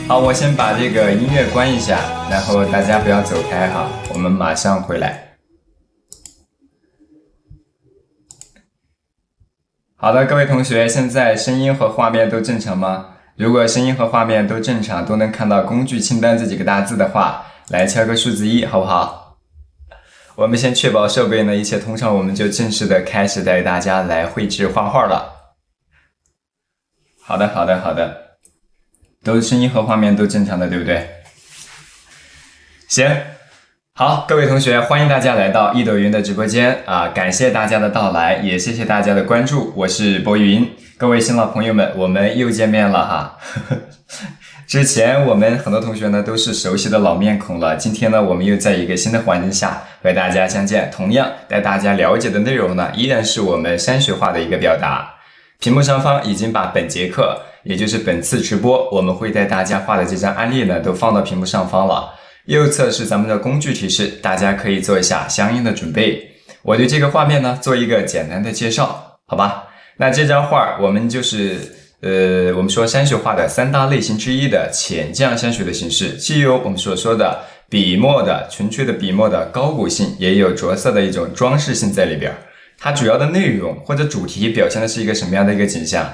好，我先把这个音乐关一下，然后大家不要走开哈，我们马上回来。好的，各位同学，现在声音和画面都正常吗？如果声音和画面都正常，都能看到工具清单这几个大字的话，来敲个数字1，好不好？我们先确保设备呢一切通畅，我们就正式的开始带大家来绘制画画了。好的，都声音和画面都正常的，对不对？行。好，各位同学，欢迎大家来到易斗云的直播间啊！感谢大家的到来，也谢谢大家的关注。我是博云，各位新老朋友们，我们又见面了哈。之前我们很多同学呢都是熟悉的老面孔了，今天呢我们又在一个新的环境下和大家相见。同样带大家了解的内容呢，依然是我们山水画的一个表达。屏幕上方已经把本节课，也就是本次直播，我们会带大家画的这张案例呢，都放到屏幕上方了。右侧是咱们的工具提示，大家可以做一下相应的准备。我对这个画面呢做一个简单的介绍，好吧？那这张画我们就是我们说山水画的3大类型之一的浅绛山水的形式，既有我们所说的笔墨的纯粹的笔墨的高古性，也有着色的一种装饰性在里边。它主要的内容或者主题表现的是一个什么样的一个景象？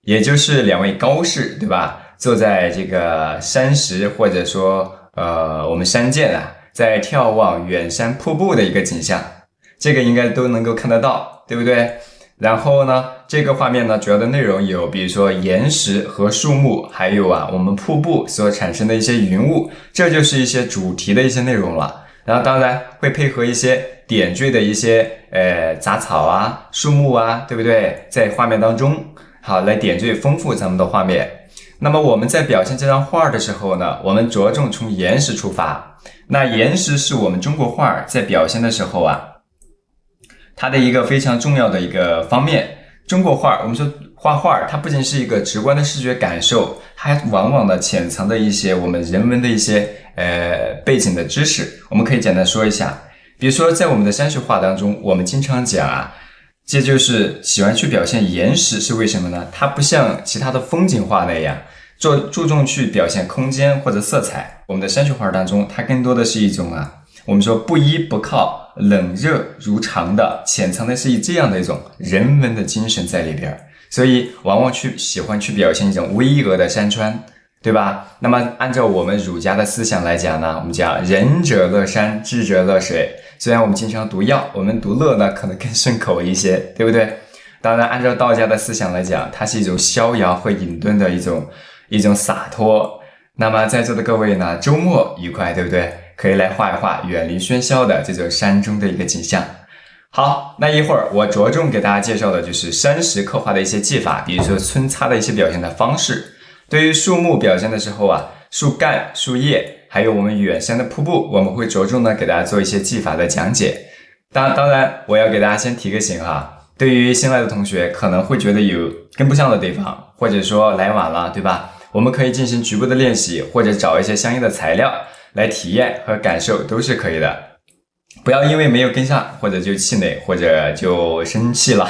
也就是2位高士，对吧？坐在这个山石或者说我们山涧啊，在眺望远山瀑布的一个景象，这个应该都能够看得到，对不对？然后呢，这个画面呢，主要的内容有，比如说岩石和树木，还有我们瀑布所产生的一些云雾，这就是一些主题的一些内容了。然后当然会配合一些点缀的一些杂草啊、树木啊，对不对？在画面当中，好来点缀丰富咱们的画面。那么我们在表现这张画的时候呢，我们着重从岩石出发。那岩石是我们中国画在表现的时候它的一个非常重要的一个方面。中国画，我们说画画，它不仅是一个直观的视觉感受，还往往的潜藏的一些我们人文的一些背景的知识。我们可以简单说一下，比如说在我们的山水画当中，我们经常讲这就是喜欢去表现岩石，是为什么呢？它不像其他的风景画那样注重去表现空间或者色彩。我们的山水画当中，它更多的是一种我们说不依不靠、冷热如常的，潜藏的是这样的一种人文的精神在里边。所以往往喜欢去表现一种巍峨的山川，对吧？那么按照我们儒家的思想来讲呢，我们讲仁者乐山，智者乐水。虽然我们经常读药，我们读乐呢可能更顺口一些，对不对？当然按照道家的思想来讲，它是一种逍遥和隐遁的一种洒脱。那么在座的各位呢，周末愉快，对不对？可以来画一画远离喧嚣的这种山中的一个景象。好，那一会儿我着重给大家介绍的就是山石刻画的一些技法，比如说皴擦的一些表现的方式。对于树木表现的时候树干、树叶，还有我们远山的瀑布，我们会着重的给大家做一些技法的讲解。当然我要给大家先提个醒对于新来的同学可能会觉得有跟不上的地方，或者说来晚了，对吧？我们可以进行局部的练习，或者找一些相应的材料来体验和感受，都是可以的。不要因为没有跟上，或者就气馁，或者就生气了，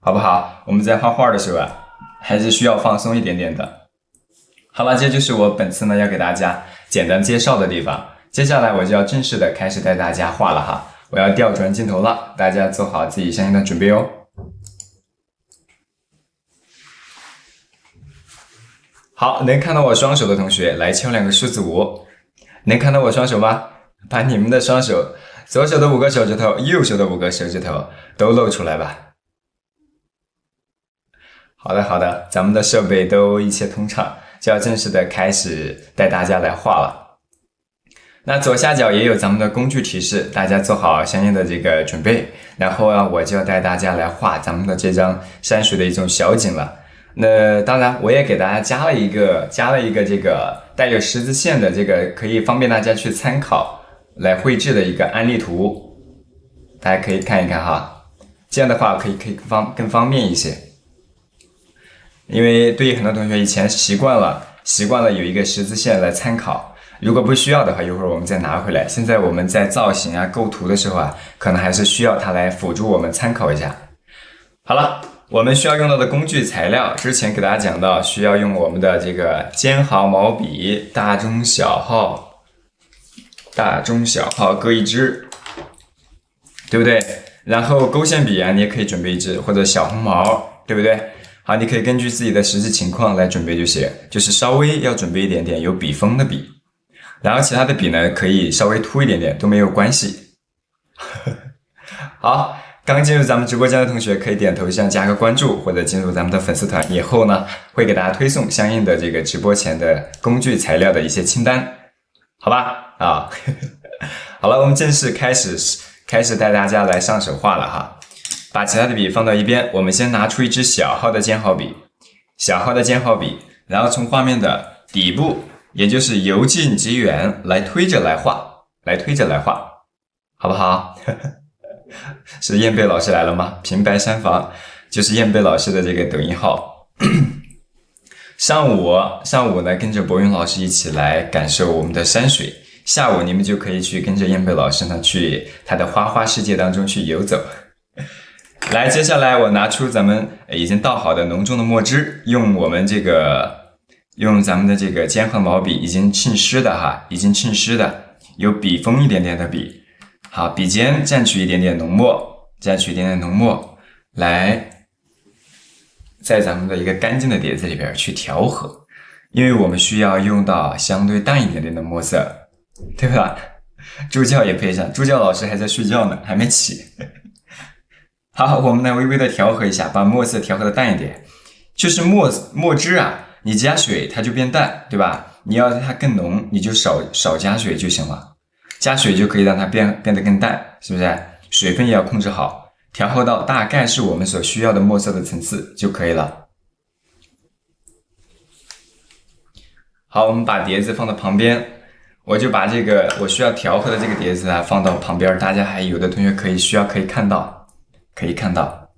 好不好？我们在画画的时候还是需要放松一点点的。好了，这就是我本次呢要给大家简单介绍的地方。接下来我就要正式的开始带大家画了我要调转镜头了，大家做好自己相应的准备哦。好，能看到我双手的同学来敲2个数字5。能看到我双手吗？把你们的双手，左手的5个手指头，右手的5个手指头都露出来吧。好的，咱们的设备都一切通畅，就要正式的开始带大家来画了。那左下角也有咱们的工具提示，大家做好相应的这个准备。然后我就要带大家来画咱们的这张山水的一种小景了。那当然我也给大家加了一个这个带有十字线的这个，可以方便大家去参考来绘制的一个案例图，大家可以看一看这样的话可以更方便一些。因为对于很多同学以前习惯了有一个十字线来参考，如果不需要的话，一会儿我们再拿回来。现在我们在造型构图的时候可能还是需要它来辅助我们参考一下。好了，我们需要用到的工具材料，之前给大家讲到，需要用我们的这个尖毫毛笔，大中小号各一支，对不对？然后勾线笔啊，你也可以准备一支，或者小红毛，对不对？好，你可以根据自己的实际情况来准备就行，就是稍微要准备一点点有笔锋的笔，然后其他的笔呢，可以稍微凸一点点都没有关系。好，刚进入咱们直播间的同学可以点头像加个关注，或者进入咱们的粉丝团，以后呢会给大家推送相应的这个直播前的工具材料的一些清单，好吧？啊，好了，我们正式开始带大家来上手画了哈。把其他的笔放到一边，我们先拿出一支小号的尖毫笔，然后从画面的底部，也就是由近及远来推着来画，好不好？是燕贝老师来了吗？平白山房就是燕贝老师的这个抖音号。上午呢，跟着博云老师一起来感受我们的山水，下午你们就可以去跟着燕贝老师呢，去他的花花世界当中去游走。来，接下来我拿出咱们已经倒好的浓重的墨汁，用咱们的这个尖毫毛笔已经浸湿的有笔锋一点点的笔，好，笔尖蘸取一点点浓墨，来在咱们的一个干净的碟子里边去调和，因为我们需要用到相对淡一点点的墨色，对吧？助教也配上，助教老师还在睡觉呢，还没起。好，我们来微微的调和一下，把墨色调和的淡一点。就是墨汁啊，你加水它就变淡，对吧？你要它更浓，你就少加水就行了。加水就可以让它变得更淡，是不是？水分也要控制好，调和到大概是我们所需要的墨色的层次就可以了。好，我们把碟子放到旁边，我就把这个我需要调和的这个碟子啊放到旁边，大家还有的同学可以看到，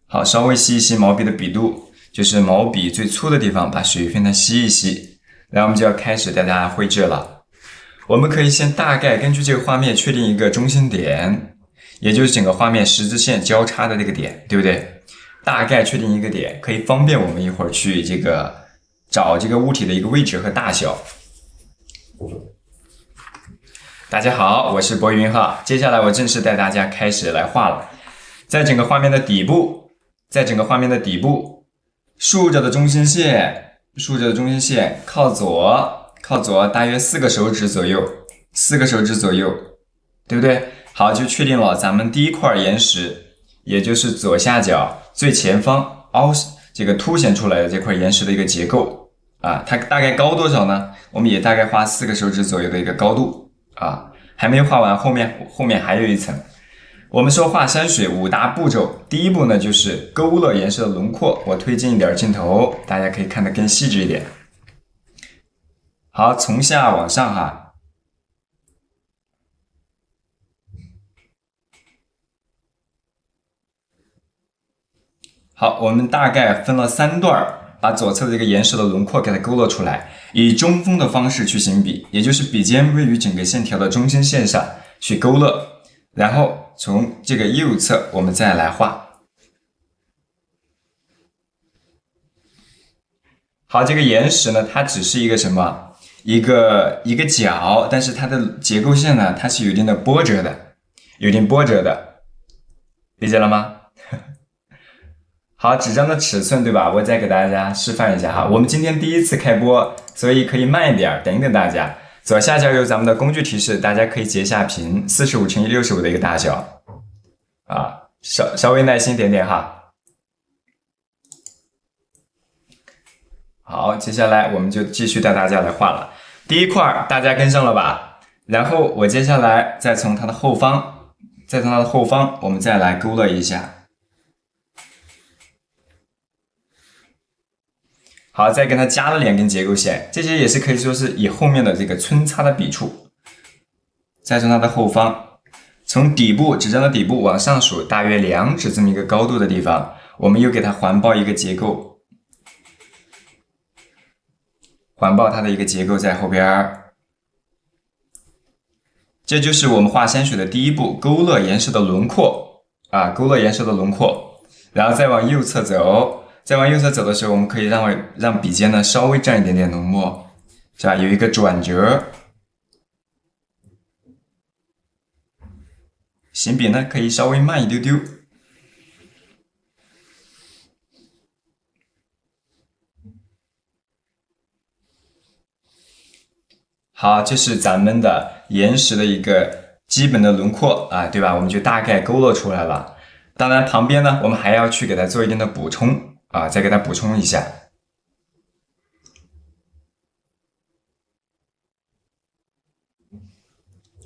好，稍微吸一吸毛笔的笔肚，就是毛笔最粗的地方，把水分呢吸一吸，然后我们就要开始带大家绘制了。我们可以先大概根据这个画面确定一个中心点，也就是整个画面十字线交叉的这个点，对不对？大概确定一个点，可以方便我们一会儿去找这个物体的一个位置和大小。大家好，我是博云哈，接下来我正式带大家开始来画了。在整个画面的底部，竖着的中心线靠左大约4个手指左右，对不对？好，就确定了咱们第一块岩石，也就是左下角最前方这个凸显出来的这块岩石的一个结构啊，它大概高多少呢？我们也大概画4个手指左右的一个高度啊，还没有画完，后面还有一层。我们说画山水5大步骤，第一步呢就是勾勒岩石的轮廓，我推进一点镜头，大家可以看得更细致一点。好，从下往上哈，好，我们大概分了3段，把左侧的这个岩石的轮廓给它勾勒出来，以中锋的方式去行笔，也就是笔尖位于整个线条的中心线上去勾勒，然后从这个右侧我们再来画。好，这个岩石呢，它只是一个什么？一个角，但是它的结构线呢，它是有一定波折的，理解了吗？好，纸张的尺寸对吧？我再给大家示范一下哈。我们今天第一次开播，所以可以慢一点，等一等大家。左下角有咱们的工具提示，大家可以截下屏45×65的一个大小啊，稍微耐心点点哈。好，接下来我们就继续带大家来画了。第一块大家跟上了吧？然后我接下来再从它的后方，我们再来勾勒一下。好，再跟它加了2根结构线，这些也是可以说是以后面的这个皴擦的笔触。再从它的后方，从底部纸张的底部往上数，大约2指这么一个高度的地方，我们又给它环抱一个结构，它的一个结构在后边。这就是我们画山水的第一步，勾勒岩石的轮廓啊，然后再往右侧走，再往右侧走的时候，我们可以让笔尖呢稍微沾一点点浓墨，是吧？有一个转折，行笔呢可以稍微慢一丢丢。好，这是咱们的岩石的一个基本的轮廓啊，对吧？我们就大概勾勒出来了。当然，旁边呢，我们还要去给它做一定的补充啊，再给它补充一下。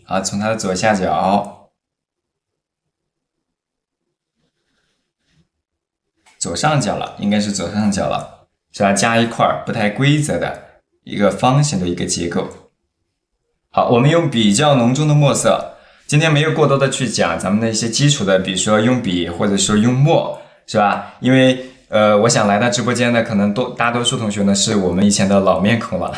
好，从它的左下角、左上角了，应该是左上角了，是吧？加一块不太规则的一个方形的一个结构。好，我们用比较浓重的墨色。今天没有过多的去讲咱们的一些基础的，比如说用笔或者说用墨，是吧？因为我想来到直播间的可能大多数同学呢是我们以前的老面孔了，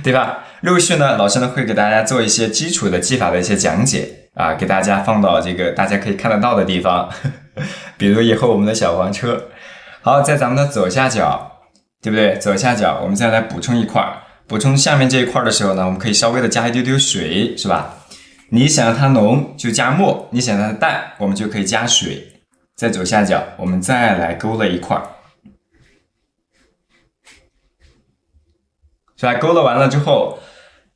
对吧？陆续呢，老师呢会给大家做一些基础的技法的一些讲解啊，给大家放到这个大家可以看得到的地方，比如以后我们的小黄车。好，在咱们的左下角，对不对？左下角我们再来补充一块，补充下面这一块的时候呢，我们可以稍微的加一丢丢水，是吧？你想让它浓就加墨，你想让它淡，我们就可以加水。在左下角，我们再来勾勒一块，是吧？勾勒完了之后，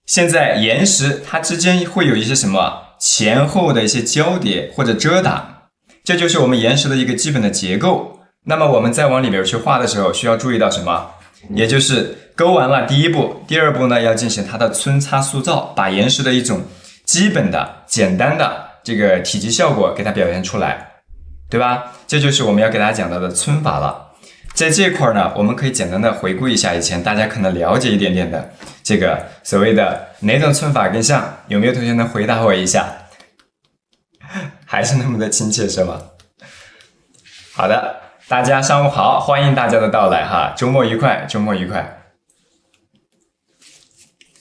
现在岩石它之间会有一些什么前后的一些交叠或者遮挡，这就是我们岩石的一个基本的结构。那么我们再往里边去画的时候，需要注意到什么？也就是勾完了第一步，第二步呢要进行它的皴擦塑造，把岩石的一种基本的、简单的这个体积效果给它表现出来，对吧？这就是我们要给大家讲到的皴法了。在这块呢，我们可以简单的回顾一下以前大家可能了解一点点的这个所谓的哪种皴法更像？有没有同学能回答我一下？还是那么的亲切是吗？好的，大家上午好，欢迎大家的到来哈，周末愉快，周末愉快。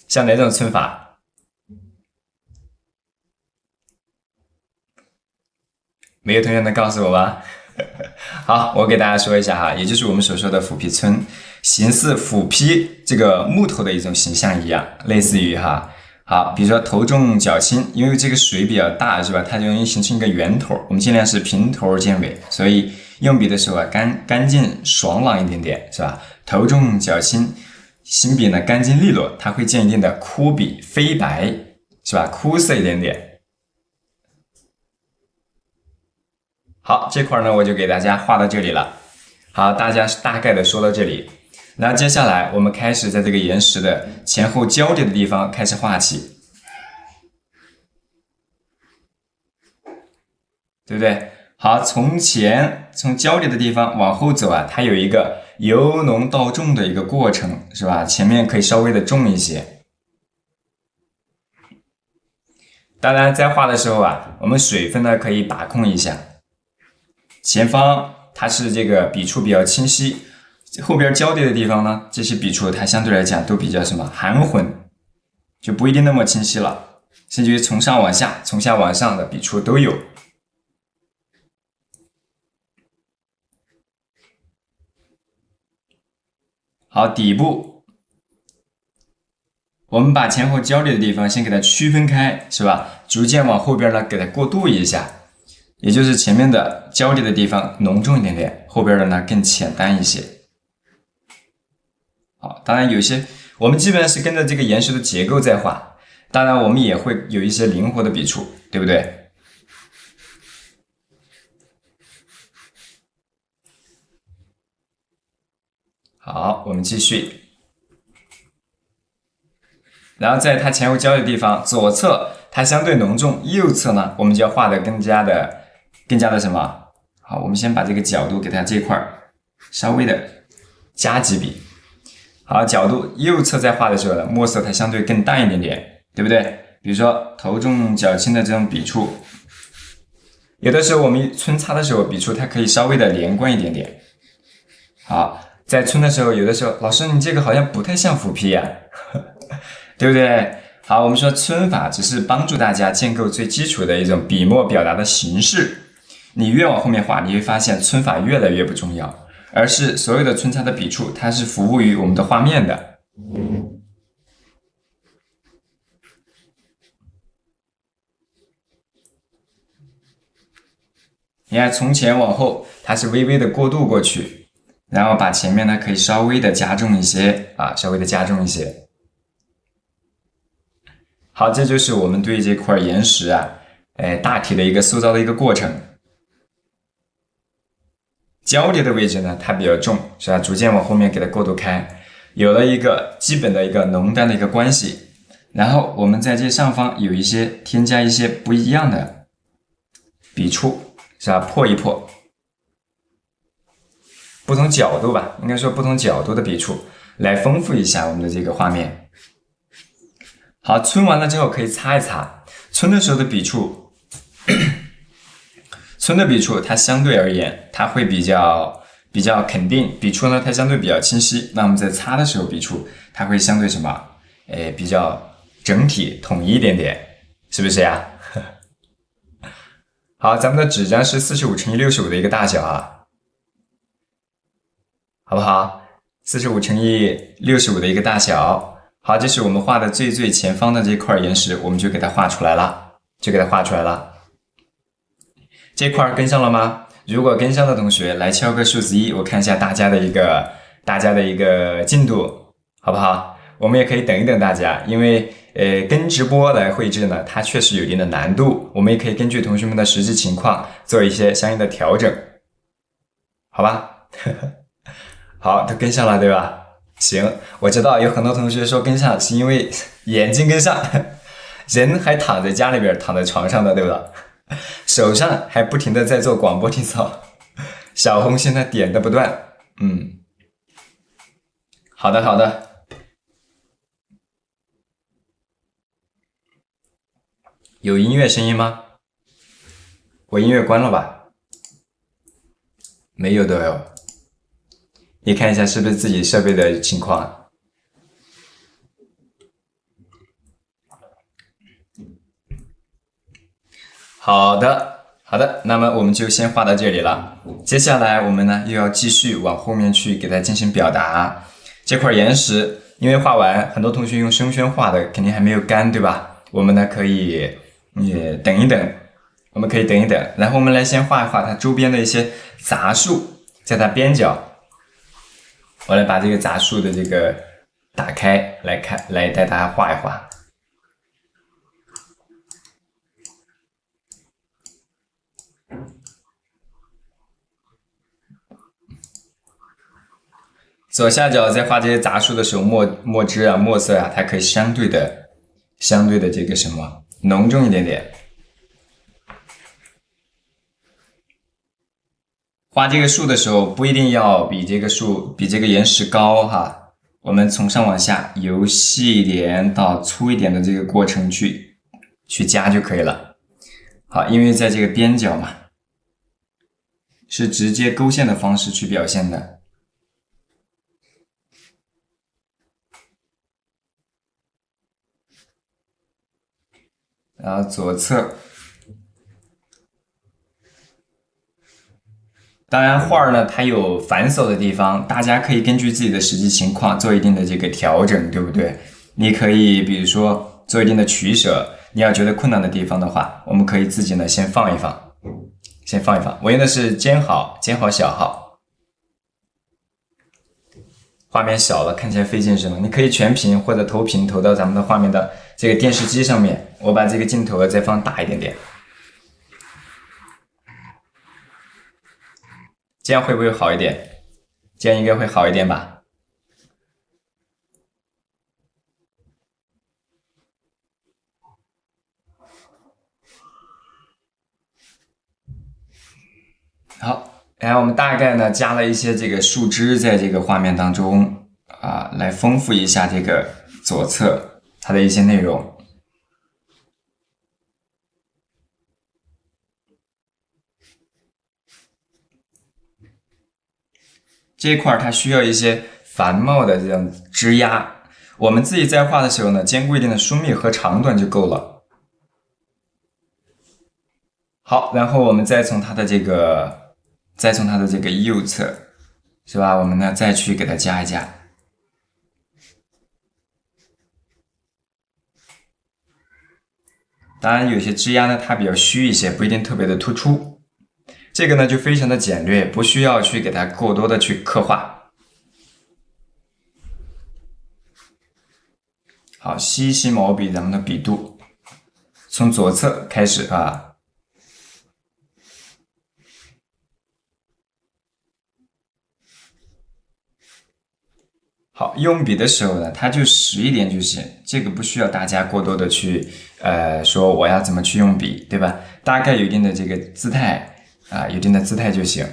像哪种皴法？没有同学能告诉我吗？好，我给大家说一下哈，也就是我们所说的虎皮皴，形似虎皮这个木头的一种形象一样，类似于哈。好，比如说头重脚轻，因为这个水比较大，是吧？它就容易形成一个圆头，我们尽量是平头见尾，所以用笔的时候啊，干净爽朗一点点，是吧？头重脚轻，行笔呢干净利落，它会见一定的枯笔飞白，是吧？枯涩一点点。好，这块呢我就给大家画到这里了。好，大家大概的说到这里，然后接下来我们开始在这个岩石的前后交叠的地方开始画起，对不对？好，从交叠的地方往后走啊，它有一个由浓到重的一个过程，是吧？前面可以稍微的重一些。当然，在画的时候啊，我们水分呢可以把控一下。前方它是这个笔触比较清晰，后边交叠的地方呢，这些笔触它相对来讲都比较什么含混，就不一定那么清晰了，甚至于从上往下、从下往上的笔触都有。好，底部我们把前后交叠的地方先给它区分开，是吧？逐渐往后边呢给它过渡一下。也就是前面的交叠的地方浓重一点点，后边的呢更浅淡一些。好，当然有些我们基本上是跟着这个岩石的结构在画，当然我们也会有一些灵活的笔触，对不对？好，我们继续。然后在它前后交叠的地方，左侧它相对浓重，右侧呢我们就要画的更加的什么？好，我们先把这个角度给它这块稍微的加几笔。好，角度右侧在画的时候呢，墨色它相对更淡一点点，对不对？比如说头重脚轻的这种笔触，有的时候我们皴擦的时候，笔触它可以稍微的连贯一点点。好，在皴的时候，有的时候老师你这个好像不太像虎皮呀，对不对？好，我们说皴法只是帮助大家建构最基础的一种笔墨表达的形式。你越往后面画，你会发现皴法越来越不重要，而是所有的皴擦的笔触，它是服务于我们的画面的。你看，从前往后，它是微微的过渡过去，然后把前面呢可以稍微的加重一些啊，稍微的加重一些。好，这就是我们对这块岩石啊，大体的一个塑造的一个过程。交叠的位置呢，它比较重，是吧？逐渐往后面给它过渡开，有了一个基本的一个浓淡的一个关系。然后我们在这上方有一些添加一些不一样的笔触，是吧？破一破，不同角度吧，应该说不同角度的笔触，来丰富一下我们的这个画面。好，皴完了之后可以擦一擦，皴的时候的笔触。皴的笔触，它相对而言，它会比较肯定，笔触呢它相对比较清晰。那我们在擦的时候，笔触它会相对什么？比较整体统一一点点，是不是呀？好，咱们的纸张是45×65的一个大小啊，好不好？45×65的一个大小。好，这是我们画的最前方的这块岩石，我们就给它画出来了，这块跟上了吗？如果跟上的同学来敲个数字1，我看一下大家的一个进度，好不好？我们也可以等一等大家，因为跟直播来绘制呢，它确实有一定的难度，我们也可以根据同学们的实际情况做一些相应的调整，好吧？好，都跟上了对吧？行，我知道有很多同学说跟上是因为眼睛跟上，人还躺在家里边，躺在床上的，对吧？手上还不停的在做广播体操，小红现在点的不断，好的，有音乐声音吗？我音乐关了吧？没有的哟，你看一下是不是自己设备的情况。好的，那么我们就先画到这里了。接下来我们呢又要继续往后面去给它进行表达。这块岩石因为画完，很多同学用生宣画的肯定还没有干，对吧？我们呢可以等一等，然后我们来先画一画它周边的一些杂树，在它边角，我来把这个杂树的这个打开来带大家画一画。左下角在画这些杂树的时候，墨汁啊、墨色啊，它可以相对的这个什么浓重一点点。画这个树的时候，不一定要比这个岩石高哈，我们从上往下由细一点到粗一点的这个过程去加就可以了。好，因为在这个边角嘛，是直接勾线的方式去表现的。然后左侧，当然画呢它有繁琐的地方，大家可以根据自己的实际情况做一定的这个调整，对不对？你可以比如说做一定的取舍，你要觉得困难的地方的话，我们可以自己呢先放一放。我用的是尖号小号，画面小了看起来费劲是吗？你可以全屏或者投屏投到咱们的画面的这个电视机上面，我把这个镜头再放大一点点，这样会不会好一点？这样应该会好一点吧？好，然后我们大概呢加了一些这个树枝在这个画面当中啊，来丰富一下这个左侧它的一些内容。这一块它需要一些繁茂的这种枝桠，我们自己在画的时候呢，兼顾一定的疏密和长短就够了。好，然后我们再从它的这个右侧，是吧？我们呢再去给它加一加。当然，有些枝丫呢它比较虚一些，不一定特别的突出。这个呢就非常的简略，不需要去给它过多的去刻画。好，吸一吸毛笔，咱们的笔肚，从左侧开始啊。好，用笔的时候呢，它就实一点就行，这个不需要大家过多的去说我要怎么去用笔，对吧？大概有一定的这个姿态啊，有一定的姿态就行。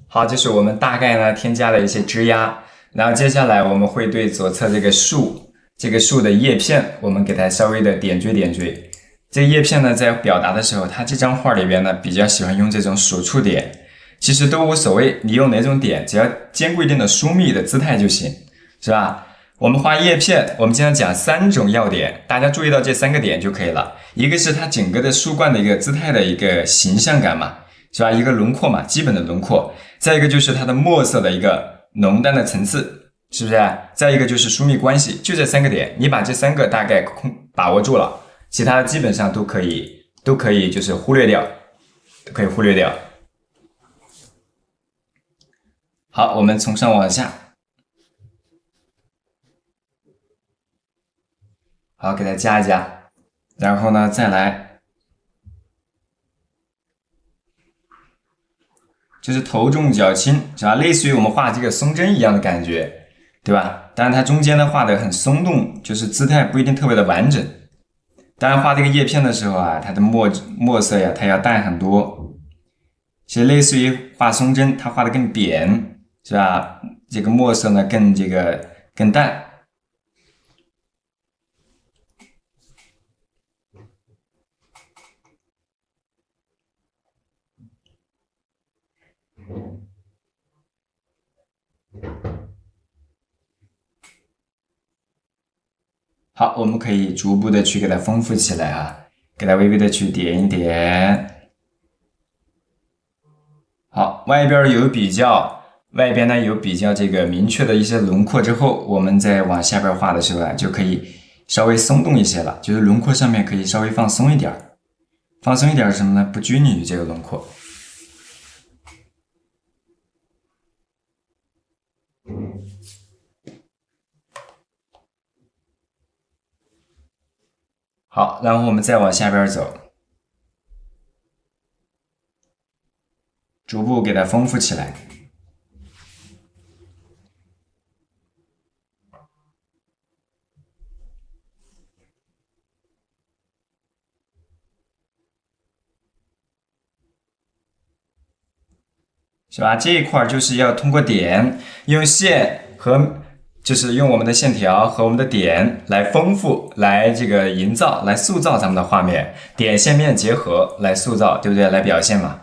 好，这是我们大概呢添加了一些枝丫，然后接下来我们会对左侧这个树的叶片，我们给它稍微的点缀点缀。这个叶片呢，在表达的时候，它这张画里边呢比较喜欢用这种手触点，其实都无所谓，你用哪种点，只要兼顾一定的疏密的姿态就行，是吧？我们画叶片，我们经常讲3种要点，大家注意到这3个点就可以了。一个是它整个的树冠的一个姿态的一个形象感嘛，是吧？一个轮廓嘛，基本的轮廓。再一个就是它的墨色的一个浓淡的层次，是不是？再一个就是疏密关系，就这3个点，你把这3个大概把握住了，其他的基本上都可以就是忽略掉，可以忽略掉。好，我们从上往下，好，给它加一加，然后呢，再来。就是头重脚轻，是吧？类似于我们画这个松针一样的感觉，对吧？当然它中间呢画的很松动，就是姿态不一定特别的完整。当然画这个叶片的时候啊，它的墨色呀，它要淡很多。其实类似于画松针，它画的更扁，是吧？这个墨色呢更淡。好，我们可以逐步的去给它丰富起来啊，给它微微的去点一点。好，外边呢有比较这个明确的一些轮廓之后，我们再往下边画的时候啊，就可以稍微松动一些了，就是轮廓上面可以稍微放松一点。放松一点是什么呢？不均匀于这个轮廓。好，然后我们再往下边走，逐步给它丰富起来。是吧？这一块就是要通过点，用线和就是用我们的线条和我们的点来丰富，来这个营造，来塑造咱们的画面，点线面结合来塑造，对不对？来表现嘛。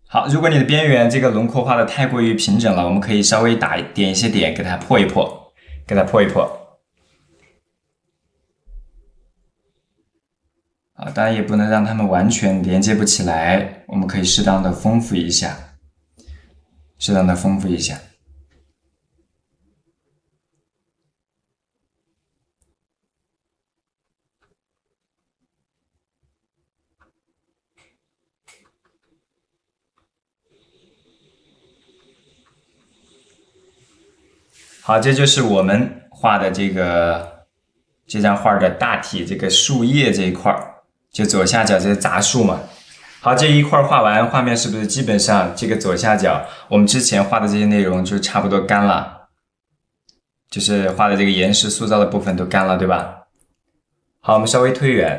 好，如果你的边缘这个轮廓画的太过于平整了，我们可以稍微点一些点，给它破一破，给它破一破。啊，当然也不能让它们完全连接不起来，我们可以适当的丰富一下，适当的丰富一下。好，这就是我们画的这张画的大体这个树叶这一块，就左下角这些杂树嘛。好，这一块画完，画面是不是基本上这个左下角我们之前画的这些内容就差不多干了，就是画的这个岩石塑造的部分都干了，对吧？好，我们稍微推远。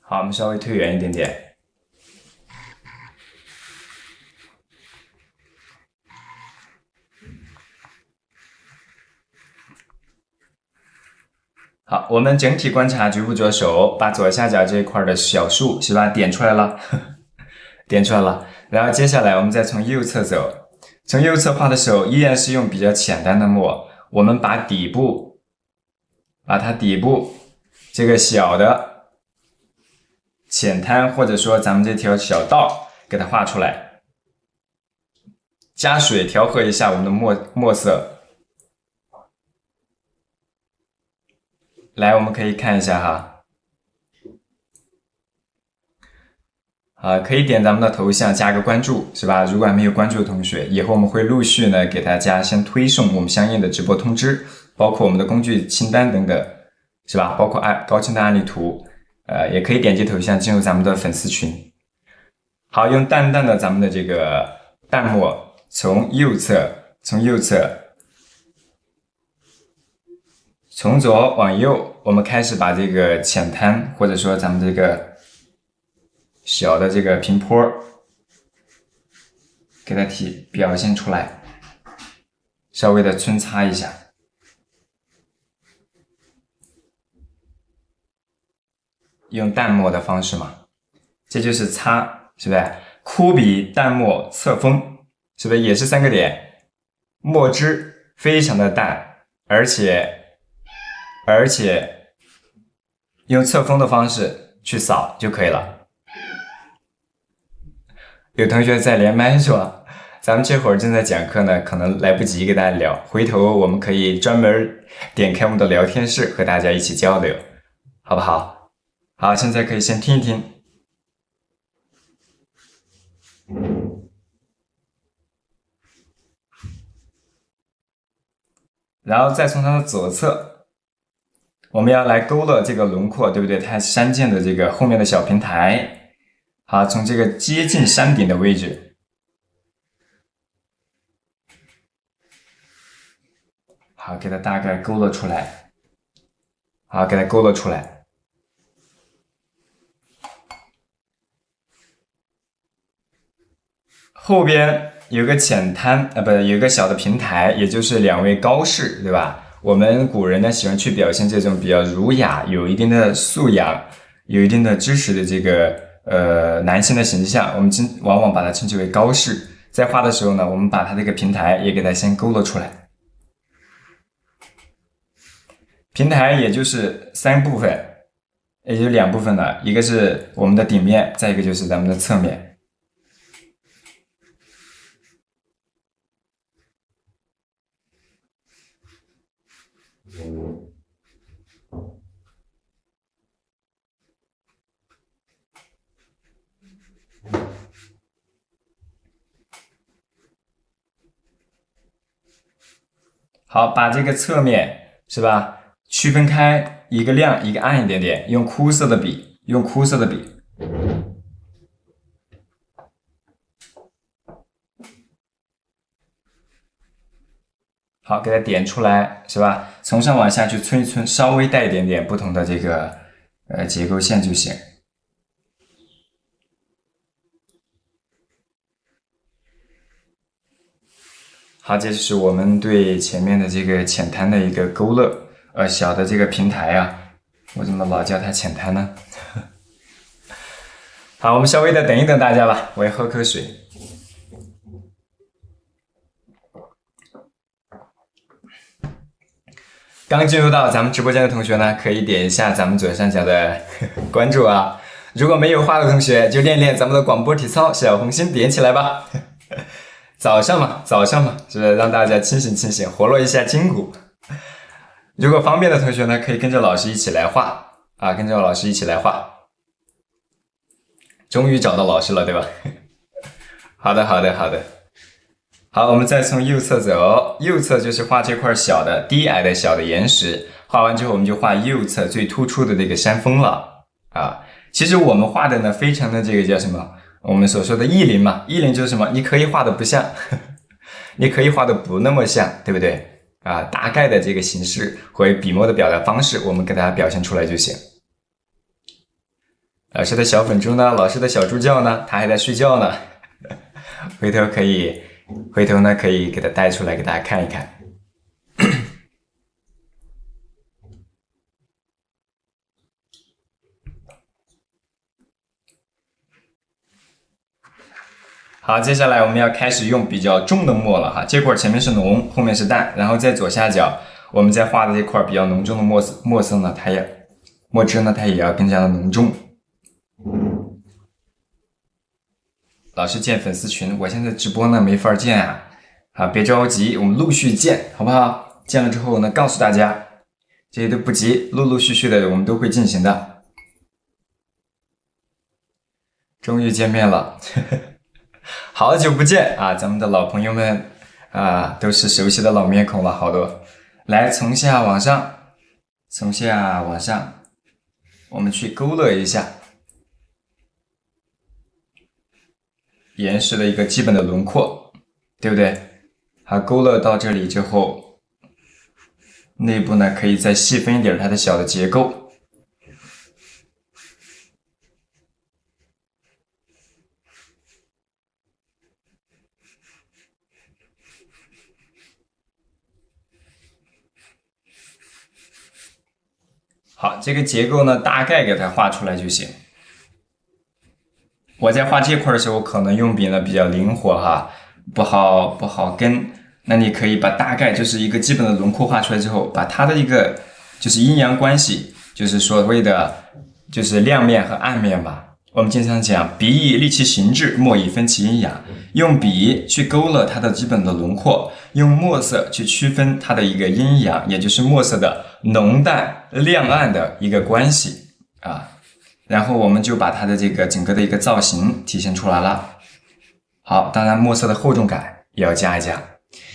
好，我们稍微推远一点点。好，我们整体观察局部着手，把左下角这一块的小数是吧点出来了，点出来了。然后接下来我们再从右侧走，从右侧画的时候依然是用比较浅淡的墨，我们把底部这个小的浅滩或者说咱们这条小道给它画出来，加水调和一下我们的墨色。来，我们可以看一下哈，可以点咱们的头像加个关注是吧？如果还没有关注的同学，以后我们会陆续呢给大家先推送我们相应的直播通知，包括我们的工具清单等等，是吧？包括高清的案例图，也可以点击头像进入咱们的粉丝群。好，用淡淡的咱们的这个淡墨，从右侧，从左往右，我们开始把这个浅滩或者说咱们这个小的这个平坡给它表现出来，稍微的皴擦一下。用淡墨的方式嘛，这就是擦，是不是？枯笔淡墨侧锋，是不是也是3个点？墨汁非常的淡，而且用侧锋的方式去扫就可以了。有同学在连麦是吧？咱们这会儿正在讲课呢，可能来不及跟大家聊，回头我们可以专门点开我们的聊天室和大家一起交流，好不好？好，现在可以先听一听。然后再从它的左侧，我们要来勾勒这个轮廓，对不对？它山涧的这个后面的小平台，好，从这个接近山顶的位置，好，给它大概勾勒出来，好，给它勾勒出来。后边有个浅滩，有个小的平台，也就是2位高士，对吧？我们古人呢喜欢去表现这种比较儒雅、有一定的素养、有一定的知识的这个男性的形象，我们往往把它称之为高士。在画的时候呢，我们把它这个平台也给它先勾勒出来。平台也就是3部分，也就是2部分了，一个是我们的顶面，再一个就是咱们的侧面。好，把这个侧面是吧，区分开，一个亮一个暗一点点，用枯色的笔，好，给它点出来是吧？从上往下去皴一皴，稍微带一点点不同的这个结构线就行。好，这就是我们对前面的这个浅滩的一个勾勒，小的这个平台啊，我怎么老叫它浅滩呢？好，我们稍微的等一等大家吧，我要喝口水。刚进入到咱们直播间的同学呢，可以点一下咱们左上角的关注啊。如果没有画的同学，就练练咱们的广播体操，小红心点起来吧。早上嘛，是让大家清醒，活络一下筋骨。如果方便的同学呢，可以跟着老师一起来画啊，终于找到老师了，对吧？好的。好，我们再从右侧走，右侧就是画这块小的低矮的小的岩石，画完之后我们就画右侧最突出的这个山峰了啊。其实我们画的呢，非常的这个叫什么？我们所说的意林嘛，意林就是什么？你可以画的不像，你可以画的不那么像，对不对？大概的这个形式或者笔墨的表达方式，我们给它表现出来就行。老师的小粉猪呢？老师的小猪叫呢？它还在睡觉呢。回头呢可以给它带出来给大家看一看。好，接下来我们要开始用比较重的墨了哈。这块前面是浓，后面是淡，然后在左下角我们在画的这块比较浓重的墨色呢，墨汁呢它也要更加的浓重。老师建粉丝群，我现在直播呢没法建啊，别着急，我们陆续建，好不好？建了之后呢，告诉大家，这些都不急，陆陆续续的我们都会进行的。终于见面了。好久不见啊，咱们的老朋友们都是熟悉的老面孔了，好多。来，从下往上，我们去勾勒一下岩石的一个基本的轮廓，对不对？好，勾勒到这里之后，内部呢可以再细分一点它的小的结构。好，这个结构呢，大概给它画出来就行。我在画这块的时候，可能用笔呢比较灵活哈，不好跟。那你可以把大概就是一个基本的轮廓画出来之后，把它的一个就是阴阳关系，就是所谓的就是亮面和暗面吧。我们经常讲，笔以立其形制，墨以分其阴阳。用笔去勾勒它的基本的轮廓，用墨色去区分它的一个阴阳，也就是墨色的浓淡亮暗的一个关系啊。然后我们就把它的这个整个的一个造型体现出来了。好，当然墨色的厚重感也要加一加，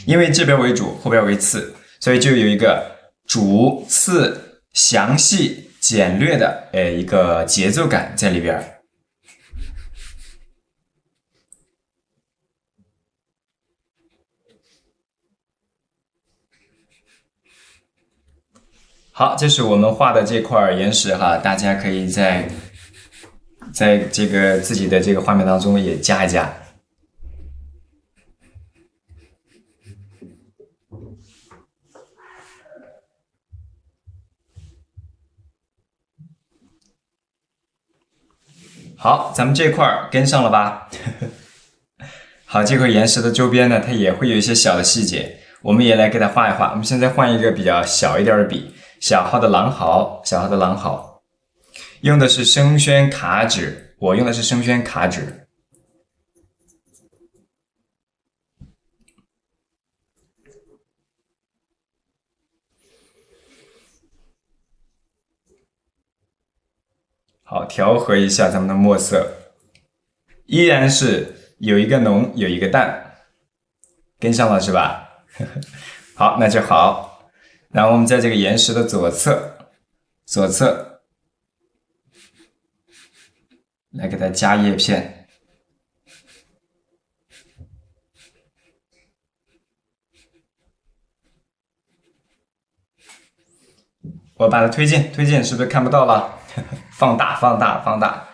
因为这边为主，后边为次，所以就有一个主次详细简略的一个节奏感在里边。好，这是我们画的这块岩石哈，大家可以在这个自己的这个画面当中也加一加。好，咱们这块跟上了吧？好，这块岩石的周边呢，它也会有一些小的细节，我们也来给它画一画。我们现在换一个比较小一点的笔。小号的狼毫，用的是生宣卡纸，我用的是生宣卡纸。好，调和一下咱们的墨色，依然是有一个浓，有一个淡，跟上了是吧？好，那就好。然后我们在这个岩石的左侧来给它加叶片，我把它推进，是不是看不到了？放大。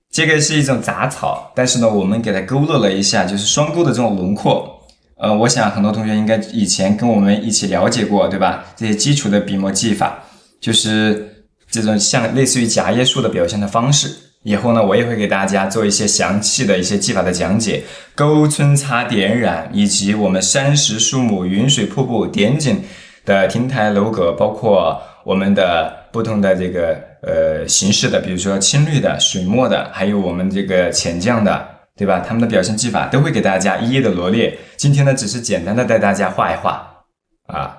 这个是一种杂草，但是呢，我们给它勾勒了一下，就是双钩的这种轮廓。我想很多同学应该以前跟我们一起了解过，对吧？这些基础的笔墨技法，就是这种像类似于夹叶术的表现的方式。以后呢，我也会给大家做一些详细的一些技法的讲解，勾、皴、擦、点染，以及我们山石、树木、云水、瀑布、点景的亭台楼阁，包括我们的不同的这个形式的，比如说青绿的、水墨的，还有我们这个浅酱的。对吧？他们的表现技法都会给大家一一的罗列。今天呢，只是简单的带大家画一画啊。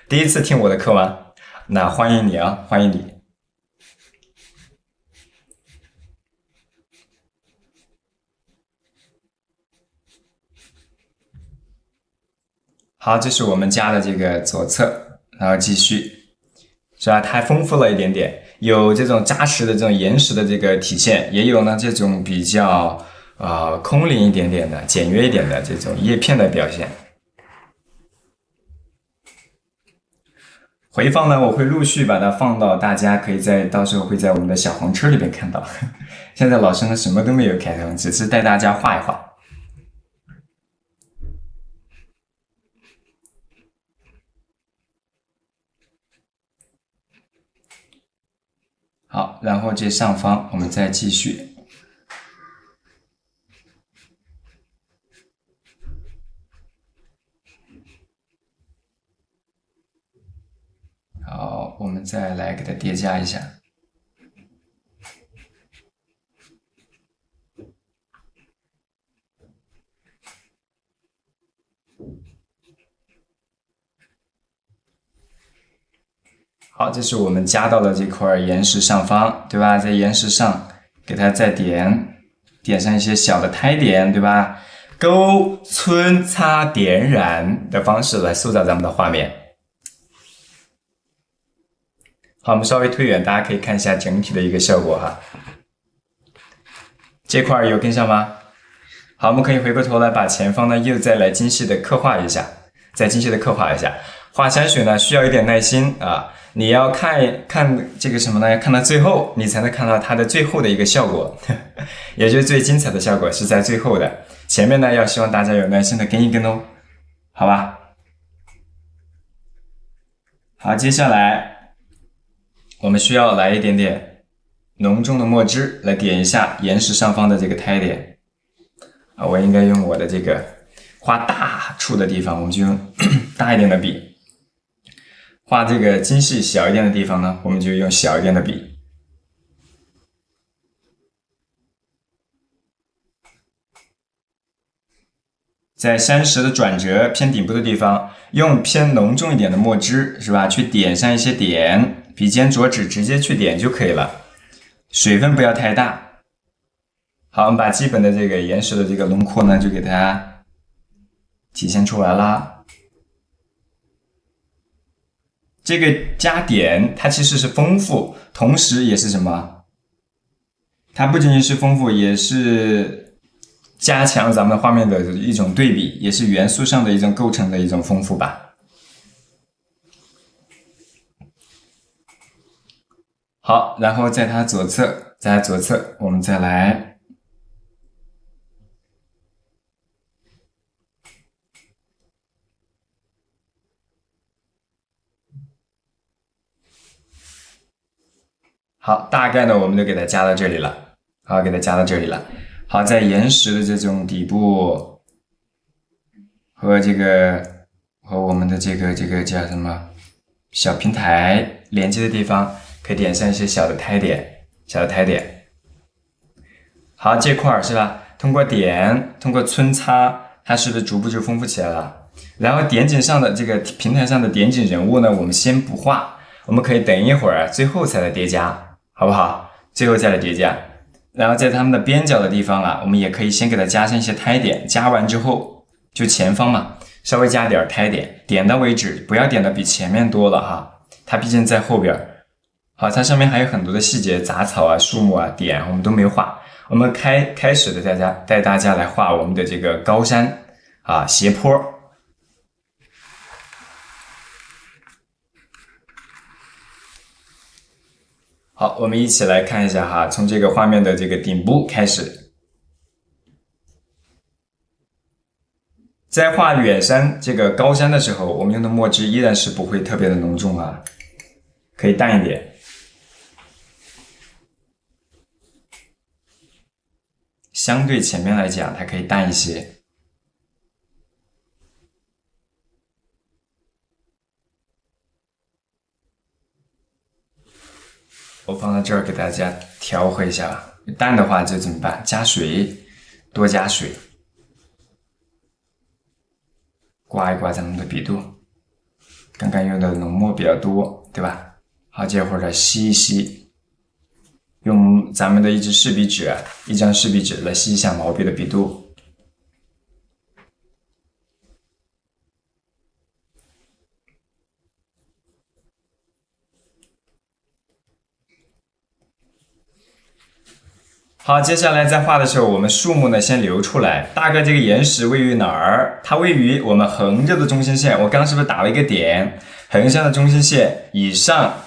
第一次听我的课吗？那欢迎你啊，欢迎你。好，这是我们家的这个左侧，然后继续，是吧？它丰富了一点点，有这种扎实的这种岩石的这个体现，也有呢这种比较。空灵一点点的、简约一点的这种叶片的表现。回放呢，我会陆续把它放到大家可以到时候会在我们的小黄车里边看到。现在老师呢什么都没有开通，只是带大家画一画。好，然后这上方我们再继续。好，我们再来给它叠加一下。好，这是我们加到了这块岩石上方，对吧？在岩石上给它再点上一些小的胎点，对吧？勾、皴、擦、点、染的方式来塑造咱们的画面。好，我们稍微推远，大家可以看一下整体的一个效果哈。这块有跟上吗？好，我们可以回过头来把前方呢又再来精细的刻画一下，画山水呢需要一点耐心啊。你要看这个什么呢？看到最后，你才能看到它的最后的一个效果，也就是最精彩的效果是在最后的。前面呢，要希望大家有耐心的跟一跟哦，好吧？好，接下来我们需要来一点点浓重的墨汁来点一下岩石上方的这个胎点啊。我应该用我的这个画大处的地方，我们就用大一点的笔。画这个精细小一点的地方呢，我们就用小一点的笔。在山石的转折偏顶部的地方，用偏浓重一点的墨汁，是吧？去点上一些点，笔尖着指直接去点就可以了，水分不要太大。好，我们把基本的这个岩石的这个轮廓呢，就给它体现出来啦。这个加点，它其实是丰富，同时也是什么？它不仅仅是丰富，也是加强咱们画面的一种对比，也是元素上的一种构成的一种丰富吧。好，然后在它左侧，我们再来。好，大概呢我们就给它加到这里了。好，给它加到这里了。好，在岩石的这种底部和我们的这个叫什么小平台连接的地方，可以点上一些小的胎点。好，这块是吧？通过皴擦，它是不是逐步就丰富起来了？然后点景上的这个平台上的点景人物呢，我们先不画，我们可以等一会儿，最后才来叠加。好不好？最后再来叠加，然后在它们的边角的地方啊，我们也可以先给它加上一些胎点。加完之后，就前方嘛，稍微加点胎点，点到为止，不要点的比前面多了哈。它毕竟在后边。好，它上面还有很多的细节，杂草啊、树木啊、点我们都没有画。我们开始的带大家来画我们的这个高山啊、斜坡。好，我们一起来看一下哈，从这个画面的这个顶部开始，在画远山这个高山的时候，我们用的墨汁依然是不会特别的浓重啊，可以淡一点。相对前面来讲，它可以淡一些。我放到这儿给大家调和一下，淡的话就怎么办？加水，多加水，刮一刮咱们的笔肚。刚刚用的浓墨比较多，对吧？好，这会儿再吸一吸，用咱们的一张试笔纸来吸一下毛笔的笔肚。好，接下来在画的时候，我们树木呢先留出来。大概这个岩石位于哪儿？它位于我们横着的中心线。我刚刚是不是打了一个点？横向的中心线以上，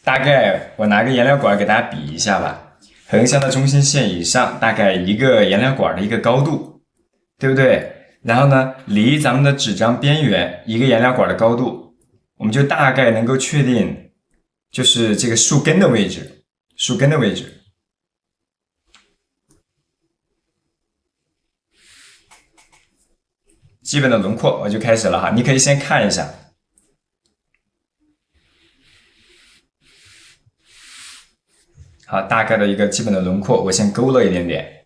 大概我拿个颜料管给大家比一下吧。横向的中心线以上，大概一个颜料管的一个高度，对不对？然后呢，离咱们的纸张边缘一个颜料管的高度，我们就大概能够确定，就是这个树根的位置，树根的位置。基本的轮廓我就开始了哈，你可以先看一下。好，大概的一个基本的轮廓，我先勾了一点点。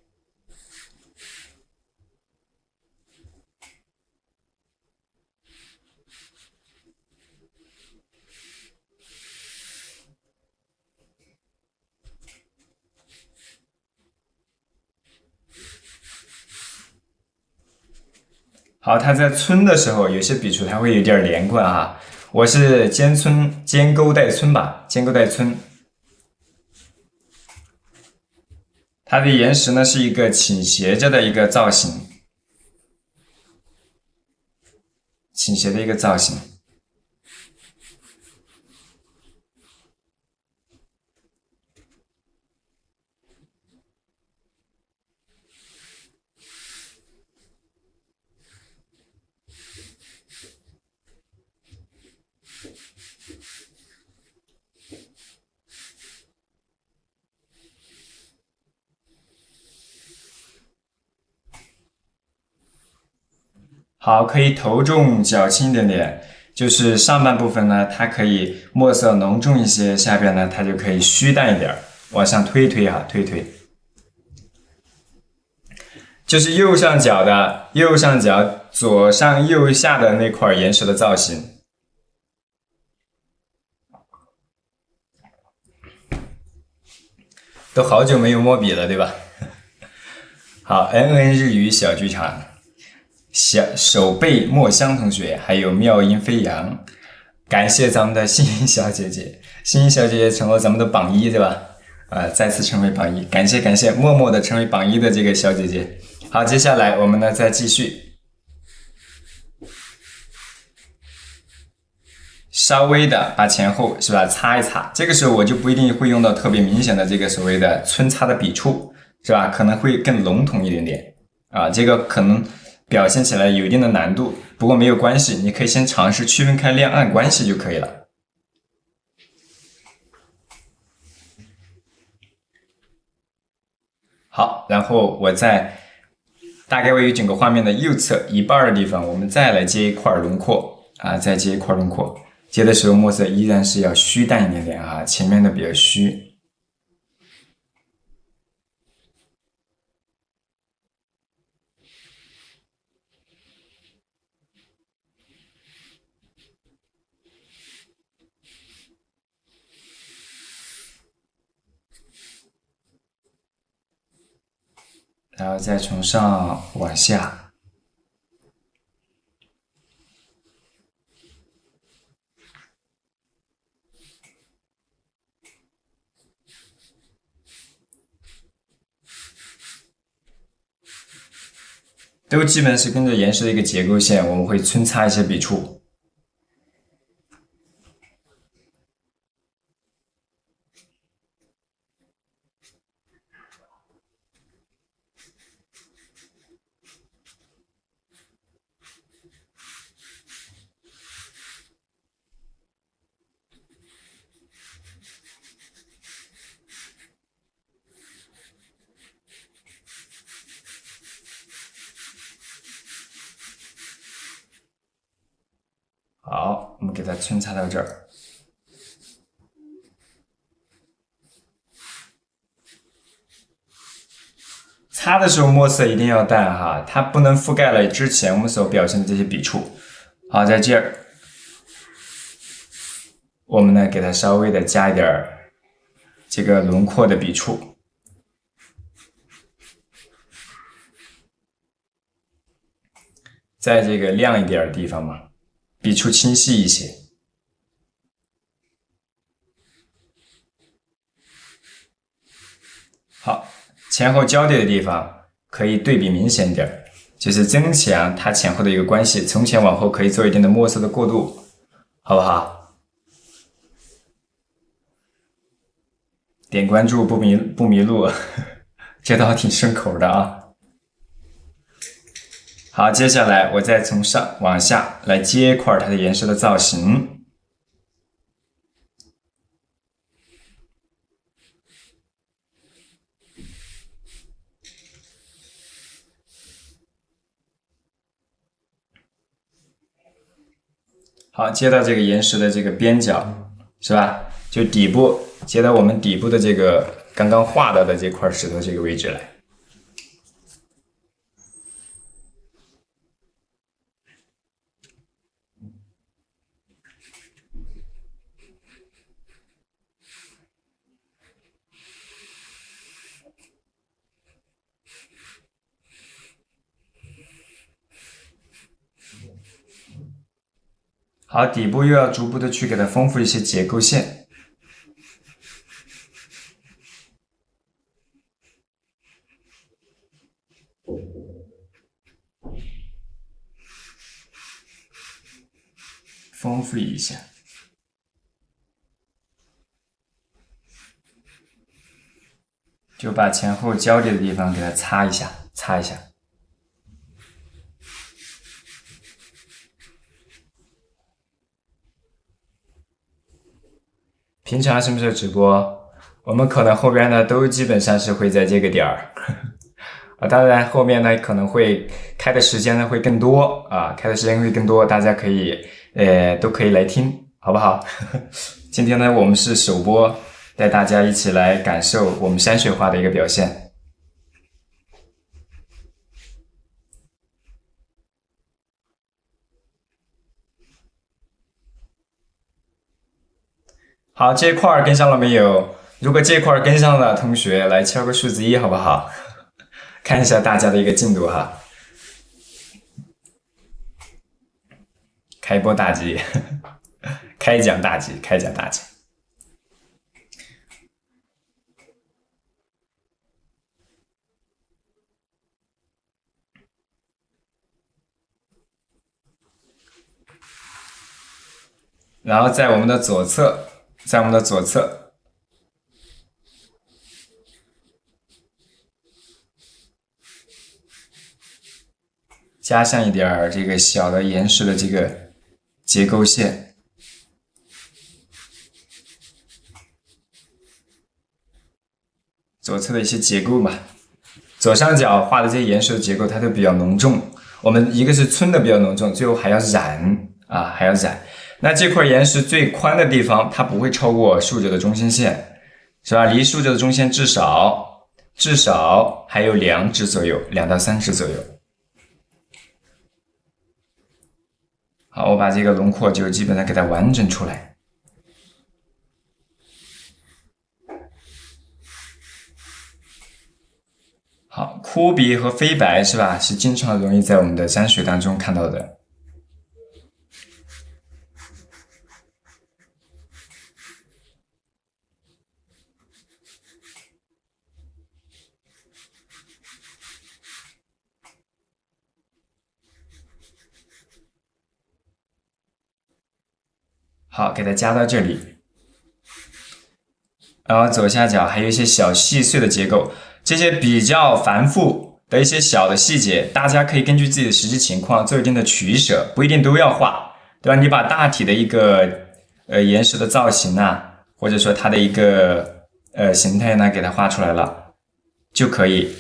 好，它在皴的时候，有些笔触它会有点连贯啊。我是尖钩带皴吧，尖钩带皴。它的岩石呢是一个倾斜着的一个造型，倾斜的一个造型。好，可以头重脚轻一点点，就是上半部分呢，它可以墨色浓重一些，下边呢，它就可以虚淡一点，往上推一推哈，推一推。就是右上角左上右下的那块岩石的造型。都好久没有摸笔了，对吧？好 ，NN 日语小剧场。手背墨香同学，还有妙音飞扬，感谢咱们的欣欣小姐姐，欣欣小姐姐成了咱们的榜一，对吧？再次成为榜一，感谢，默默的成为榜一的这个小姐姐。好，接下来我们呢再继续，稍微的把前后是吧擦一擦，这个时候我就不一定会用到特别明显的这个所谓的皴擦的笔触，是吧？可能会更笼统一点点啊，这个可能表现起来有一定的难度，不过没有关系，你可以先尝试区分开亮暗关系就可以了。好，然后我在大概位于整个画面的右侧一半的地方，我们再来接一块轮廓啊，再接一块轮廓。接的时候墨色依然是要虚淡一点点啊，前面的比较虚。然后再从上往下，都基本是跟着岩石的一个结构线，我们会皴擦一些笔触。好，我们给它皴擦到这儿。擦的时候墨色一定要淡哈，它不能覆盖了之前我们所表现的这些笔触。好，在这儿，我们呢给它稍微的加一点这个轮廓的笔触。在这个亮一点的地方嘛，笔触清晰一些。好，前后交叠的地方可以对比明显点，就是增强它前后的一个关系，从前往后可以做一定的墨色的过渡，好不好？点关注不迷路，这道挺顺口的啊。好，接下来我再从上往下来接一块它的岩石的造型。好，接到这个岩石的这个边角，是吧？就底部接到我们底部的这个刚刚画到的这块石头这个位置来。好，底部又要逐步的去给它丰富一些结构线。丰富一下，就把前后交叠的地方给它擦一下，擦一下。平常什么时候直播？我们可能后边呢都基本上是会在这个点儿，当然后面呢可能会开的时间呢会更多啊，开的时间会更多，大家可以都可以来听，好不好？今天呢我们是首播，带大家一起来感受我们山水画的一个表现。好，这块跟上了没有？如果这块跟上了，同学来敲个数字1，好不好？看一下大家的一个进度哈。开播大吉，开讲大吉，开讲大吉。然后在我们的左侧，加上一点这个小的岩石的这个结构线，左侧的一些结构嘛。左上角画的这些岩石的结构，它都比较浓重。我们一个是皴的比较浓重，最后还要染啊，还要染。那这块岩石最宽的地方，它不会超过竖轴的中心线，是吧？离竖轴的中线至少还有2指左右，2到3指左右。好，我把这个轮廓就基本上给它完整出来。好，枯笔和飞白是吧？是经常容易在我们的山水当中看到的。好，给它加到这里。然后左下角还有一些小细碎的结构，这些比较繁复的一些小的细节，大家可以根据自己的实际情况做一定的取舍，不一定都要画，对吧？你把大体的一个岩石的造型啊，或者说它的一个形态呢，给它画出来了就可以。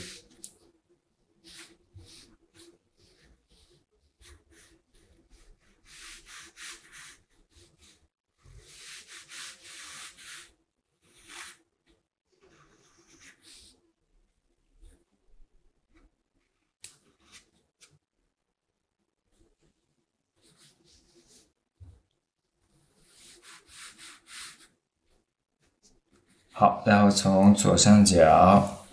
好，然后从左上角，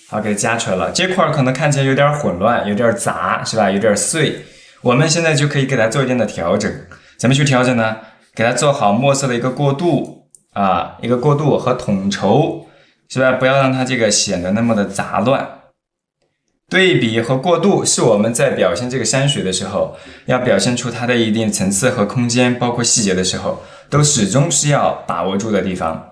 好，给它加出来了。这块可能看起来有点混乱，有点杂，是吧？有点碎。我们现在就可以给它做一定的调整。怎么去调整呢？给它做好墨色的一个过渡啊，一个过渡和统筹，是吧？不要让它这个显得那么的杂乱。对比和过渡是我们在表现这个山水的时候，要表现出它的一定层次和空间，包括细节的时候，都始终是要把握住的地方。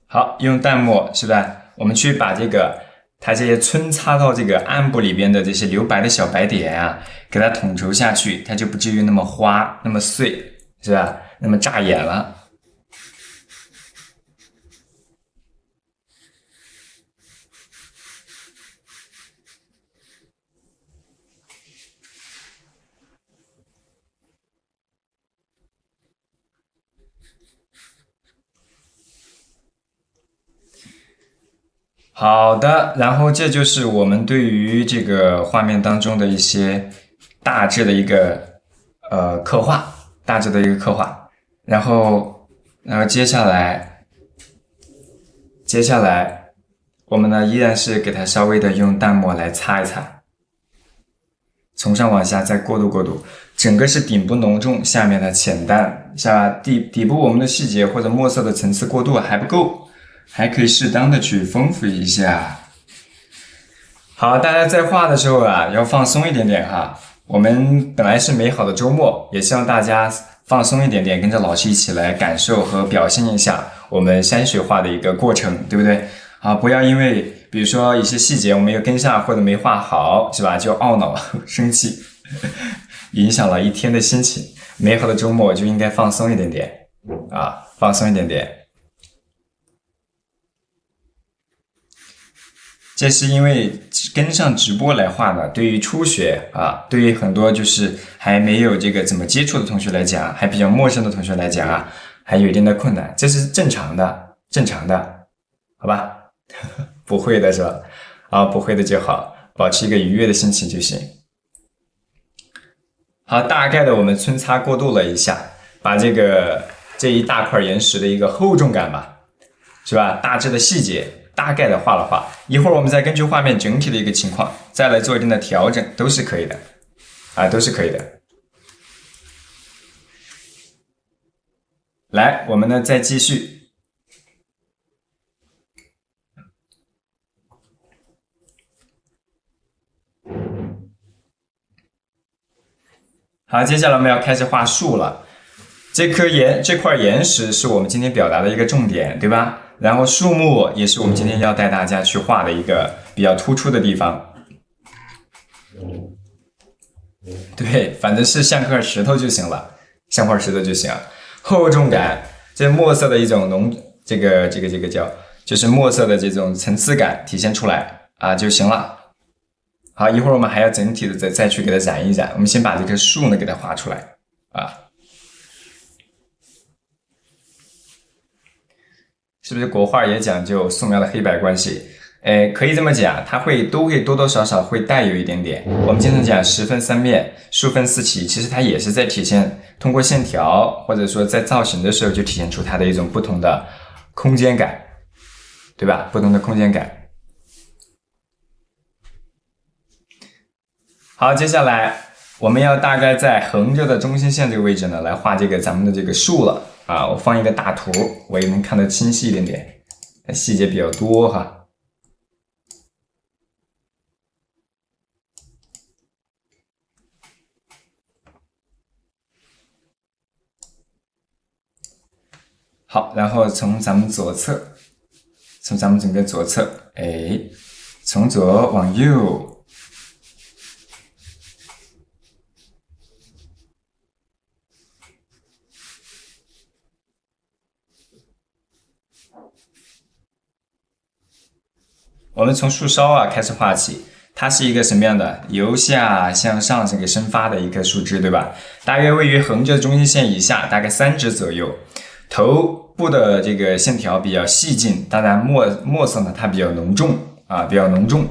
好，用淡墨是吧？我们去把它这些皴擦到这个暗部里边的这些留白的小白点啊，给它统筹下去，它就不至于那么花、那么碎，是吧？那么扎眼了。好的，然后这就是我们对于这个画面当中的一些大致的一个刻画，大致的一个刻画。然后接下来我们呢依然是给它稍微的用淡墨来擦一擦，从上往下再过渡过渡，整个是顶部浓重，下面的浅淡，是吧？底部我们的细节或者墨色的层次过渡还不够，还可以适当的去丰富一下。好，大家在画的时候啊，要放松一点点哈。我们本来是美好的周末，也希望大家放松一点点，跟着老师一起来感受和表现一下我们山水画的一个过程，对不对？啊，不要因为比如说一些细节我没有跟上或者没画好，是吧？就懊恼生气，影响了一天的心情。美好的周末就应该放松一点点啊，放松一点点。这是因为跟上直播来画呢，对于初学啊，对于很多就是还没有这个怎么接触的同学来讲，还比较陌生的同学来讲啊，还有一定的困难，这是正常的，正常的，好吧？不会的是吧？啊，不会的就好，保持一个愉悦的心情就行。好，大概的我们皴擦过渡了一下，把这一大块岩石的一个厚重感吧，是吧？大致的细节大概的画了画，一会儿我们再根据画面整体的一个情况，再来做一定的调整，都是可以的，啊，都是可以的。来，我们呢再继续。好，接下来我们要开始画树了。这块岩石是我们今天表达的一个重点，对吧？然后树木也是我们今天要带大家去画的一个比较突出的地方。对，反正是像块石头就行了，像块石头就行。厚重感，这墨色的一种这个叫就是墨色的这种层次感体现出来啊就行了。好，一会儿我们还要整体的再去给它染一染。我们先把这棵树呢给它画出来啊。是不是国画也讲究素描的黑白关系？可以这么讲，它都会多多少少会带有一点点。我们经常讲十分三面，数分四奇，其实它也是在体现通过线条或者说在造型的时候就体现出它的一种不同的空间感，对吧？不同的空间感。好，接下来我们要大概在横着的中心线这个位置呢，来画咱们的这个树了啊。我放一个大图，我也能看得清晰一点点，细节比较多哈。好，然后从咱们整个左侧，从左往右，我们从树梢啊开始画起。它是一个什么样的？由下向上这个生发的一棵树枝，对吧？大约位于横着中心线以下，大概3指左右。头部的这个线条比较细劲，当然墨色呢它比较浓重啊，比较浓重。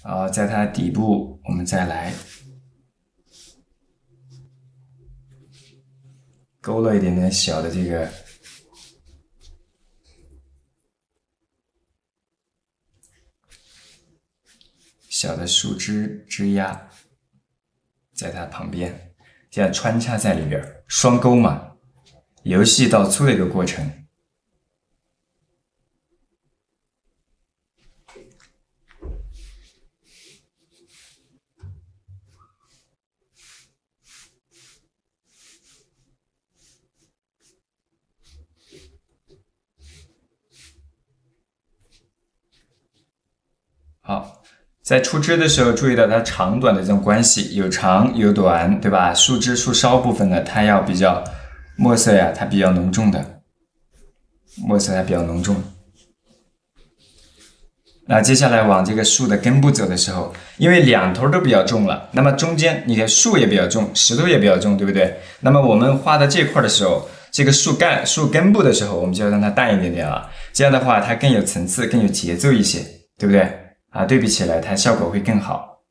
然后在它底部我们再来勾勒一点点小的这个小的树枝枝桠，在它旁边，这样穿插在里边，双钩嘛，由细到粗的一个过程。好，在出枝的时候，注意到它长短的这种关系，有长有短，对吧？树枝、树梢部分呢，它要比较墨色呀，它比较浓重的，墨色它比较浓重。那接下来往这个树的根部走的时候，因为两头都比较重了，那么中间你看树也比较重，石头也比较重，对不对？那么我们画到这块的时候，这个树干、树根部的时候，我们就要让它淡一点点啊，这样的话它更有层次、更有节奏一些，对不对？啊，对比起来它效果会更好。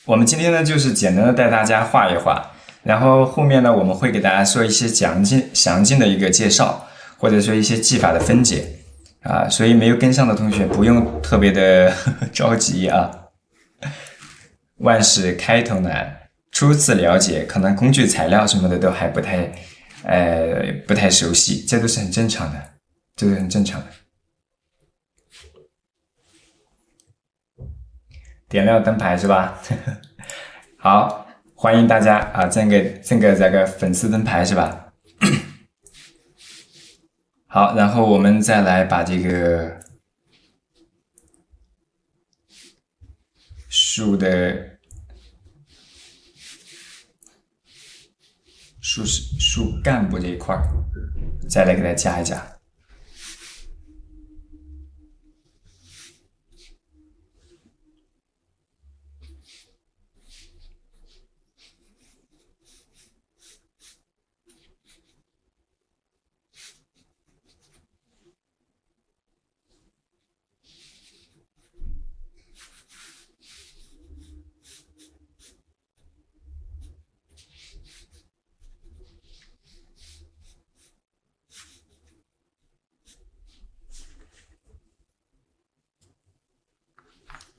我们今天呢，就是简单的带大家画一画，然后后面呢，我们会给大家说一些详尽的一个介绍，或者说一些技法的分解啊，所以没有跟上的同学不用特别的着急啊。万事开头难，初次了解，可能工具材料什么的都还不太熟悉，这都是很正常的，这是很正常的。点亮灯牌是吧？好，欢迎大家啊！赠个这个粉丝灯牌是吧？好，然后我们再来把这个树的树干部这一块再来给它加一加。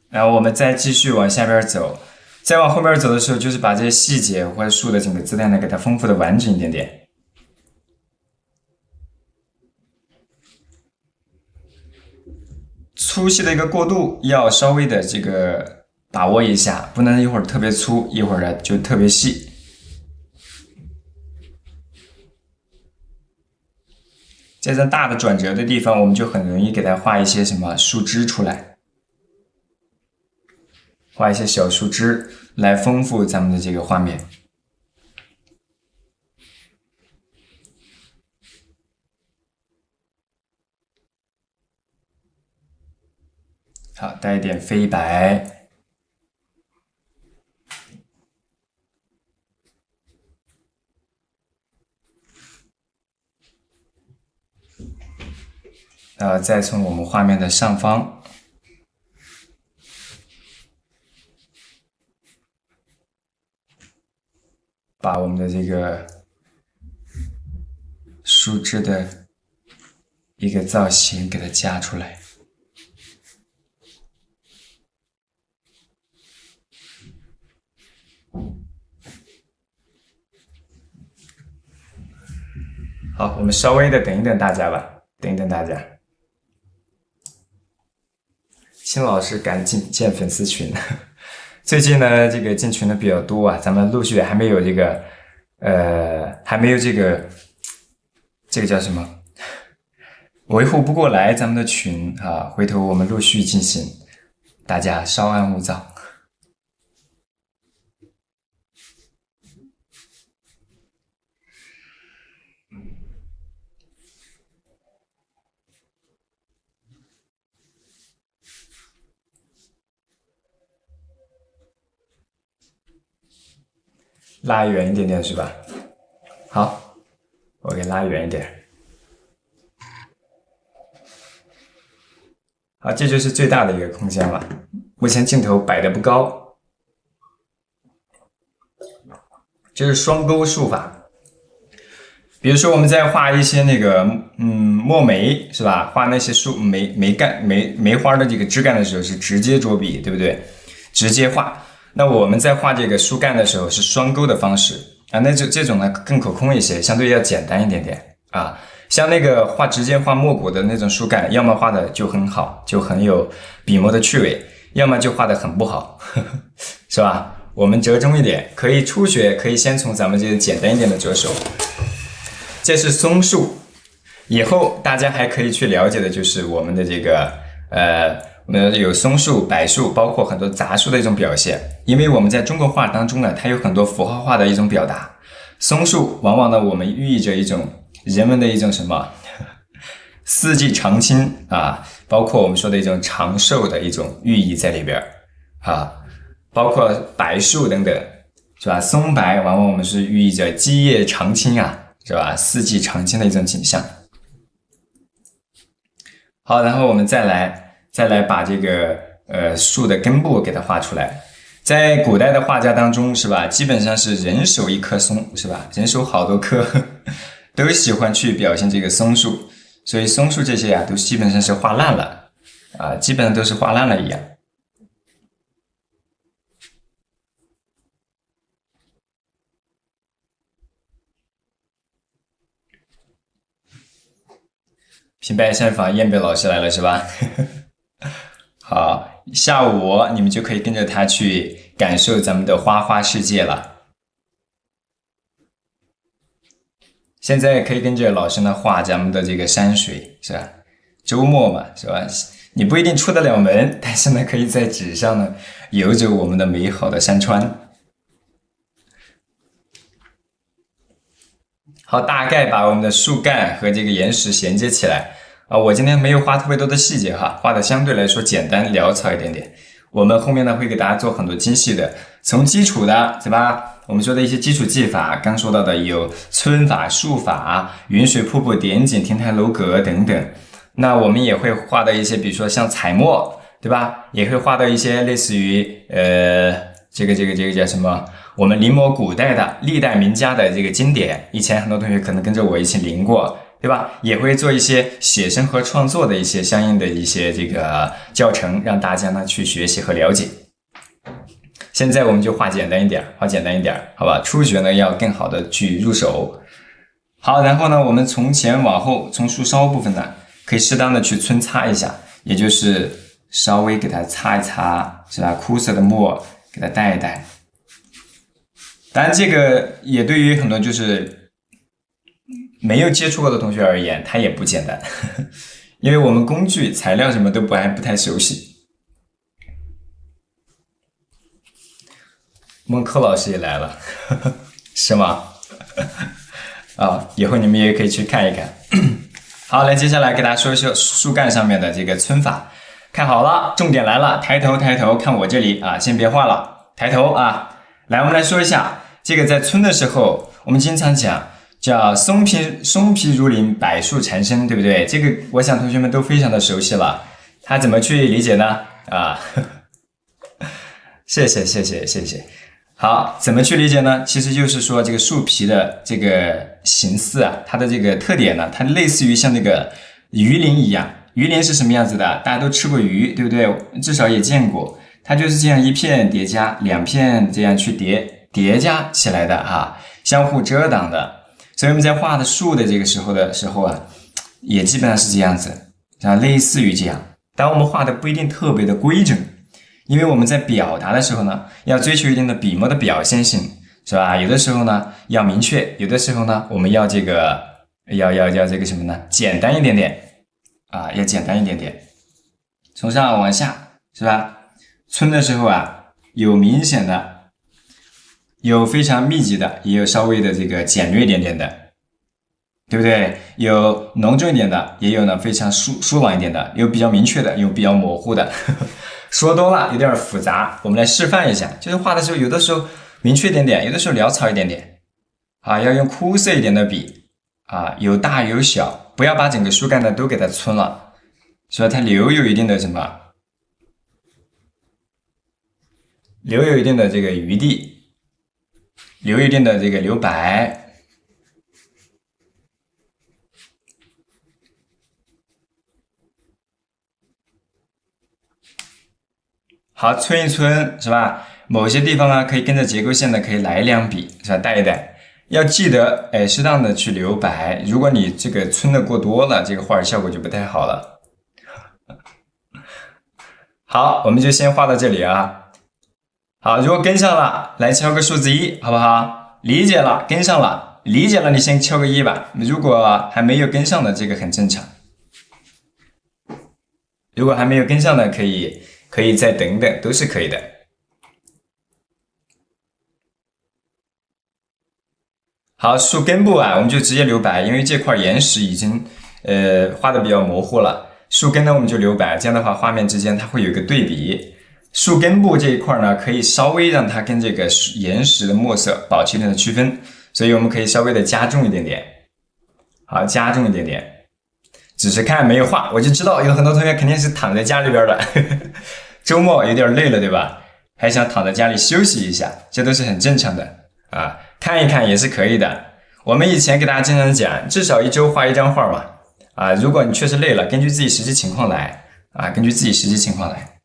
然后我们再继续往下边走，再往后面走的时候，就是把这些细节或者树的整个姿态呢，给它丰富的完整一点点。粗细的一个过渡要稍微的这个把握一下，不能一会儿特别粗，一会儿呢就特别细。在这大的转折的地方，我们就很容易给它画一些什么树枝出来。画一些小树枝来丰富咱们的这个画面。好，带一点飞白。再从我们画面的上方把我们的这个树枝的一个造型给它加出来。好，我们稍微的等一等大家吧，等一等大家。新老师赶紧建粉丝群，最近呢这个进群的比较多啊，咱们陆续还没有这个还没有这个叫什么维护不过来咱们的群啊，回头我们陆续进行，大家稍安勿躁。拉远一点点是吧？拉远一点。好，这就是最大的一个空间了。目前镜头摆的不高，这是双钩术法。比如说我们在画一些那个墨梅是吧？画那些梅花的这个枝干的时候是直接着笔，对不对？直接画。那我们在画这个树干的时候是双钩的方式啊，那这种呢更可控一些，相对要简单一点点啊。像那个直接画墨骨的那种树干，要么画的就很好，就很有笔墨的趣味，要么就画的很不好，是吧？我们折中一点，初学可以先从咱们这个简单一点的着手。这是松树，以后大家还可以去了解的就是我们的这个我们有松树、柏树，包括很多杂树的一种表现。因为我们在中国画当中呢，它有很多符号化的一种表达。松树往往呢，我们寓意着一种人们的一种什么四季常青啊，包括我们说的一种长寿的一种寓意在里边啊，包括柏树等等，是吧？松柏往往我们是寓意着基业长青啊。是吧？四季常青的一种景象。好，然后我们再来把这个树的根部给它画出来。在古代的画家当中，是吧？基本上是人手一棵松，是吧？人手好多棵，都喜欢去表现这个松树，所以松树这些啊，都基本上是画烂了啊，基本上都是画烂了一样。平白山房燕北老师来了是吧？好，下午你们就可以跟着他去感受咱们的花世界了。现在可以跟着老师呢画咱们的这个山水，是吧？周末嘛，是吧？你不一定出得了门，但是呢，可以在纸上呢游走我们的美好的山川。好，大概把我们的树干和这个岩石衔接起来啊。我今天没有画特别多的细节哈，画的相对来说简单潦草一点点。我们后面呢会给大家做很多精细的，从基础的是吧？我们说的一些基础技法，刚说到的有皴法、树法、云水瀑布、点景、亭台楼阁等等。那我们也会画到一些，比如说像彩墨，对吧？也会画到一些类似于这个叫什么？我们临摹古代的历代名家的这个经典，以前很多同学可能跟着我一起临过，对吧？也会做一些写生和创作的一些相应的一些这个教程，让大家呢去学习和了解。现在我们就画简单一点，好吧？初学呢要更好的去入手。好，然后呢，我们从前往后，从树梢部分呢，可以适当的去皴擦一下，也就是稍微给它擦一擦，是吧？枯色的墨给它带一带。当然，这个也对于很多就是没有接触过的同学而言，它也不简单，因为我们工具、材料什么都还不太熟悉。孟轲老师也来了，是吗？啊，以后你们也可以去看一看。好，来，接下来给大家说一说树干上面的这个皴法。看好了，重点来了，抬头，看我这里啊，先别画了，抬头啊。来，我们来说一下这个在皴的时候，我们经常讲叫松皮如林，柏树缠身，对不对？这个我想同学们都非常的熟悉了。它怎么去理解呢？啊，谢谢。好，怎么去理解呢？其实就是说这个树皮的这个形似啊，它的这个特点呢，它类似于像那个鱼鳞一样。鱼鳞是什么样子的？大家都吃过鱼，对不对？至少也见过。它就是这样一片叠加，两片这样去叠加起来的哈，相互遮挡的。所以我们在画的树的这个时候啊，也基本上是这样子，啊，类似于这样。但我们画的不一定特别的规整，因为我们在表达的时候呢，要追求一定的笔墨的表现性，是吧？有的时候呢要明确，有的时候呢我们要这个要这个什么呢？简单一点点啊，要简单一点点，从上往下，是吧？皴的时候啊，有明显的，有非常密集的，也有稍微的这个简略一点点的，对不对？有浓重一点的，也有呢非常疏朗一点的，有比较明确的，有比较模糊的。说多了有点复杂，我们来示范一下。就是画的时候，有的时候明确一点点，有的时候潦草一点点啊，要用枯涩一点的笔有大有小，不要把整个树干呢都给它皴了，所以它留有一定的什么？留有一定的这个余地，留一定的这个留白。好，皴一皴是吧？某些地方呢，可以跟着结构线呢，可以来2笔是吧？带一带，要记得适当的去留白。如果你这个皴的过多了，这个画效果就不太好了。好，我们就先画到这里啊。好，如果跟上了，来敲个数字1，好不好？理解了，跟上了，理解了，你先敲个1吧。如果还没有跟上的，这个很正常。如果还没有跟上的，可以再等等，都是可以的。好，树根部啊，我们就直接留白，因为这块岩石已经画的比较模糊了。树根呢，我们就留白，这样的话画面之间它会有一个对比。树根部这一块呢，可以稍微让它跟这个岩石的墨色保持一定的区分，所以我们可以稍微的加重一点点。好，加重一点点。只是看没有画，我就知道有很多同学肯定是躺在家里边的，周末有点累了，对吧？还想躺在家里休息一下，这都是很正常的啊。看一看也是可以的。我们以前给大家经常讲，至少1周画1张画嘛。啊，如果你确实累了，根据自己实际情况来啊，根据自己实际情况来。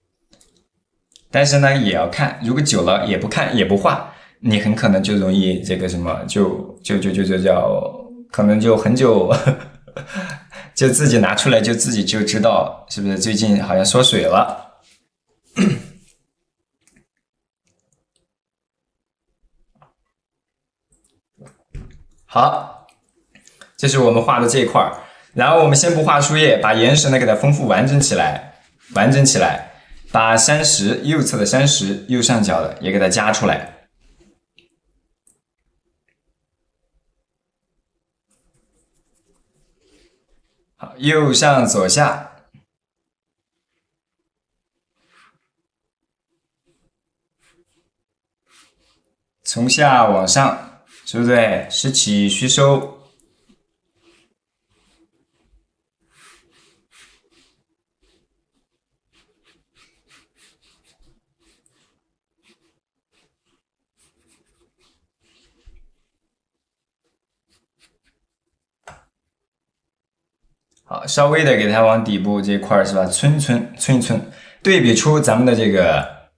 但是呢，也要看，如果久了也不看也不画，你很可能就容易这个什么，就叫可能就很久。就自己拿出来，就自己就知道是不是最近好像缩水了。好，这是我们画的这一块，然后我们先不画树叶，把岩石呢给它丰富完整起来，把山石右侧的山石右上角的也给它加出来。好，右上左下，从下往上，对不对？时起虚收。好，稍微的给它往底部这一块是吧，皴一皴，对比出咱们的这个，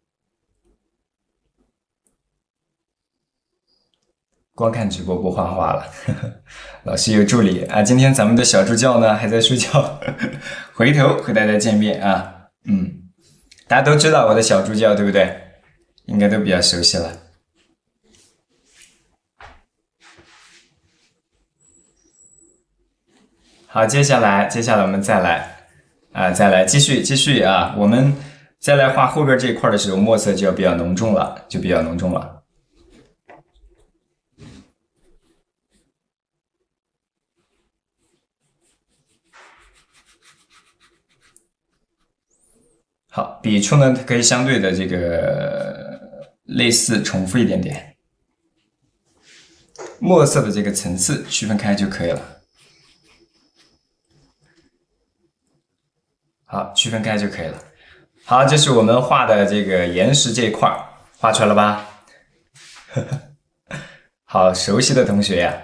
光看直播不画画了，呵呵，老师有助理啊。今天咱们的小助教呢还在睡觉，回头和大家见面啊。大家都知道我的小助教对不对？应该都比较熟悉了。好，接下来我们再来继续啊，我们再来画后边这一块的时候，墨色就要比较浓重了，好，笔触呢，它可以相对的这个类似重复一点点，墨色的这个层次区分开就可以了。好，区分开就可以了。好，这是我们画的这个岩石这一块，画出来了吧？好熟悉的同学呀，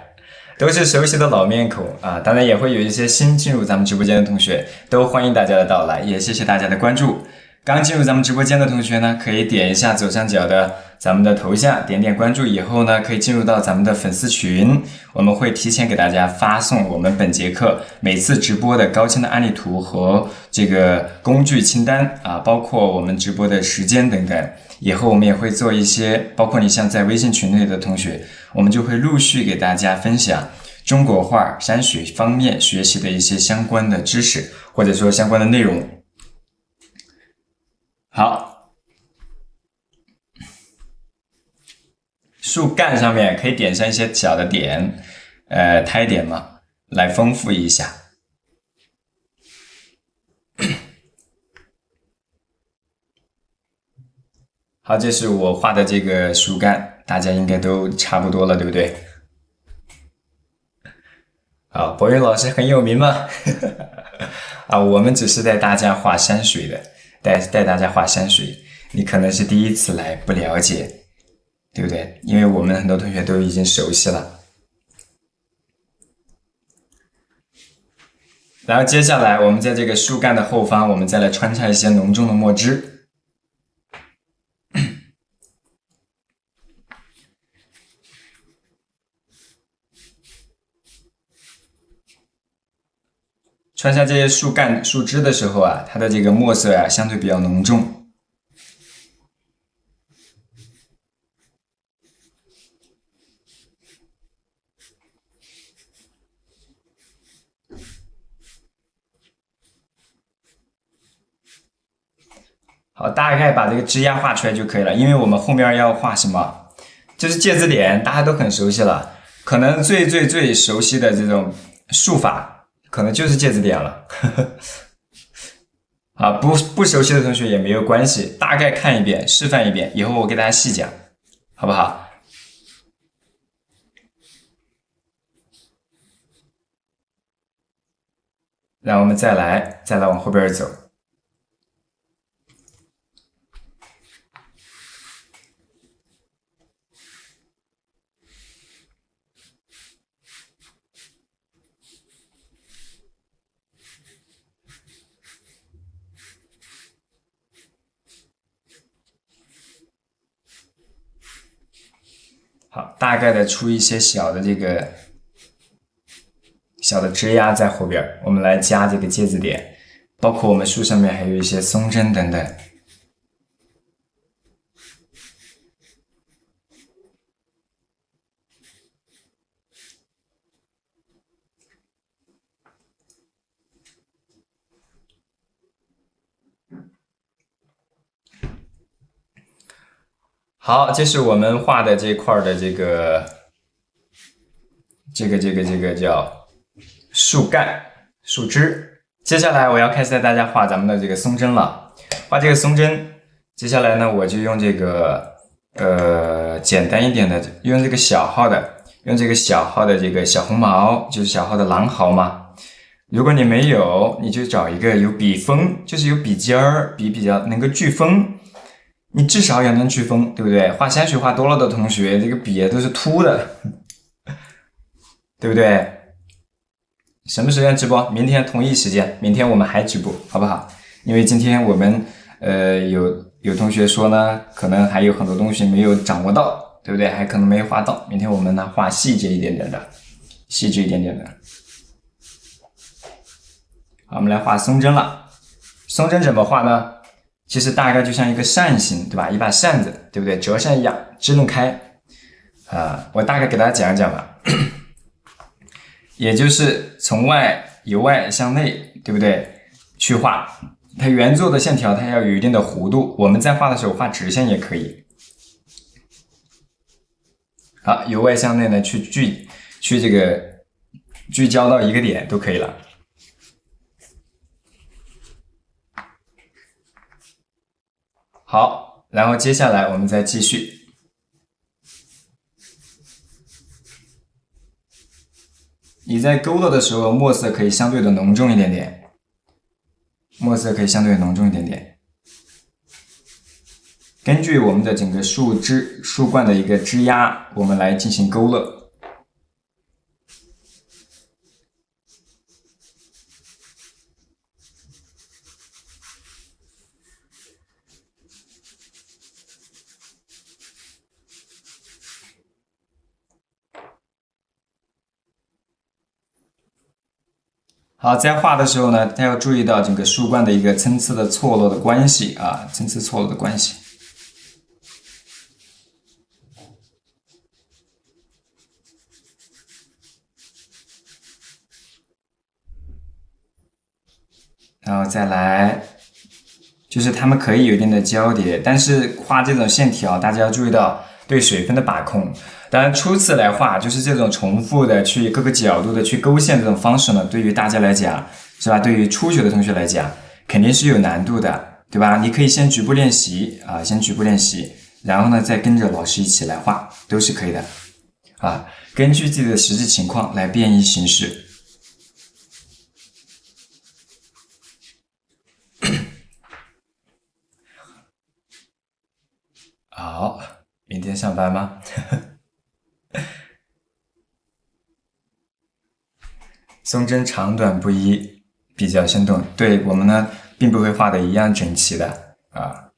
都是熟悉的老面孔啊！当然也会有一些新进入咱们直播间的同学，都欢迎大家的到来，也谢谢大家的关注。刚进入咱们直播间的同学呢，可以点一下左上角的咱们的头像，点点关注以后呢，可以进入到咱们的粉丝群，我们会提前给大家发送我们本节课每次直播的高清的案例图和这个工具清单啊，包括我们直播的时间等等。以后我们也会做一些，包括你像在微信群内的同学，我们就会陆续给大家分享中国画山水方面学习的一些相关的知识，或者说相关的内容。好，树干上面可以点上一些小的点，胎点嘛，来丰富一下。好，这是我画的这个树干，大家应该都差不多了，对不对？好，博云老师很有名吗？啊，我们只是带大家画山水的，带大家画山水。你可能是第一次来，不了解，对不对？因为我们很多同学都已经熟悉了。然后接下来，我们在这个树干的后方，我们再来穿插一些浓重的墨汁。穿下这些树干、树枝的时候啊，它的这个墨色啊，相对比较浓重。好，大概把这个枝丫画出来就可以了，因为我们后面要画什么？就是芥子点，大家都很熟悉了。可能最熟悉的这种术法，可能就是芥子点了。啊，不熟悉的同学也没有关系，大概看一遍，示范一遍，以后我给大家细讲，好不好？然后我们再来往后边走。好，大概的出一些小的枝丫在后边，我们来加这个芥子点，包括我们树上面还有一些松针等等。好，这是我们画的这块的这个叫树干、树枝。接下来我要开始带大家画咱们的这个松针了。画这个松针，接下来呢，我就用这个简单一点的，用这个小号的这个小红毛，就是小号的狼毫嘛。如果你没有，你就找一个有笔锋，就是有笔尖儿，比较能够聚锋。你至少也能聚锋，对不对？画山水画多了的同学，这个笔都是凸的，对不对？什么时间直播？明天同一时间，明天我们还直播，好不好？因为今天我们有同学说呢，可能还有很多东西没有掌握到，对不对？还可能没有画到，明天我们呢画细致一点点的。好，我们来画松针了。松针怎么画呢？其实大概就像一个扇形，对吧？一把扇子，对不对？折扇一样，支棱开。我大概给大家讲一讲吧。也就是从由外向内，对不对？去画它圆作的线条，它要有一定的弧度。我们在画的时候画直线也可以。好，由外向内呢，去这个聚焦到一个点都可以了。好，然后接下来我们再继续。你在勾勒的时候，墨色可以相对的浓重一点点。根据我们的整个树冠的一个枝丫，我们来进行勾勒。好，在画的时候呢，大家要注意到整个树冠的一个参差的错落的关系啊，然后再来，就是它们可以有一定的交叠，但是画这种线条，大家要注意到对水分的把控。当然，初次来画，就是这种重复的去各个角度的去勾线这种方式呢，对于大家来讲，是吧？对于初学的同学来讲，肯定是有难度的，对吧？你可以先局部练习啊，然后呢，再跟着老师一起来画，都是可以的啊。根据自己的实际情况来变异形式。好，明天上班吗？松针长短不一，比较生动。对，我们呢，并不会画的一样整齐的啊，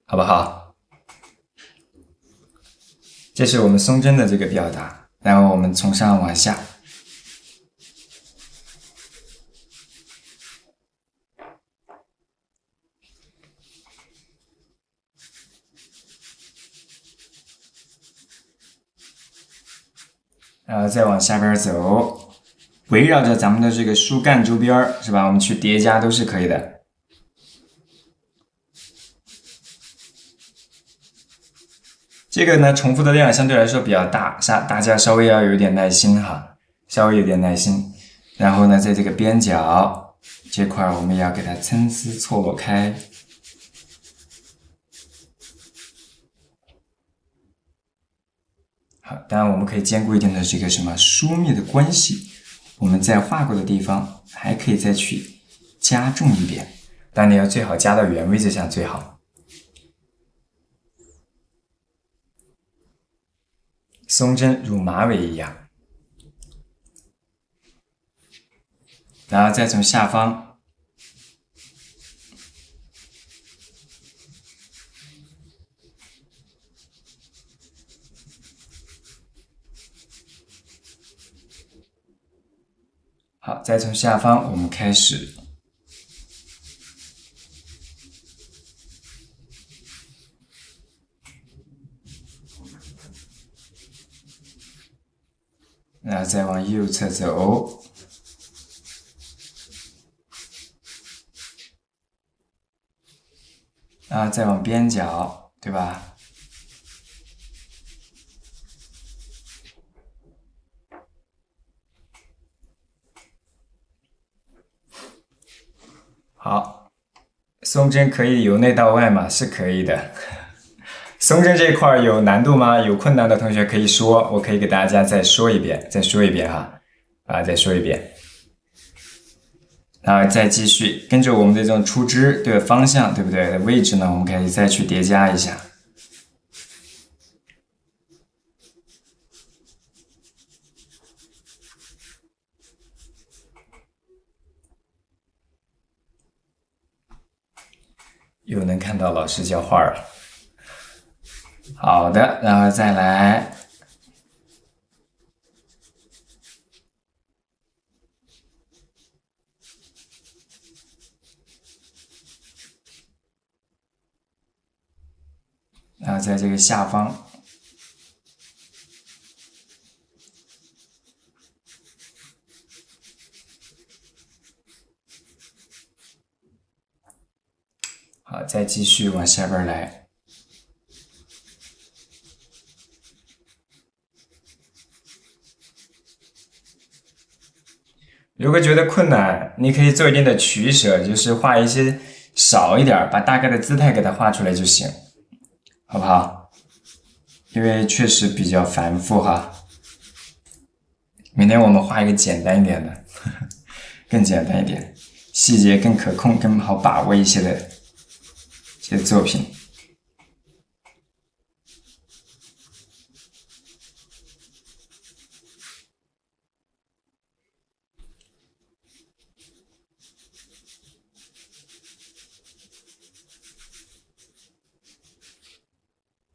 好不好？这是我们松针的这个表达，然后我们从上往下。然后再往下边走，围绕着咱们的这个树干周边是吧？我们去叠加都是可以的。这个呢，重复的量相对来说比较大，大家稍微要有点耐心哈，稍微有点耐心。然后呢，在这个边角这块我们要给它参差错落开。好，当然我们可以兼顾一点的这个什么疏密的关系，我们在画过的地方还可以再去加重一点，但你要最好加到原位置上最好。松针如马尾一样，然后再从下方好，再从下方我们开始然后再往右侧走，然后再往边角，对吧？好，松针可以由内到外吗？是可以的。松针这一块有难度吗？有困难的同学可以说，我可以给大家再说一遍哈，再说一遍，然后再继续跟着我们的这种出枝对方向，对不对？位置呢，我们可以再去叠加一下。又能看到老师教画了。好的，然后再来。然后在这个下方，好，再继续往下边来。如果觉得困难，你可以做一定的取舍，就是画一些少一点，把大概的姿态给它画出来就行，好不好？因为确实比较繁复哈。明天我们画一个简单一点的，更简单一点，细节更可控、更好把握一些的这些作品。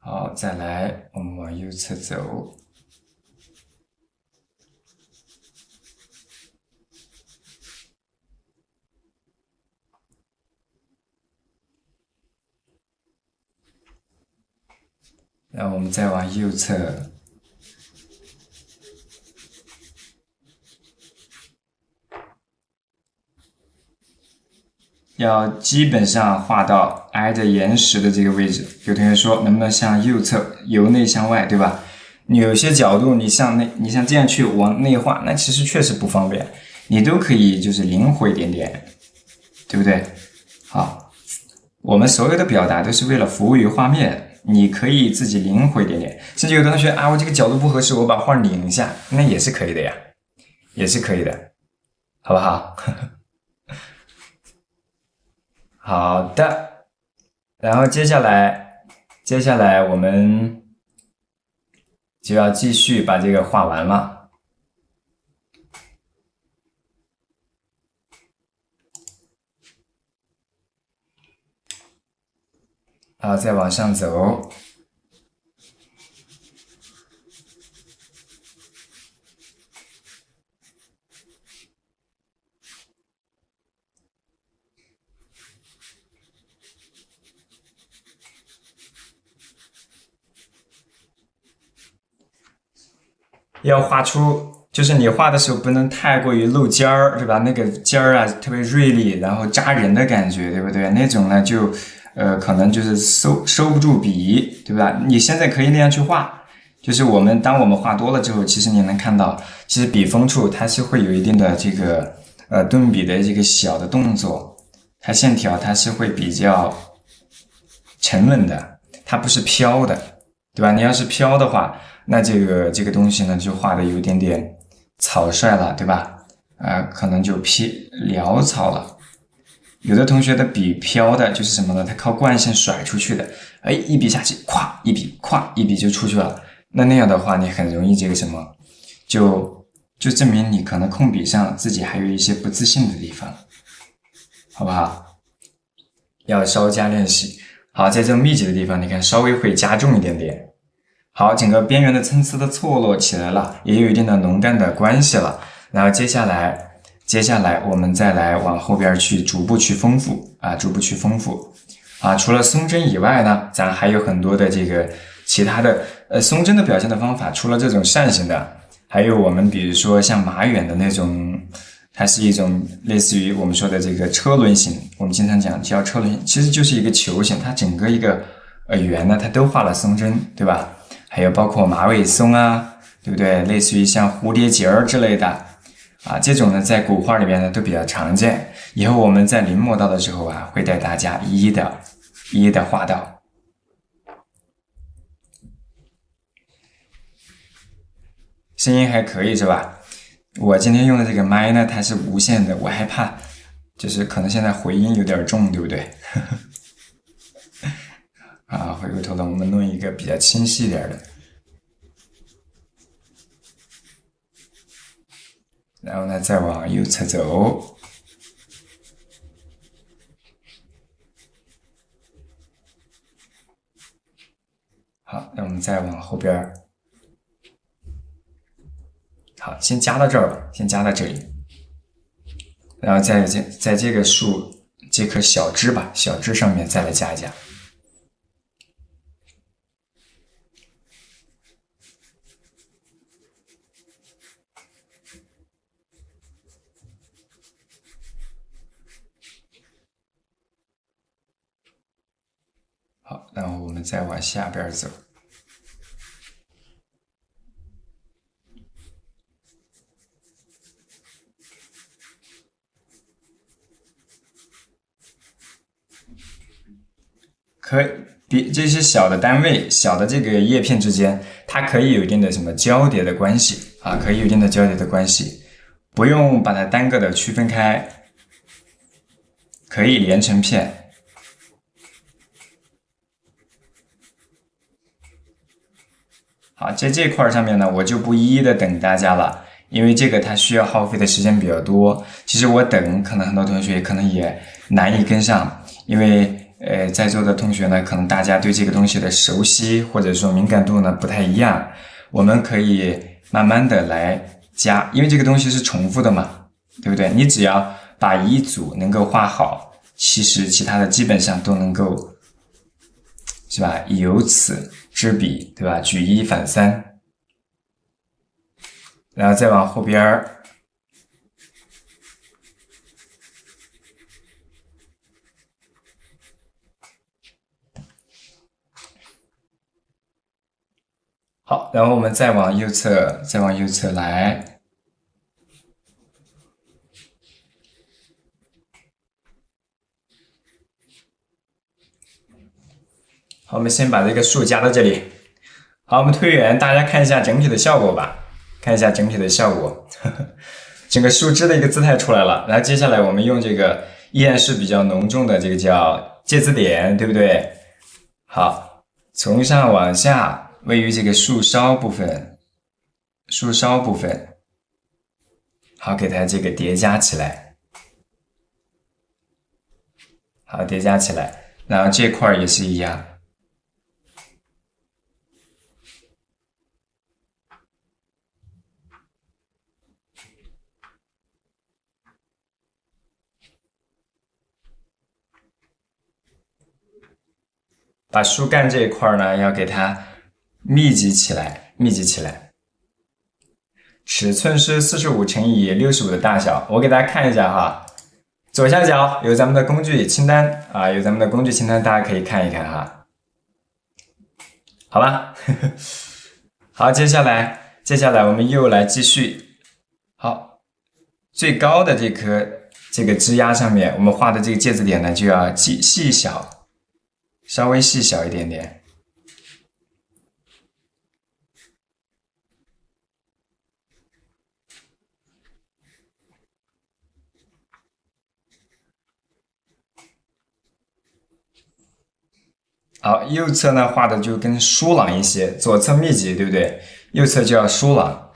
好，再来，我们往右侧走。然后我们再往右侧。要基本上画到挨着岩石的这个位置。有同学说，能不能向右侧由内向外，对吧？你有些角度，你像这样去往内画，那其实确实不方便。你都可以就是灵活一点点，对不对？好，我们所有的表达都是为了服务于画面，你可以自己灵活一点点。甚至有的同学啊，我这个角度不合适，我把画拧一下，那也是可以的呀，也是可以的，好不好？好的，然后接下来接下来我们就要继续把这个画完了。好，再往上走。要画出，就是你画的时候不能太过于露尖儿，对吧？那个尖儿啊特别锐利，然后扎人的感觉，对不对？那种呢就可能就是收不住笔，对吧？你现在可以那样去画，就是当我们画多了之后，其实你能看到，其实笔锋处它是会有一定的这个顿笔的这个小的动作，它线条它是会比较沉稳的，它不是飘的，对吧？你要是飘的话，那这个东西呢，就画的有一点点草率了，对吧？可能就潦草了。有的同学的笔飘的就是什么呢？他靠惯性甩出去的，哎，一笔下去，咵一笔，咵一笔就出去了。那样的话，你很容易这个什么，就证明你可能控笔上自己还有一些不自信的地方，好不好？要稍微加练习。好，在这种密集的地方，你看稍微会加重一点点。好，整个边缘的参差的错落起来了，也有一定的浓淡的关系了。然后接下来我们再来往后边去逐步去丰富啊，逐步去丰富啊。除了松针以外呢，咱还有很多的这个其他的松针的表现的方法。除了这种扇形的，还有我们比如说像马远的那种，它是一种类似于我们说的这个车轮形，我们经常讲叫车轮形，其实就是一个球形，它整个一个圆呢，它都画了松针，对吧？还有包括马尾松啊，对不对？类似于像蝴蝶结儿之类的啊，这种呢在古画里面呢都比较常见。以后我们在临摹到的时候啊，会带大家一一的画到。声音还可以是吧？我今天用的这个麦呢，它是无线的，我害怕就是可能现在回音有点重，对不对？啊，回过头来我们弄一个比较清晰一点的，然后呢再往右侧走，好，那我们再往后边，好，先加到这儿吧，先加到这里，然后在这个树这棵小枝吧，小枝上面再来加一加。好，然后我们再往下边走。可以比这些小的单位、小的这个叶片之间，它可以有一定的什么交叠的关系啊，可以有一定的交叠的关系，不用把它单个的区分开，可以连成片。好，在这块上面呢，我就不一一的等大家了，因为这个它需要耗费的时间比较多。其实我等，可能很多同学可能也难以跟上，因为在座的同学呢，可能大家对这个东西的熟悉或者说敏感度呢不太一样。我们可以慢慢的来加，因为这个东西是重复的嘛，对不对？你只要把一组能够画好，其实其他的基本上都能够，是吧？由此知彼，对吧？举一反三，然后再往后边儿。好，然后我们再往右侧来。好，我们先把这个树加到这里。好，我们推远，大家看一下整体的效果吧。看一下整体的效果，整个树枝的一个姿态出来了。然后接下来我们用这个依然是比较浓重的这个叫芥子点，对不对？好，从上往下，位于这个树梢部分，树梢部分，好，给它这个叠加起来，好，叠加起来，然后这块也是一样。把树干这一块呢，要给它密集起来，密集起来。尺寸是45乘以65的大小，我给大家看一下哈。左下角有咱们的工具清单啊，有咱们的工具清单，大家可以看一看哈。好吧，好，接下来我们又来继续。好，最高的这个枝丫上面，我们画的这个芥子点呢，就要细小，稍微细小一点点。好，右侧呢画的就更疏朗一些，左侧密集，对不对？右侧就要疏朗，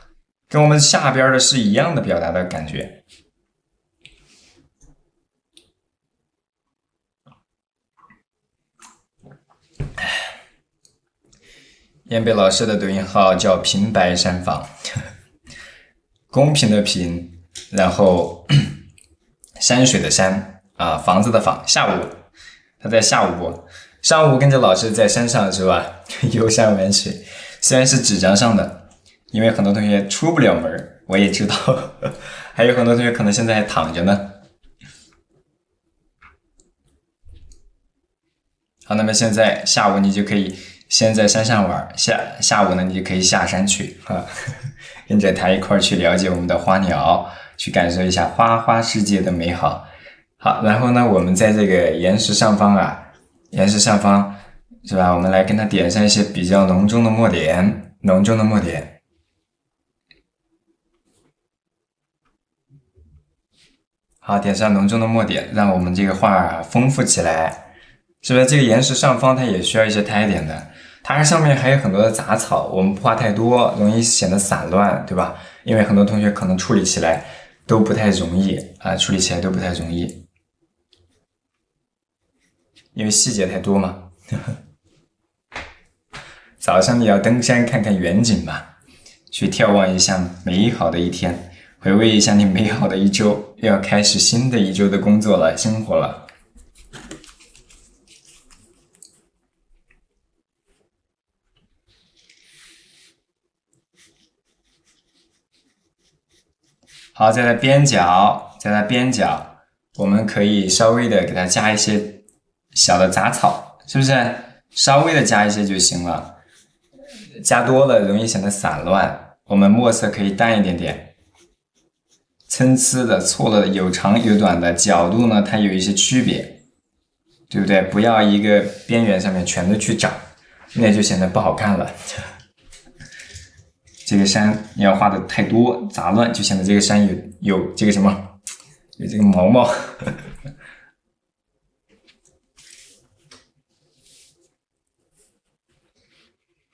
跟我们下边的是一样的表达的感觉。燕北老师的抖音号叫平白山房，公平的平，然后山水的山啊，房子的房，下午他在下午播。上午跟着老师在山上是吧？游山玩水，虽然是纸张上的，因为很多同学出不了门，我也知道，还有很多同学可能现在还躺着呢。好，那么现在下午你就可以先在山上玩，下午呢你就可以下山去啊，跟着他一块去了解我们的花鸟，去感受一下花花世界的美好。好，然后呢，我们在这个岩石上方啊。岩石上方是吧？我们来跟它点上一些比较浓重的墨点，浓重的墨点。好，点上浓重的墨点，让我们这个画丰富起来。是不是这个岩石上方它也需要一些苔点的？它上面还有很多的杂草，我们不画太多，容易显得散乱，对吧？因为很多同学可能处理起来都不太容易啊，处理起来都不太容易。因为细节太多嘛。早上你要登山看看远景嘛，去眺望一下美好的一天，回味一下你美好的一周，又要开始新的一周的工作了，生活了。好，在它边角，我们可以稍微的给它加一些小的杂草，是不是？稍微的加一些就行了，加多了容易显得散乱。我们墨色可以淡一点点，参差的、错了的，有长有短的，角度呢它有一些区别，对不对？不要一个边缘上面全都去找，那就显得不好看了。这个山你要画的太多杂乱，就显得这个山有这个什么，有这个毛毛。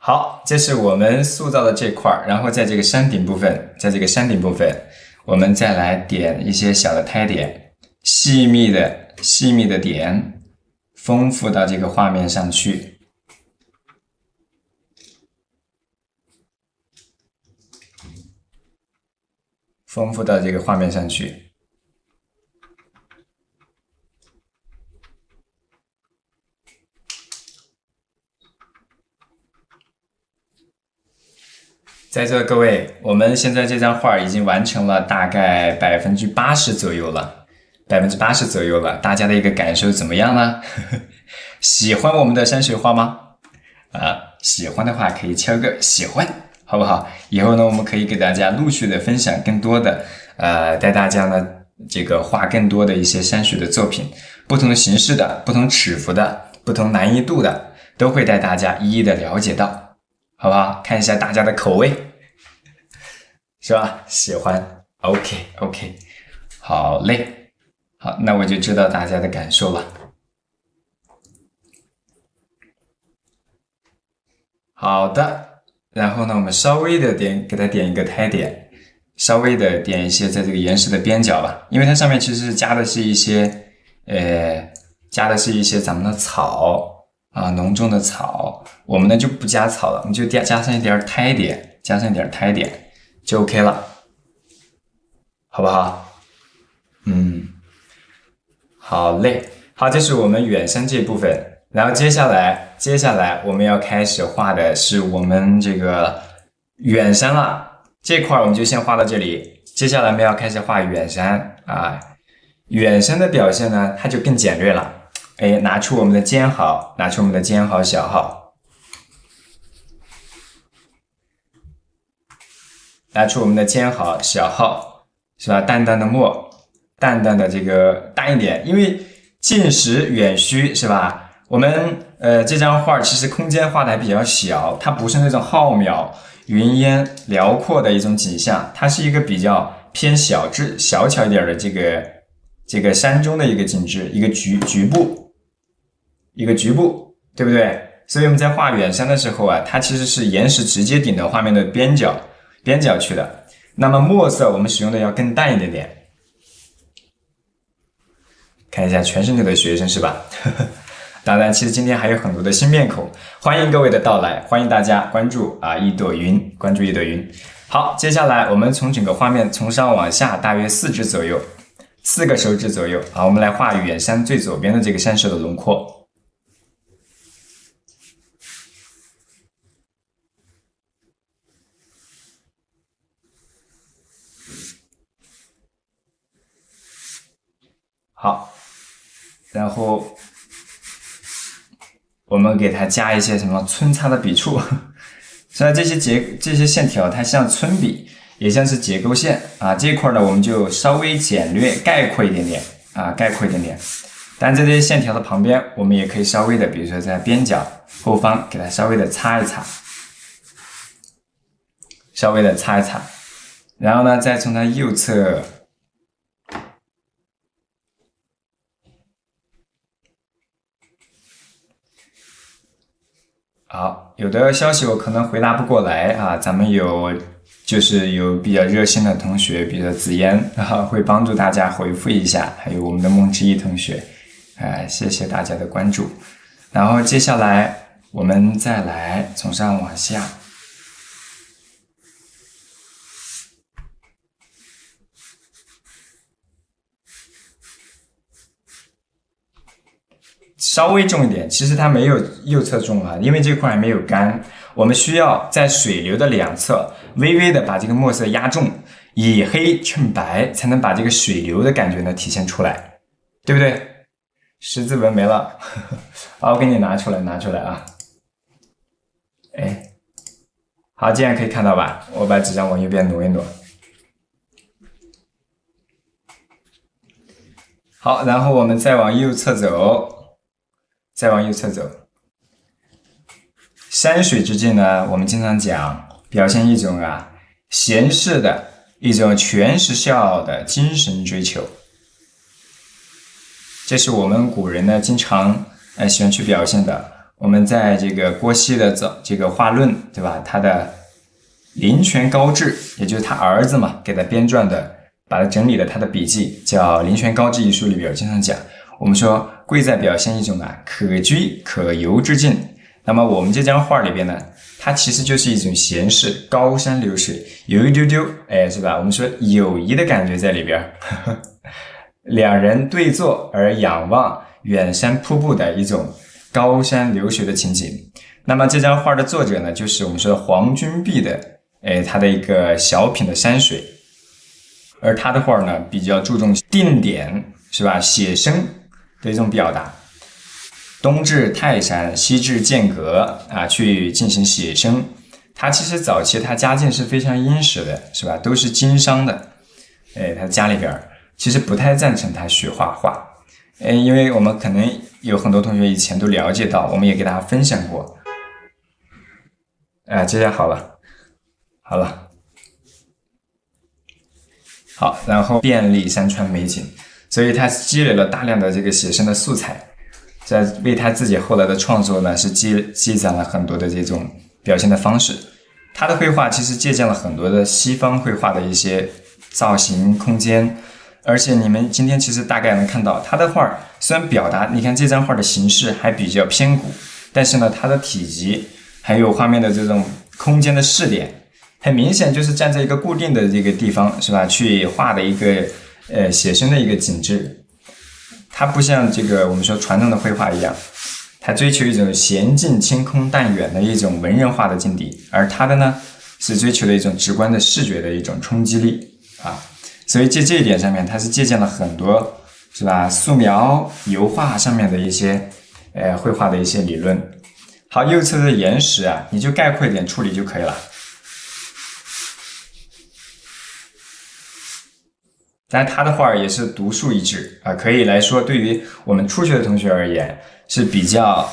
好，这是我们塑造的这块，然后在这个山顶部分，我们再来点一些小的苔点，细密的点，丰富到这个画面上去。丰富到这个画面上去。在座各位，我们现在这张画已经完成了大概80%左右了，80%左右了，大家的一个感受怎么样呢？喜欢我们的山水画吗？喜欢的话可以敲个喜欢，好不好？以后呢，我们可以给大家陆续的分享更多的，带大家呢这个画更多的一些山水的作品，不同的形式的、不同尺幅的、不同难易度的，都会带大家一一的了解到，好不好？看一下大家的口味，是吧？喜欢 ，OK， 好嘞，好，那我就知道大家的感受了。好的，然后呢，我们稍微的给它点一个胎点，稍微的点一些在这个岩石的边角吧，因为它上面其实加的是一些咱们的草啊，浓重的草。我们呢就不加草了，我们就加上一点胎点，就 OK 了，好不好？好嘞，好，这是我们远山这部分。然后接下来我们要开始画的是我们这个远山了，这块我们就先画到这里。接下来我们要开始画远山啊，远山的表现呢，它就更简略了。拿出我们的尖毫，小号，拿出我们的尖毫、小号，是吧？淡淡的墨，淡淡的这个淡一点，因为近实远虚，是吧？我们这张画其实空间画的还比较小，它不是那种浩渺、云烟辽阔的一种景象，它是一个比较偏小巧一点的这个山中的一个景致，一个局部，对不对？所以我们在画远山的时候啊，它其实是岩石直接顶到画面的边角去的。那么墨色我们使用的要更淡一点点。看一下全是你的学生是吧？当然，其实今天还有很多的新面孔，欢迎各位的到来，欢迎大家关注一朵云，好，接下来我们从整个画面从上往下大约4个手指左右我们来画远山最左边的这个山手的轮廓。好，然后我们给它加一些什么皴擦的笔触，虽然这些线条它像皴笔，也像是结构线这一块呢我们就稍微简略概括一点点。但在这些线条的旁边，我们也可以稍微的，比如说在边角后方给它稍微的擦一擦，然后呢再从它右侧。好，有的消息我可能回答不过来咱们有比较热心的同学，比如说子嫣会帮助大家回复一下，还有我们的孟之一同学，谢谢大家的关注。然后接下来我们再来从上往下。稍微重一点，其实它没有右侧重因为这块还没有干，我们需要在水流的两侧微微的把这个墨色压重，以黑衬白，才能把这个水流的感觉呢体现出来，对不对？十字纹没了，好，我给你拿出来好，这样可以看到吧？我把纸张往右边挪一挪。好，然后我们再往右侧走。山水之境呢，我们经常讲表现一种闲适的一种全时效的精神追求，这是我们古人呢经常喜欢去表现的。我们在这个郭熙的这个画论，对吧？他的林泉高志，也就是他儿子嘛，给他编撰的，把他整理了他的笔记，叫《林泉高志》一书里边经常讲，我们说贵在表现一种可居可游之境。那么我们这张画里边呢，它其实就是一种闲适，高山流水，有一丢丢是吧？我们说友谊的感觉在里边，两人对坐而仰望远山瀑布的一种高山流水的情景。那么这张画的作者呢，就是我们说黄君璧的他的一个小品的山水，而他的画呢比较注重定点，是吧？写生的一种表达，东至泰山，西至剑阁去进行写生。他其实早期他家境是非常殷实的，是吧？都是经商的，他家里边其实不太赞成他学画画，因为我们可能有很多同学以前都了解到，我们也给大家分享过。这下好了，好，然后遍历山川美景，所以他积累了大量的这个写生的素材，在为他自己后来的创作呢是积攒了很多的这种表现的方式。他的绘画其实借鉴了很多的西方绘画的一些造型、空间，而且你们今天其实大概能看到他的画虽然表达，你看这张画的形式还比较偏古，但是呢，它的体积还有画面的这种空间的视点，很明显就是站在一个固定的这个地方，是吧？去画的一个写生的一个景致。它不像这个我们说传统的绘画一样，它追求一种闲静、清空、淡远的一种文人画的境地，而它的呢是追求的一种直观的视觉的一种冲击力啊。所以在这一点上面，它是借鉴了很多，是吧？素描、油画上面的一些绘画的一些理论。好，右侧的岩石啊，你就概括一点处理就可以了。但他的画也是独树一帜啊，可以来说，对于我们初学的同学而言是比较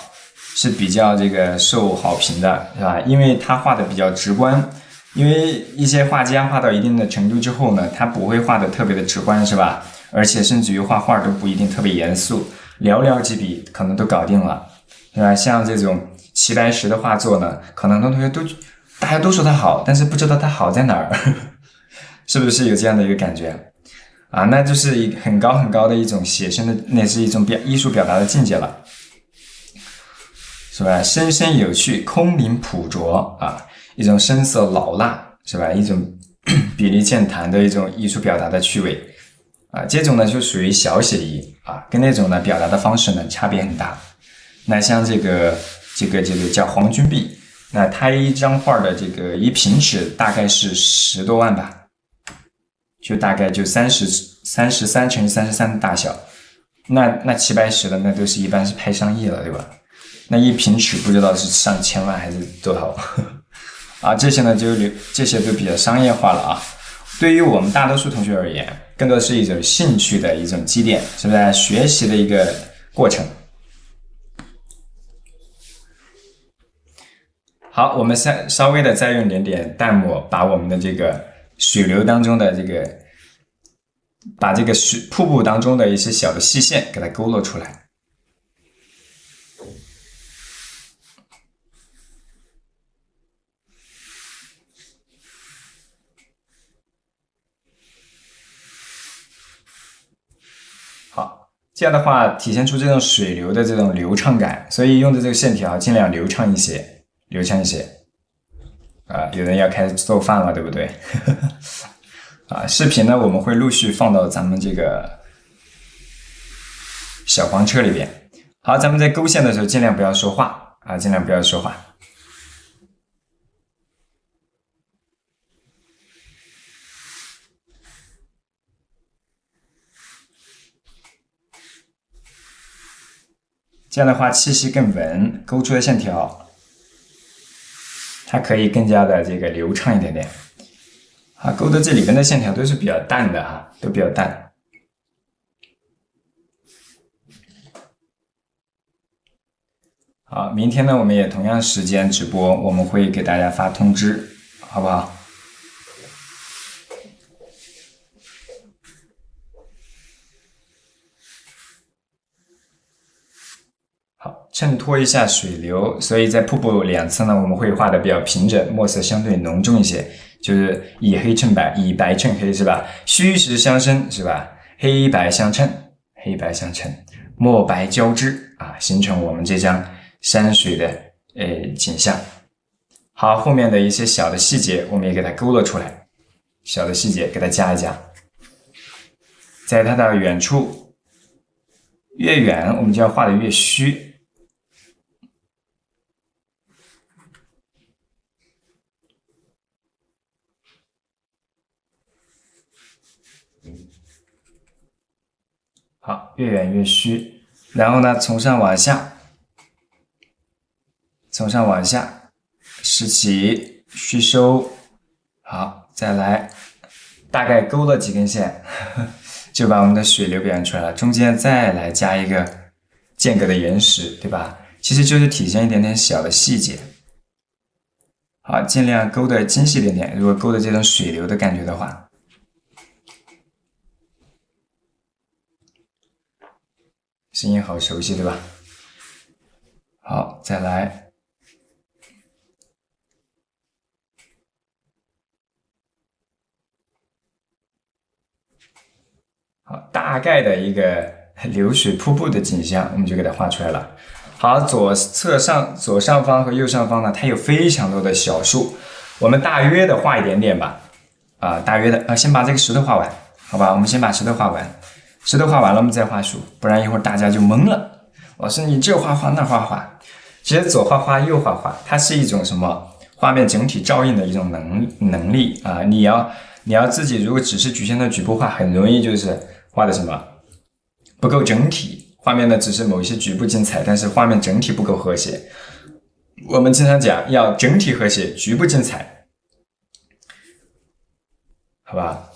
这个受好评的，是吧？因为他画的比较直观。因为一些画家画到一定的程度之后呢，他不会画的特别的直观，是吧？而且甚至于画画都不一定特别严肃，寥寥几笔可能都搞定了，对吧？像这种齐白石的画作呢，可能很多同学大家都说他好，但是不知道他好在哪儿，是不是有这样的一个感觉啊？那就是一个很高很高的一种写生的，那是一种艺术表达的境界了，是吧？深深有趣，空灵朴拙啊。一种深色老辣，是吧？一种比例健谈的一种艺术表达的趣味啊，这种呢就属于小写意啊，跟那种呢表达的方式呢差别很大。那像这个叫黄君璧，那他一张画的这个一平尺大概是10多万吧，就大概就33乘以33的大小。那齐白石的那都是一般是拍上亿了，对吧？那一平尺不知道是上千万还是多少。啊，这些呢这些都比较商业化了啊。对于我们大多数同学而言，更多是一种兴趣的一种积淀，是不是？学习的一个过程。好，我们稍微的再用点淡墨，把我们的这个水流当中的把这个瀑布当中的一些小的细线给它勾勒出来。好，这样的话体现出这种水流的这种流畅感，所以用的这个线条尽量流畅一些，流畅一些。啊，有人要开始做饭了，对不对？啊，视频呢我们会陆续放到咱们这个小黄车里边。好，咱们在勾线的时候尽量不要说话啊，尽量不要说话。这样的话气息更稳，勾出的线条它可以更加的这个流畅一点点。啊，勾的这里边的线条都是比较淡的哈，都比较淡。好，明天呢我们也同样时间直播，我们会给大家发通知，好不好？好，衬托一下水流，所以在瀑布两侧呢，我们会画的比较平整，墨色相对浓重一些，就是以黑衬白，以白衬黑，是吧？虚实相生，是吧？黑白相衬，黑白相衬，墨白交织啊，形成我们这张山水的景象。好，后面的一些小的细节，我们也给它勾勒出来，小的细节给它加一加，在它的远处，越远我们就要画的越虚。好，越远越虚，然后呢，从上往下，拾起，虚收。好，再来，大概勾了几根线，就把我们的水流表现出来了。中间再来加一个间隔的岩石，对吧？其实就是体现一点点小的细节。好，尽量勾的精细一点点。如果勾的这种水流的感觉的话。声音好熟悉，对吧？好，再来，好，大概的一个流水瀑布的景象，我们就给它画出来了。好，左上方和右上方呢，它有非常多的小树，我们大约的画一点点吧。大约的先把这个石头画完，好吧？我们先把石头画完，石头画完了，我们再画树，不然一会儿大家就懵了。老师，你这画画那画画，其实左画画右画画，它是一种什么画面整体照应的一种能力啊！你要自己如果只是局限到局部画，很容易就是画的什么不够整体，画面呢只是某一些局部精彩，但是画面整体不够和谐。我们经常讲要整体和谐，局部精彩，好吧？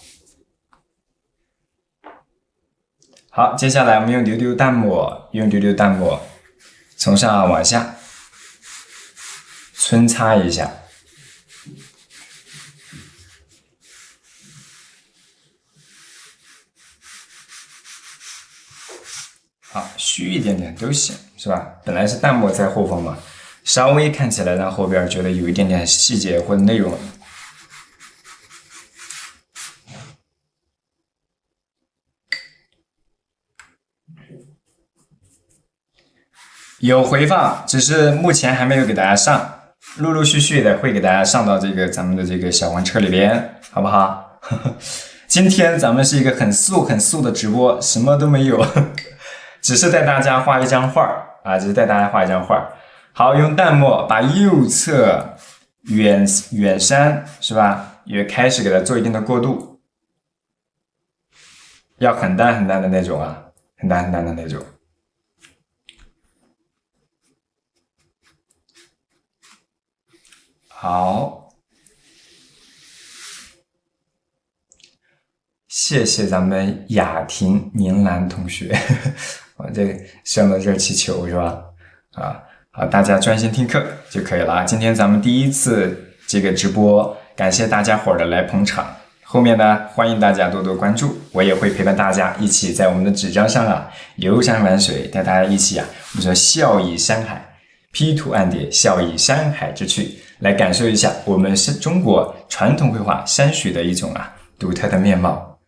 好，接下来我们用丢丢淡墨，从上往下皴擦一下。好，虚一点点都行，是吧？本来是淡墨在后方嘛，稍微看起来让后边觉得有一点点细节或者内容。有回放，只是目前还没有给大家上，陆陆续续的会给大家上到这个咱们的这个小黄车里边，好不好？今天咱们是一个很素的直播，什么都没有，只是带大家画一张画啊，只是带大家画一张画。好，用淡墨把右侧远山是吧，也开始给它做一定的过渡，要很淡的那种啊，很淡的那种。好，谢谢咱们雅婷宁兰同学，我这个上了热气球是吧？好，大家专心听课就可以了。今天咱们第一次这个直播，感谢大家伙的来捧场。后面呢，欢迎大家多多关注，我也会陪伴大家一起在我们的纸张上游山玩水，带大家一起我们说笑以山海，批图案叠，笑以山海之趣。来感受一下我们是中国传统绘画山水的一种独特的面貌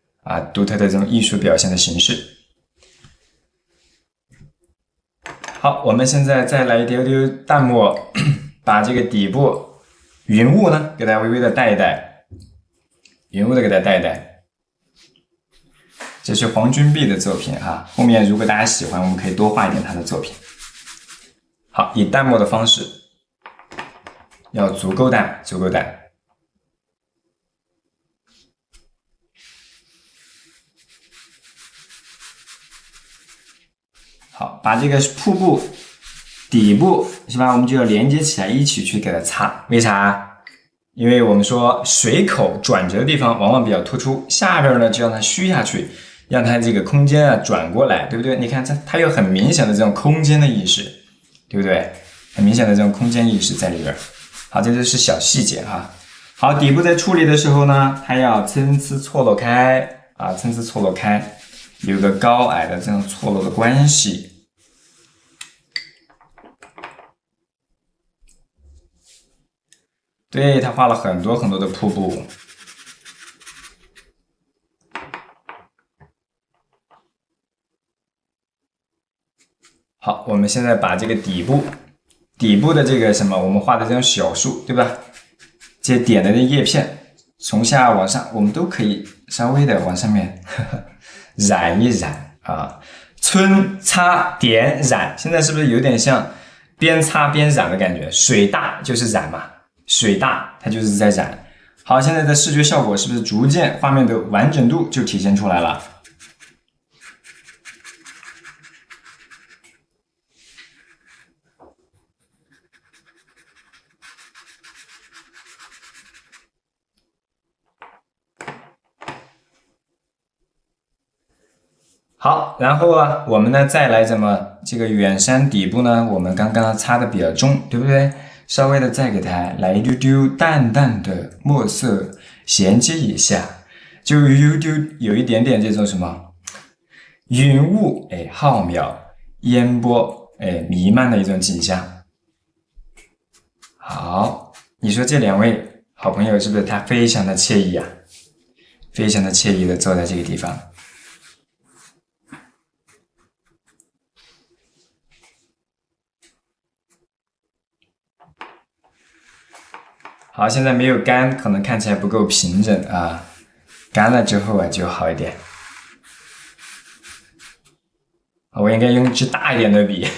独特的这种艺术表现的形式。好，我们现在再来一丢丢淡墨，把这个底部云雾呢给它微微的带一带，这是黄君璧的作品后面如果大家喜欢，我们可以多画一点他的作品。好，以淡墨的方式。要足够淡。好，把这个瀑布底部是吧，我们就要连接起来，一起去给它擦。为啥？因为我们说水口转折的地方往往比较突出，下边呢就让它虚下去，让它这个空间转过来，对不对？你看它有很明显的这种空间的意识，对不对？很明显的这种空间意识在里边。好，这就是小细节好，底部在处理的时候呢，它要参差错落开有个高矮的这种错落的关系。对，它画了很多的瀑布。好，我们现在把这个底部的这个什么，我们画的这种小树，对吧？这些点的叶片，从下往上，我们都可以稍微的往上面染一染皴擦点染，现在是不是有点像边擦边染的感觉？水大就是染嘛，水大它就是在染。好，现在的视觉效果是不是逐渐画面的完整度就体现出来了？好，然后我们呢再来这个远山底部呢，我们刚刚擦的比较重，对不对？稍微的再给它来一丢丢淡淡的墨色衔接一下，就有一点点这种什么云雾浩渺烟波弥漫的一种景象。好，你说这两位好朋友是不是他非常的惬意非常的惬意的坐在这个地方？好，现在没有干，可能看起来不够平整啊，干了之后啊就好一点。我应该用一支大一点的笔。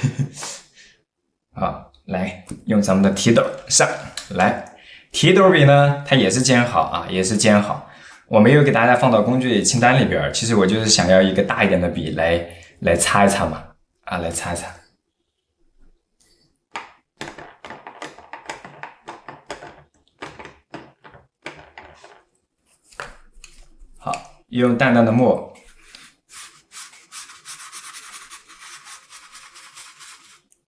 好，来用咱们的提斗上来。提斗笔呢，它也是煎好啊，也是煎好。我没有给大家放到工具清单里边，其实我就是想要一个大一点的笔来擦一擦嘛，啊，来擦一擦。好，用淡淡的墨。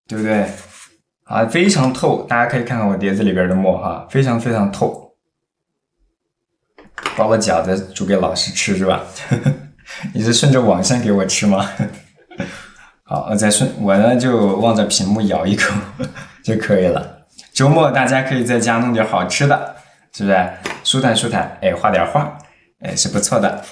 对不对？啊，非常透，大家可以看看我碟子里边的墨哈，非常非常透。把我饺子煮给老师吃是吧？你是顺着网线给我吃吗？好，我呢就望着屏幕咬一口就可以了。周末大家可以在家弄点好吃的，是不是？舒坦舒坦，哎，画点画，哎，是不错的。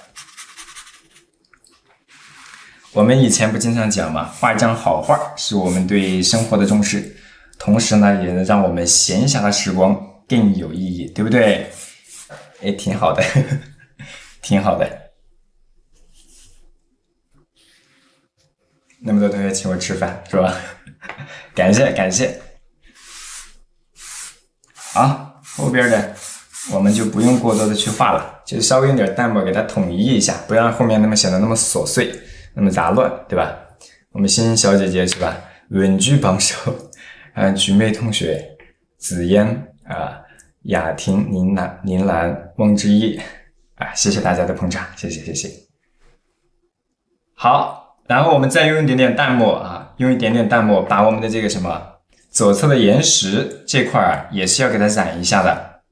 我们以前不经常讲嘛，画一张好画是我们对生活的重视，同时呢，也能让我们闲暇的时光更有意义，对不对？哎，挺好的，挺好的。那么多同学请我吃饭，是吧？感谢感谢。好，后边的我们就不用过多的去画了，就稍微用点淡墨给它统一一下，不让后面那么显得那么琐碎。那么杂乱，对吧？我们欣欣小姐姐是吧？稳居榜首，菊妹同学、紫嫣啊、雅婷、宁兰、汪之一啊，谢谢大家的捧场，谢谢谢谢。好，然后我们再用一点点淡墨啊，用一点点淡墨把我们的这个什么左侧的岩石这块啊，也是要给它染一下的，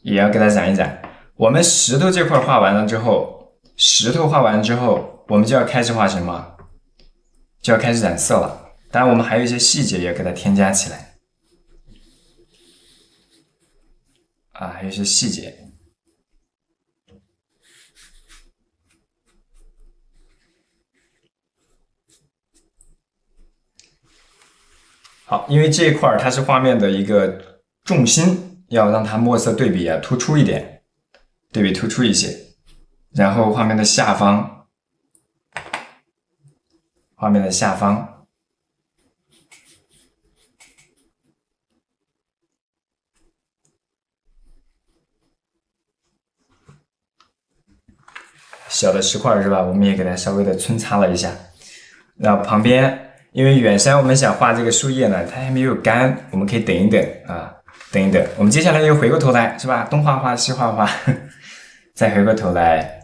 也要给它染一染。我们石头这块画完了之后。石头画完之后，我们就要开始画什么？就要开始染色了。当然，我们还有一些细节也要给它添加起来。啊，还有一些细节。好，因为这一块它是画面的一个重心，要让它墨色对比啊突出一点，对比突出一些。然后画面的下方，小的石块是吧？我们也给它稍微的皴擦了一下。然后旁边，因为远山我们想画这个树叶呢，它还没有干，我们可以等一等啊，等一等。我们接下来又回过头来是吧？东画画西画画，再回过头来。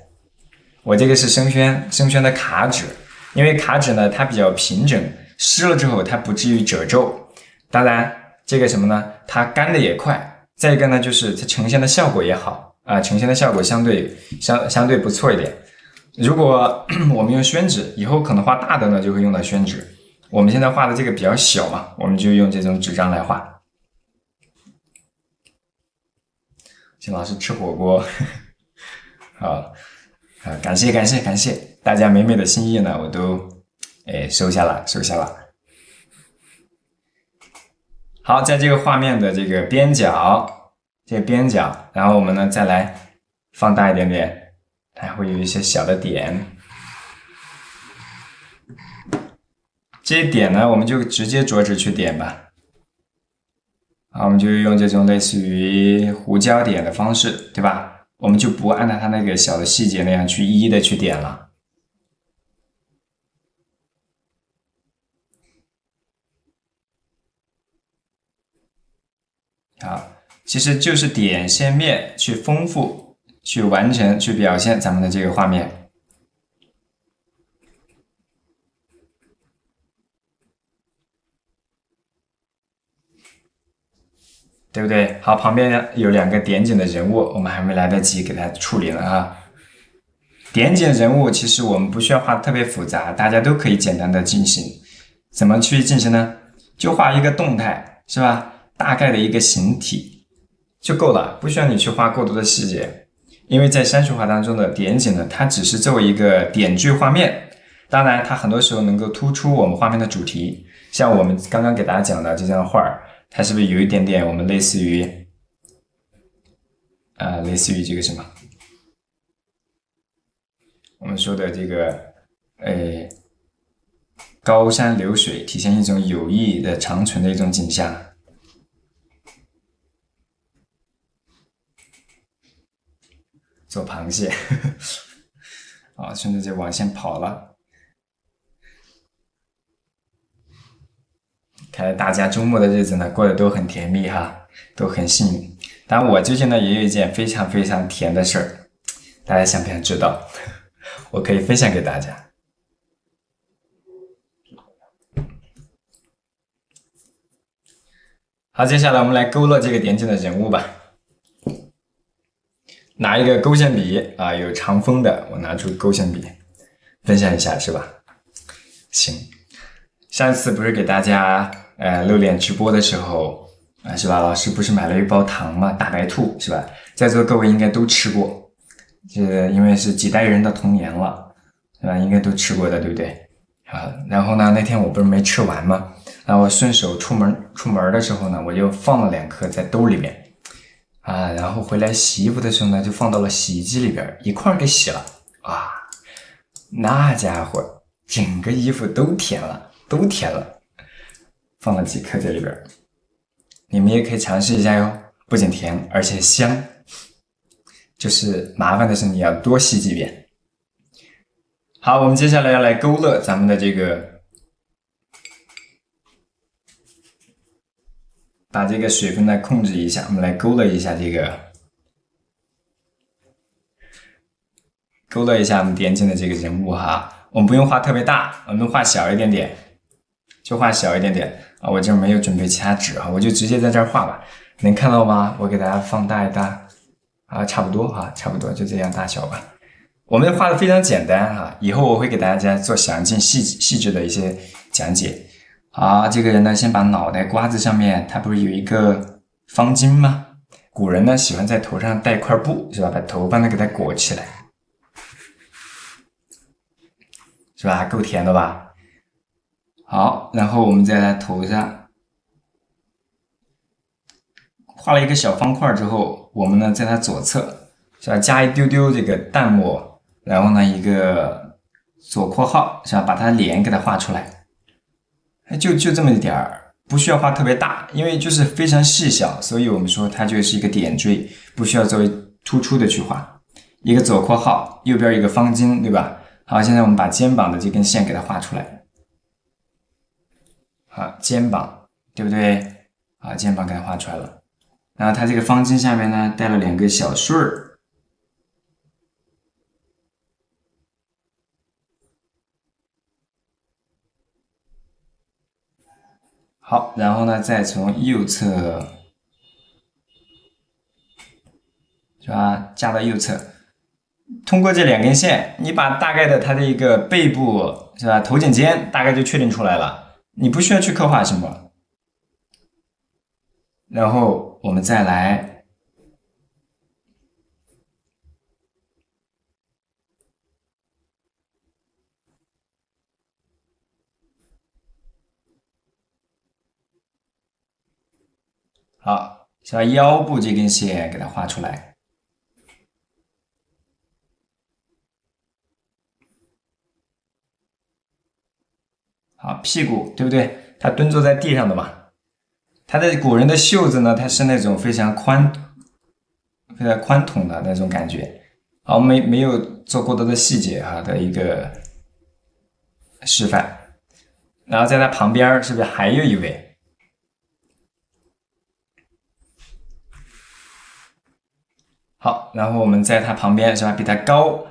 我这个是生宣的卡纸，因为卡纸呢它比较平整，湿了之后它不至于褶皱。当然这个什么呢，它干的也快。再一个呢，就是它呈现的效果也好啊，呈现的效果相对不错一点。如果我们用宣纸，以后可能画大的呢就会用到宣纸。我们现在画的这个比较小嘛，我们就用这种纸张来画。请老师吃火锅，好。感谢大家美美的心意呢，我都收下了。好，在这个画面的这个边角，然后我们呢再来放大一点点，它会有一些小的点。这些点呢，我们就直接着纸去点吧。好，我们就用这种类似于胡椒点的方式，对吧？我们就不按照它那个小的细节那样去一一的去点了。好，其实就是点线面去丰富、去完成、去表现咱们的这个画面，对不对？好，旁边有两个点景的人物，我们还没来得及给它处理呢啊。点景人物其实我们不需要画特别复杂，大家都可以简单的进行。怎么去进行呢？就画一个动态，是吧？大概的一个形体就够了，不需要你去画过多的细节。因为在山水画当中的点景呢，它只是作为一个点缀画面，当然它很多时候能够突出我们画面的主题。像我们刚刚给大家讲的这张画，它是不是有一点点我们类似于这个什么？我们说的这个高山流水，体现一种友谊的长存的一种景象。做螃蟹，啊，顺着这网线跑了。看来大家周末的日子呢过得都很甜蜜哈，都很幸运。当然，我最近呢也有一件非常非常甜的事儿，大家想不想知道？我可以分享给大家。好，接下来我们来勾勒这个点睛的人物吧。拿一个勾线笔啊，有长锋的，我拿出勾线笔，分享一下是吧？行，上次不是给大家露脸直播的时候是吧？老师不是买了一包糖吗？大白兔是吧？在座各位应该都吃过，因为是几代人的童年了，是吧？应该都吃过的，对不对？啊，然后呢，那天我不是没吃完吗？然后我顺手出门的时候呢，我就放了2颗在兜里面。然后回来洗衣服的时候呢，就放到了洗衣机里边，一块给洗了。那家伙整个衣服都甜了，放了几颗在里边，你们也可以尝试一下哟，不仅甜而且香。就是麻烦的是你要多洗几遍。好，我们接下来要来勾勒咱们的这个。把这个水分呢控制一下，我们来勾勒一下这个，勾勒一下我们点睛的这个人物哈。我们不用画特别大，我们画小一点点，就画小一点点啊。我这没有准备其他纸哈，我就直接在这儿画吧。能看到吗？我给大家放大一大差不多哈，差不多就这样大小吧。我们画的非常简单哈，以后我会给大家做详尽细致的一些讲解。好，这个人呢，先把脑袋瓜子上面，它不是有一个方巾吗？古人呢喜欢在头上戴块布，是吧？把头发呢给它裹起来，是吧？够甜的吧？好，然后我们在他头上画了一个小方块之后，我们呢在他左侧，是吧？加一丢丢这个淡墨，然后呢一个左括号，是吧？把他脸给它画出来。就这么一点儿，不需要画特别大，因为就是非常细小，所以我们说它就是一个点缀，不需要作为突出的去画。一个左括号，右边一个方巾，对吧？好，现在我们把肩膀的这根线给它画出来。好，肩膀，对不对？好，肩膀给它画出来了。然后它这个方巾下面呢带了2个小穗儿。好，然后呢，再从右侧，是吧？加到右侧，通过这2根线，你把大概的它的一个背部，是吧？头颈肩大概就确定出来了，你不需要去刻画什么。然后我们再来。好，把腰部这根线给它画出来。好，屁股对不对？他蹲坐在地上的嘛。他的古人的袖子呢，它是那种非常宽筒的那种感觉。好，没有做过多的细节哈的一个示范。然后在他旁边是不是还有一位？好，然后我们在他旁边是吧，比他高，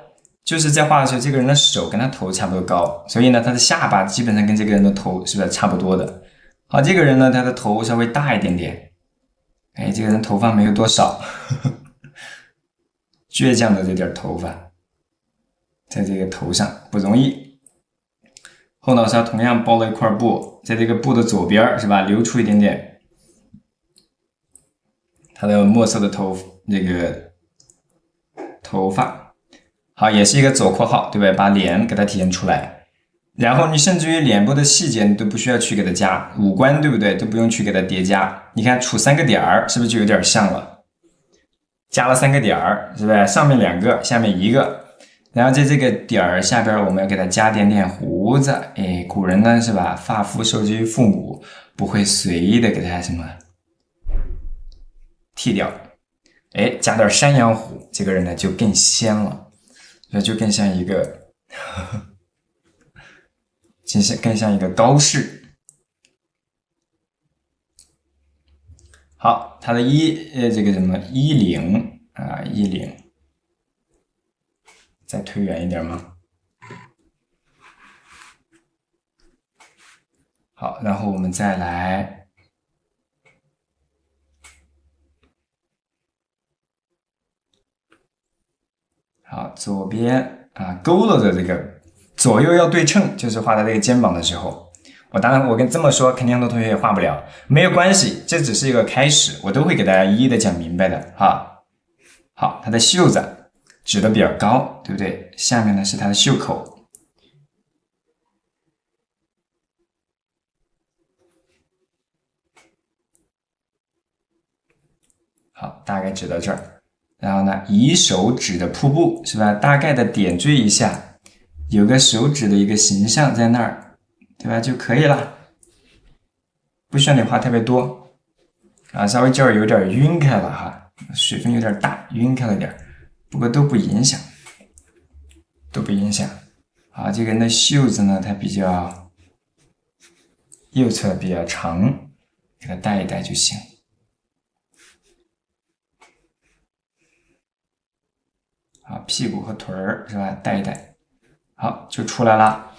就是在画的时候，这个人的手跟他头差不多高，所以呢，他的下巴基本上跟这个人的头是不是差不多的？好，这个人呢，他的头稍微大一点点，这个人头发没有多少，倔强的这点头发，在这个头上不容易。后脑勺同样包了一块布，在这个布的左边是吧，留出一点点他的墨色的这个头发。好，也是一个左括号，对不对？把脸给它体现出来。然后你甚至于脸部的细节你都不需要去给它加，五官对不对？都不用去给它叠加。你看出3个点儿，是不是就有点像了？加了3个点儿，是不是？上面2个，下面1个。然后在这个点儿下边，我们要给它加点点胡子。哎，古人呢是吧？发肤受之于父母，不会随意的给它什么剃掉。哎，加点山羊胡，这个人呢就更仙了，就更像一个，更像一个高士。好，他的这个什么衣领啊，衣领，再推远一点吗？好，然后我们再来，好，左边啊勾勒的这个左右要对称，就是画在这个肩膀的时候。当然我跟这么说，肯定很多同学也画不了，没有关系，这只是一个开始，我都会给大家一一的讲明白的哈。好，它的袖子指的比较高，对不对？下面呢是它的袖口。好，大概指到这儿。然后呢，以手指的瀑布是吧？大概的点缀一下，有个手指的一个形象在那儿，对吧？就可以了，不需要你画特别多啊。稍微这儿有点晕开了哈，水分有点大，晕开了点，不过都不影响，都不影响。好，这个人的袖子呢，它比较右侧比较长，给它带一带就行。好，屁股和腿儿是吧？带一带，好，就出来了。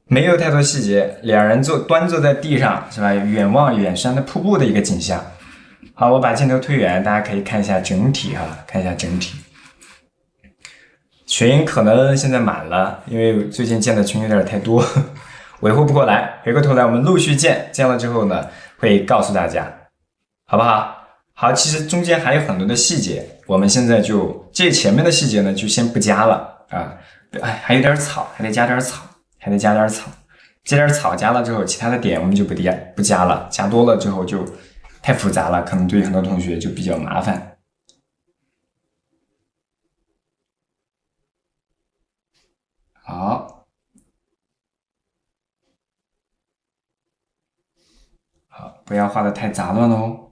没有太多细节，两人端坐在地上是吧？远望远山的瀑布的一个景象。好，我把镜头推远，大家可以看一下整体哈，看一下整体。群可能现在满了，因为最近建的群有点太多，维护不过来。回过头来我们陆续建了之后呢，会告诉大家，好不好？好，其实中间还有很多的细节，我们现在就这前面的细节呢，就先不加了啊。哎，还有点草，还得加点草，还得加点草。这点草加了之后，其他的点我们就不加了，加多了之后就太复杂了，可能对很多同学就比较麻烦。好，好，不要画的太杂乱哦。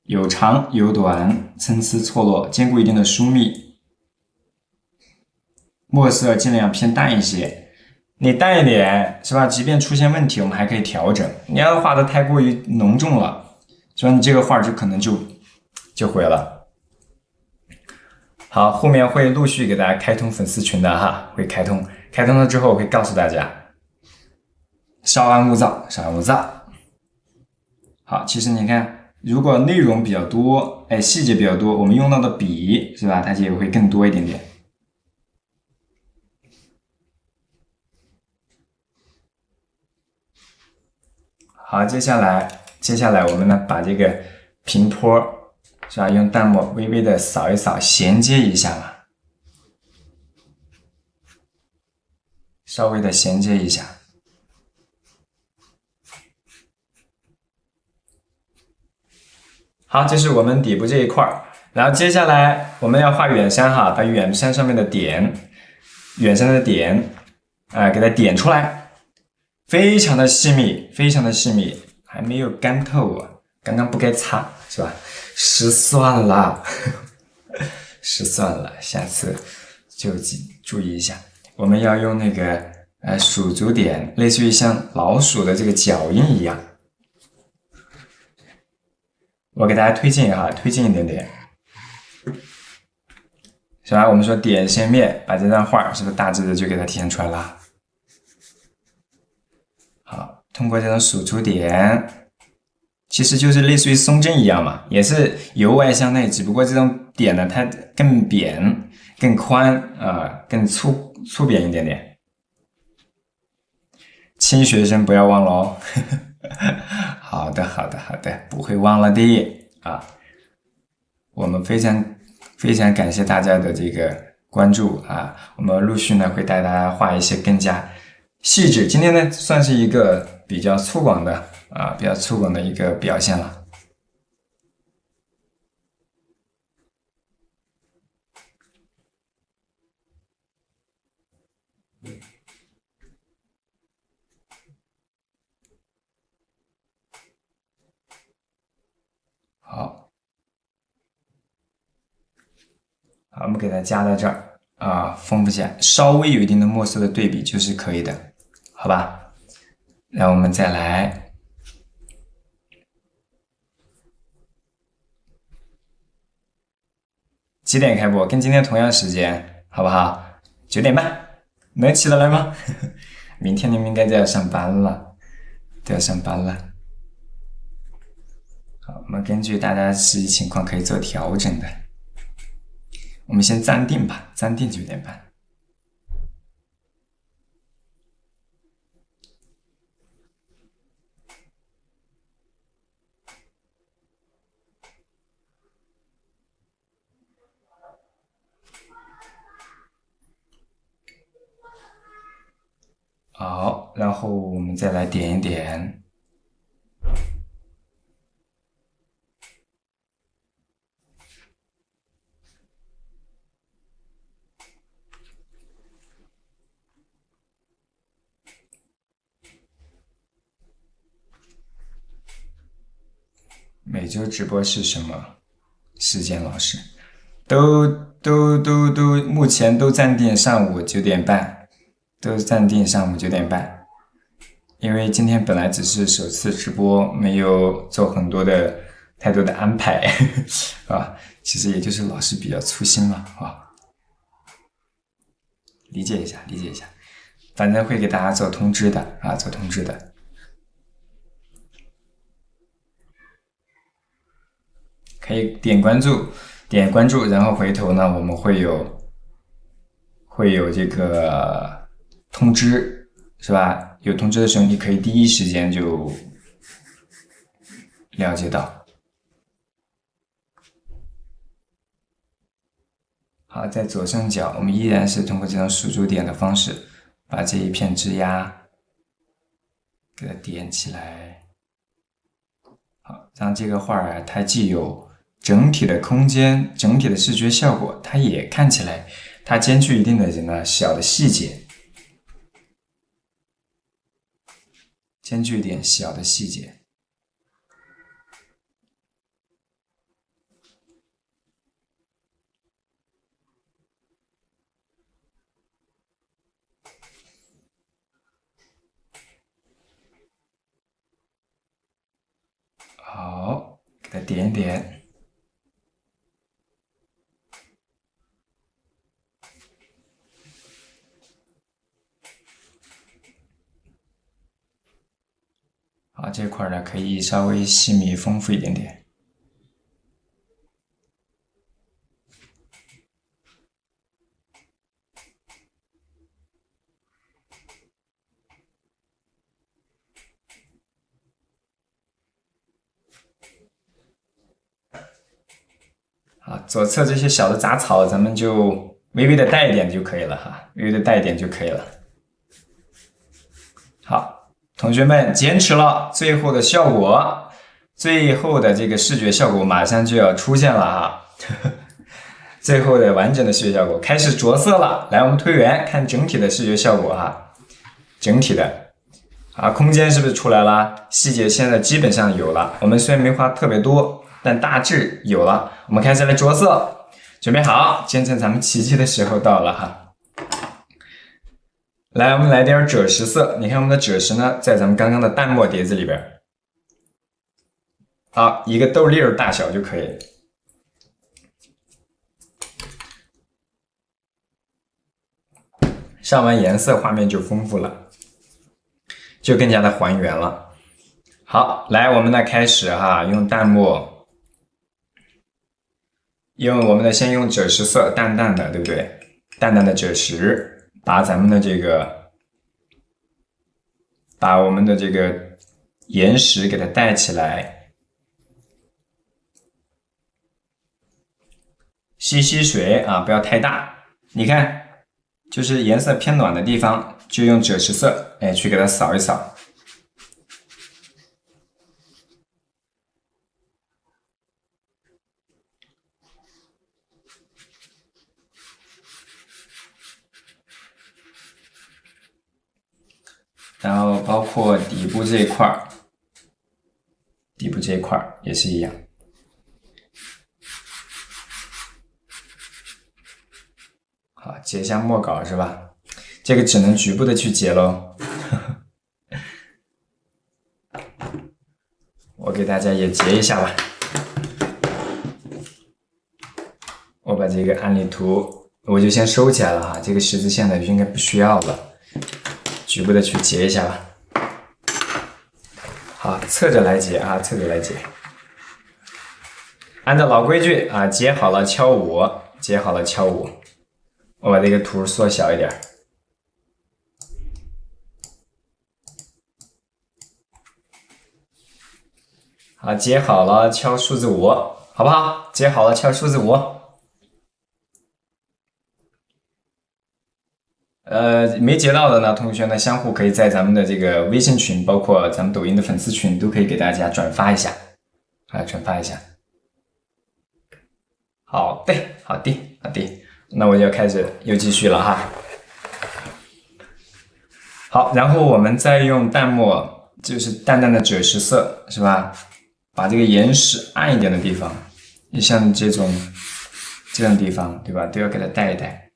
有长有短，参差错落，兼顾一定的疏密。墨色尽量偏淡一些，你淡一点是吧？即便出现问题，我们还可以调整。你要画的太过于浓重了，是吧？你这个画就可能就毁了。好，后面会陆续给大家开通粉丝群的哈，会开通了之后会告诉大家，稍安勿躁，稍安勿躁。好，其实你看。如果内容比较多，哎，细节比较多，我们用到的笔是吧？它就会更多一点点。好，接下来我们呢，把这个平坡是吧？用淡墨微微的扫一扫，衔接一下嘛，稍微的衔接一下。好，这是我们底部这一块儿，然后接下来我们要画远山哈，把远山上面的点，远山的点，给它点出来，非常的细密，非常的细密，还没有干透啊，刚刚不该擦是吧？失算了，失算了，下次就注意一下，我们要用那个鼠足点，类似于像老鼠的这个脚印一样。我给大家推进一点点，是吧？我们说点线面，把这张画是不是大致的就给它体现出来了？好，通过这种鼠足点，其实就是类似于松针一样嘛，也是由外向内，只不过这种点呢，它更扁、更宽啊、更粗扁一点点。亲学生不要忘了哦。好的，不会忘了的啊！我们非常感谢大家的这个关注啊！我们陆续呢会带大家画一些更加细致。今天呢，算是一个比较粗犷的比较粗犷的一个表现了。好，好，我们给它加到这儿丰富起来，稍微有一定的墨色的对比就是可以的，好吧？然后我们再来，几点开播？跟今天同样时间，好不好？9点半，能起得来吗？明天你们应该都要上班了，都要上班了。好，我们根据大家实际情况可以做调整的。我们先暂定吧，暂定9点半。好，然后我们再来点一点。每周直播是什么时间？老师都目前都暂定上午9点半，都暂定上午9点半。因为今天本来只是首次直播，没有做太多的安排啊。其实也就是老师比较粗心嘛理解一下，理解一下。反正会给大家做通知的做通知的。可以点关注，然后回头呢，我们会有这个通知，是吧？有通知的时候，你可以第一时间就了解到。好，在左上角，我们依然是通过这种数珠点的方式，把这一片枝桠给它点起来。好，让这个画它既有整体的空间，整体的视觉效果，它也看起来它兼具一定的什么小的细节，兼具一点小的细节。好，给它点一点。好，这块呢可以稍微细密丰富一点点。啊，左侧这些小的杂草，咱们就微微的带一点就可以了哈，微微的带一点就可以了。好，同学们坚持了，最后的效果，最后的这个视觉效果马上就要出现了哈。最后的完整的视觉效果开始着色了，来，我们推圆看整体的视觉效果哈，整体的。空间是不是出来了？细节现在基本上有了，我们虽然没画特别多，但大致有了。我们开始来着色，准备好，见证咱们奇迹的时候到了哈。来，我们来点赭石色。你看我们的赭石呢，在咱们刚刚的淡墨碟子里边，好，一个豆粒儿大小就可以。上完颜色，画面就丰富了，就更加的还原了。好，来，我们呢开始哈，用淡墨，先用赭石色，淡淡的，对不对？淡淡的赭石，把我们的这个岩石给它带起来，吸水啊，不要太大。你看，就是颜色偏暖的地方，就用赭石色，去给它扫一扫。然后包括底部这一块儿，底部这一块儿也是一样。好，结一下墨稿是吧？这个只能局部的去结喽。我给大家也结一下吧。我把这个案例图我就先收起来了哈，这个十字线呢就应该不需要了。局部的去结一下吧。好，侧着来结啊，侧着来结。按照老规矩啊，结好了敲5，结好了敲5。我把这个图缩小一点。好，结好了敲数字5，好不好？结好了敲数字5。没结到的呢，同学呢，相互可以在咱们的这个微信群，包括咱们抖音的粉丝群，都可以给大家转发一下，转发一下。好的，好的，好的，那我就要开始又继续了哈。好，然后我们再用淡墨，就是淡淡的赭石色，是吧？把这个岩石暗一点的地方，像这种地方，对吧？都要给它带一带。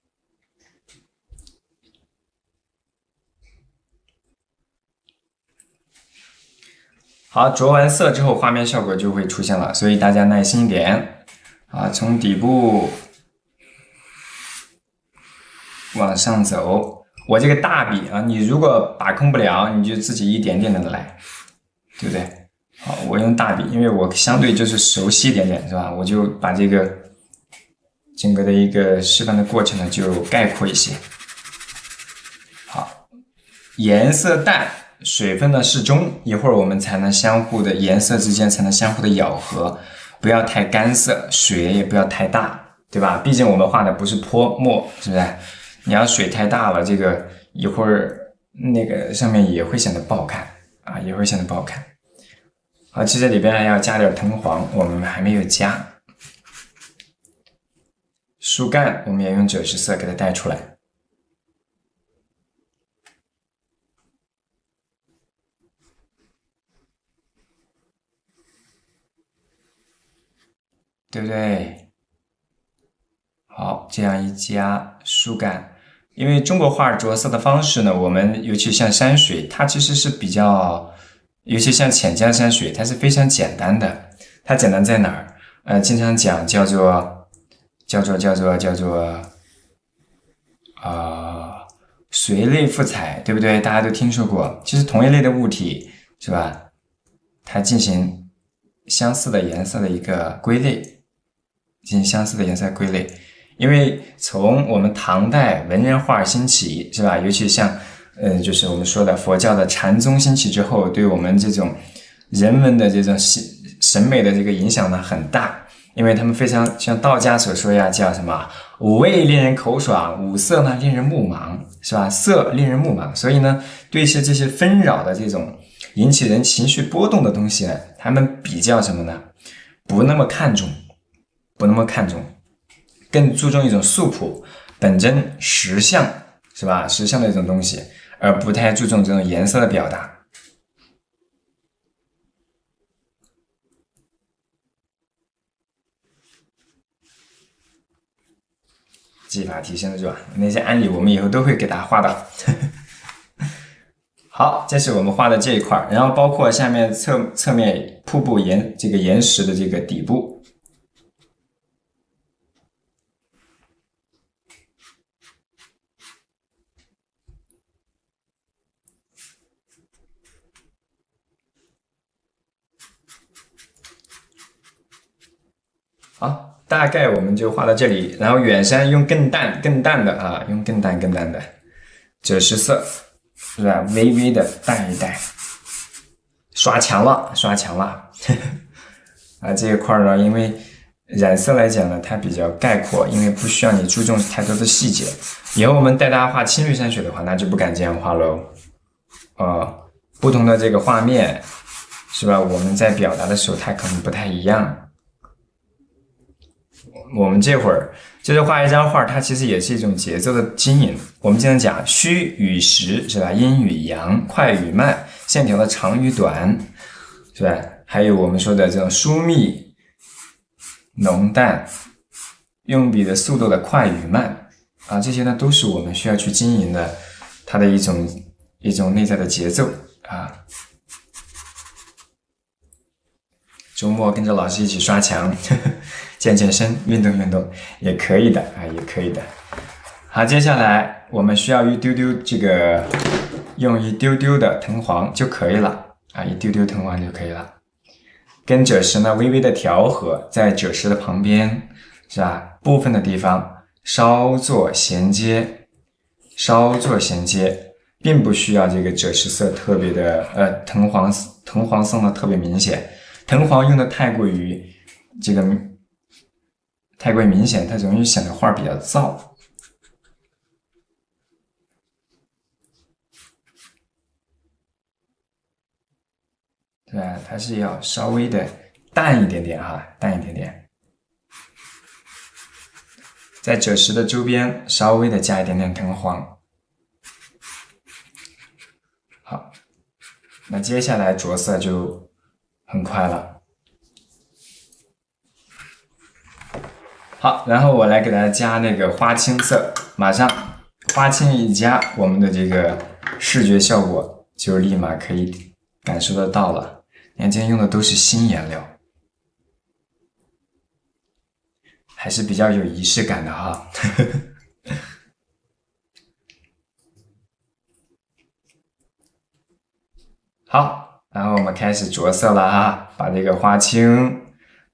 好，着完色之后，画面效果就会出现了，所以大家耐心一点啊，从底部往上走。我这个大笔啊，你如果把控不了，你就自己一点点的来，对不对？好，我用大笔，因为我相对就是熟悉一点点，是吧？我就把这个整个的一个示范的过程呢，就概括一些。好，颜色淡。水分的适中，一会儿我们才能相互的颜色之间才能相互的咬合，不要太干涩，水也不要太大，对吧？毕竟我们画的不是泼墨，是不是？你要水太大了，这个一会儿那个上面也会显得不好看啊，也会显得不好看。好，其实里边还要加点藤黄，我们还没有加。树干我们也用赭石色给它带出来。对不对？好，这样一加树干，因为中国画着色的方式呢，我们尤其像山水，它其实是比较，尤其像浅江山水，它是非常简单的。它简单在哪儿？经常讲叫做水类赋彩，对不对？大家都听说过。其实同一类的物体，是吧？它进行相似的颜色的一个归类。进行相似的颜色归类，因为从我们唐代文人画兴起，是吧？尤其像，就是我们说的佛教的禅宗兴起之后，对我们这种人文的这种审美的这个影响呢很大。因为他们非常像道家所说呀，叫什么五味令人口爽，五色呢令人目盲，是吧？色令人目盲，所以呢，对一些这些纷扰的这种引起人情绪波动的东西呢，他们比较什么呢？不那么看重。更注重一种素朴、本真、实相，是吧？实相的一种东西，而不太注重这种颜色的表达。技法提升了是吧？那些案例我们以后都会给大家画到。好，这是我们画的这一块，然后包括下面侧面瀑布这个岩石的这个底部。好，大概我们就画到这里，然后远山用更淡的啊，用更淡的赭石色，是吧？微微的淡一淡，刷墙了啊，这一块呢，因为染色来讲呢，它比较概括，因为不需要你注重太多的细节。以后我们带大家画青绿山水的话，那就不敢这样画喽。不同的这个画面，是吧？我们在表达的时候，它可能不太一样。我们这会儿就是画一张画，它其实也是一种节奏的经营。我们经常讲虚与实，是吧？阴与阳，快与慢，线条的长与短，是吧？还有我们说的这种疏密、浓淡，用笔的速度的快与慢啊，这些呢都是我们需要去经营的，它的一种内在的节奏啊。周末跟着老师一起刷墙，健身，运动也可以的啊，也可以的。好，接下来我们需要一丢丢用一丢丢的藤黄就可以了啊，一丢丢藤黄就可以了。跟赭石呢微微的调和，在赭石的旁边，是吧？部分的地方稍作衔接，并不需要这个赭石色特别的藤黄色呢特别明显。藤黄用的太过于明显，它容易显得画比较燥。对吧？它是要稍微的淡一点点哈，淡一点点。在赭石的周边稍微的加一点点藤黄。好，那接下来着色就很快了。好，然后我来给大家加那个花青色，马上花青一加，我们的这个视觉效果就立马可以感受得到了。你看今天用的都是新颜料，还是比较有仪式感的哈。好，然后我们开始着色了哈，把这个花青，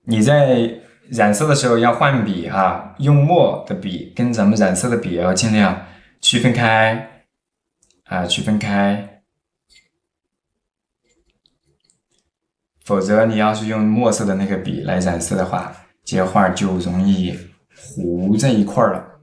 你在染色的时候要换笔哈，用墨的笔跟咱们染色的笔要尽量区分开啊，区分开。否则你要是用墨色的那个笔来染色的话，这些画就容易糊在一块了，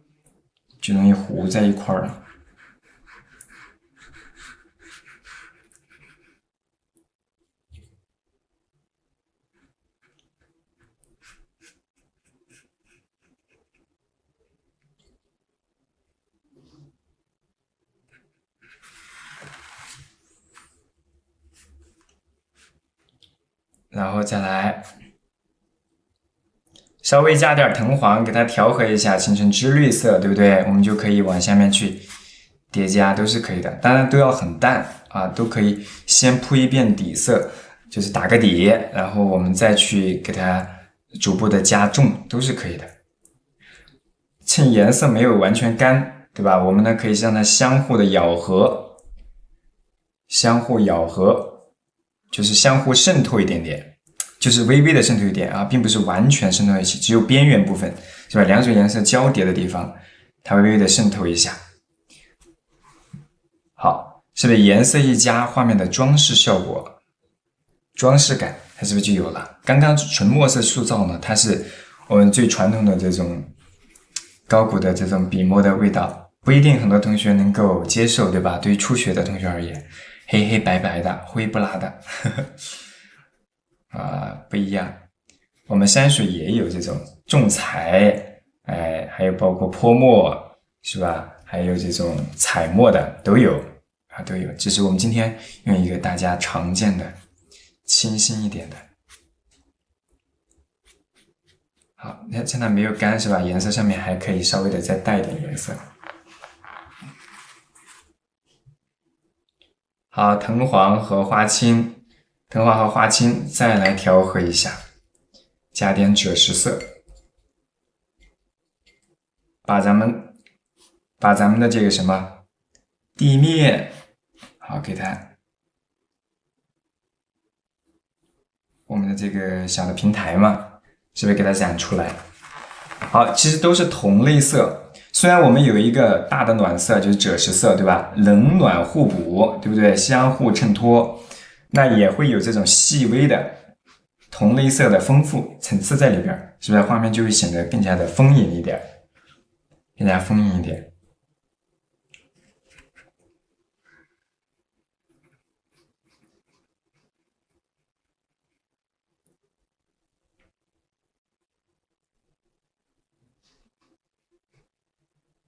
然后再来稍微加点藤黄，给它调和一下，形成支绿色，对不对？我们就可以往下面去叠加，都是可以的。当然都要很淡啊，都可以先铺一遍底色，就是打个底，然后我们再去给它逐步的加重，都是可以的。趁颜色没有完全干，对吧？我们呢可以让它相互的咬合，就是相互渗透一点点，就是微微的渗透一点啊，并不是完全渗透一起，只有边缘部分，是吧？两种颜色交叠的地方，它微微的渗透一下。好，是不是颜色一加，画面的装饰效果、装饰感，它是不是就有了？刚刚纯墨色塑造呢，它是我们最传统的这种高古的这种笔墨的味道，不一定很多同学能够接受，对吧？对于初学的同学而言，黑黑白白的，灰不拉的，不一样。我们山水也有这种重彩，还有包括泼墨，是吧？还有这种彩墨的都有啊，都有。只是我们今天用一个大家常见的、清新一点的。好，你看现在没有干是吧？颜色上面还可以稍微的再带一点颜色。好，藤黄和花青再来调和一下，加点赭石色，把咱们的这个什么地面，好，给它我们的这个小的平台嘛，是不是给它染出来？好，其实都是同类色。虽然我们有一个大的暖色，就是赭石色，对吧？冷暖互补，对不对？相互衬托，那也会有这种细微的同类色的丰富层次在里边，是不是画面就会显得更加的丰盈一点，更加丰盈一点。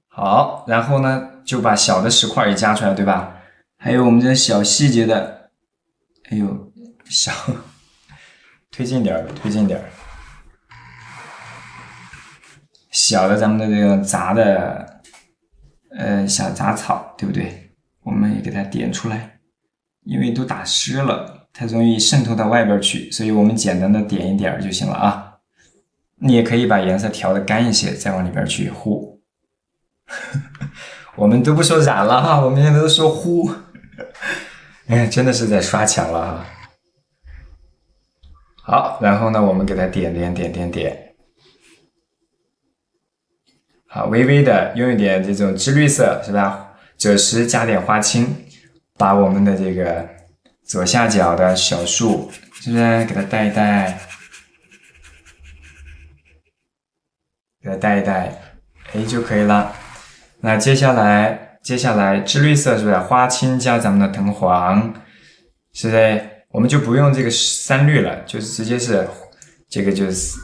好，然后呢，就把小的石块也加出来，对吧？还有我们这小细节的，哎呦，小，推进点，推进点。小的咱们的这个杂的，小杂草，对不对？我们也给它点出来，因为都打湿了，它容易渗透到外边去，所以我们简单的点一点就行了啊。你也可以把颜色调的干一些，再往里边去糊。我们都不说染了哈，我们现在都说糊。哎，真的是在刷墙了哈。好，然后呢，我们给它点。好，微微的用一点这种芝绿色，是吧？赭石加点花青，把我们的这个左下角的小树，是不是给它带一带？给它带一带，哎就可以了。那接下来芝绿色是不是花青加咱们的藤黄，是不是？我们就不用这个3绿了，就是直接是这个就是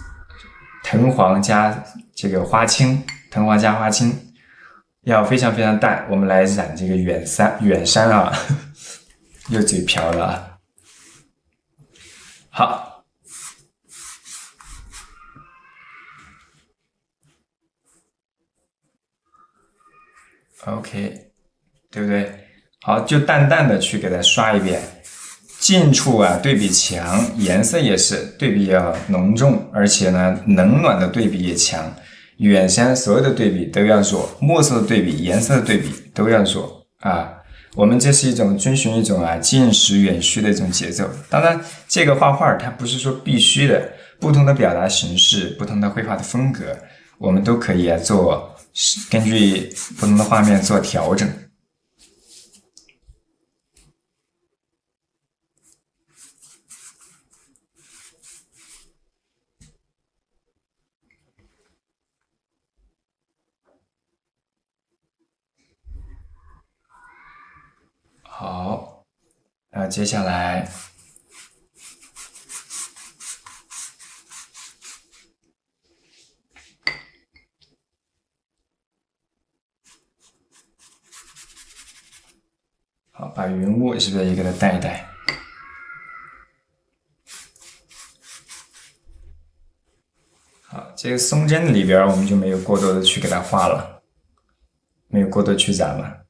藤黄加这个花青，藤黄加花青，要非常非常淡。我们来染这个远山啊，又嘴瓢了啊。好。OK， 对不对？好，就淡淡的去给它刷一遍。近处啊对比强，颜色也是对比要浓重，而且呢冷暖的对比也强。远山所有的对比都要弱，墨色的对比、颜色的对比都要弱啊。我们这是一种遵循一种近实远虚的一种节奏。当然，这个画画它不是说必须的，不同的表达形式、不同的绘画的风格，我们都可以做。根据不同的画面做调整。好，那接下来好，把云雾是不是也给它带一带？好，这个松针里边我们就没有过多的去给它画了，没有过多去染了。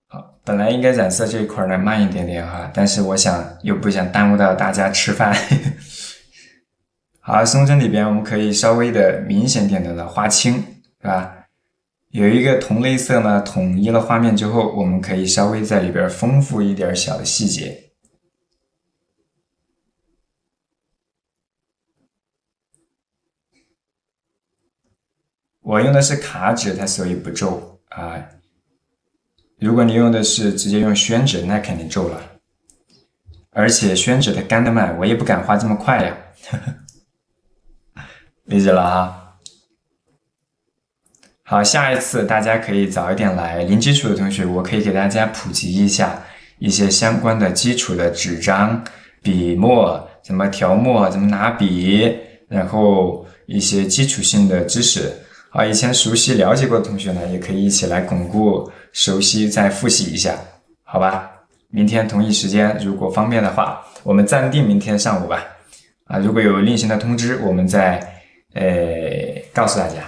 好，本来应该染色这一块呢慢一点点哈，但是我想又不想耽误到大家吃饭。好，松针里边我们可以稍微的明显点的花青，是吧？有一个同类色呢，统一了画面之后，我们可以稍微在里边丰富一点小的细节。我用的是卡纸，它所以不皱啊。如果你用的是直接用宣纸，那肯定皱了。而且宣纸它干得慢，我也不敢画这么快呀。理解了哈。好，下一次大家可以早一点来，零基础的同学，我可以给大家普及一下一些相关的基础的纸张、笔墨，怎么调墨，怎么拿笔，然后一些基础性的知识。好，以前熟悉了解过的同学呢，也可以一起来巩固、熟悉，再复习一下，好吧？明天同一时间，如果方便的话，我们暂定明天上午吧。如果有另行的通知，我们再告诉大家。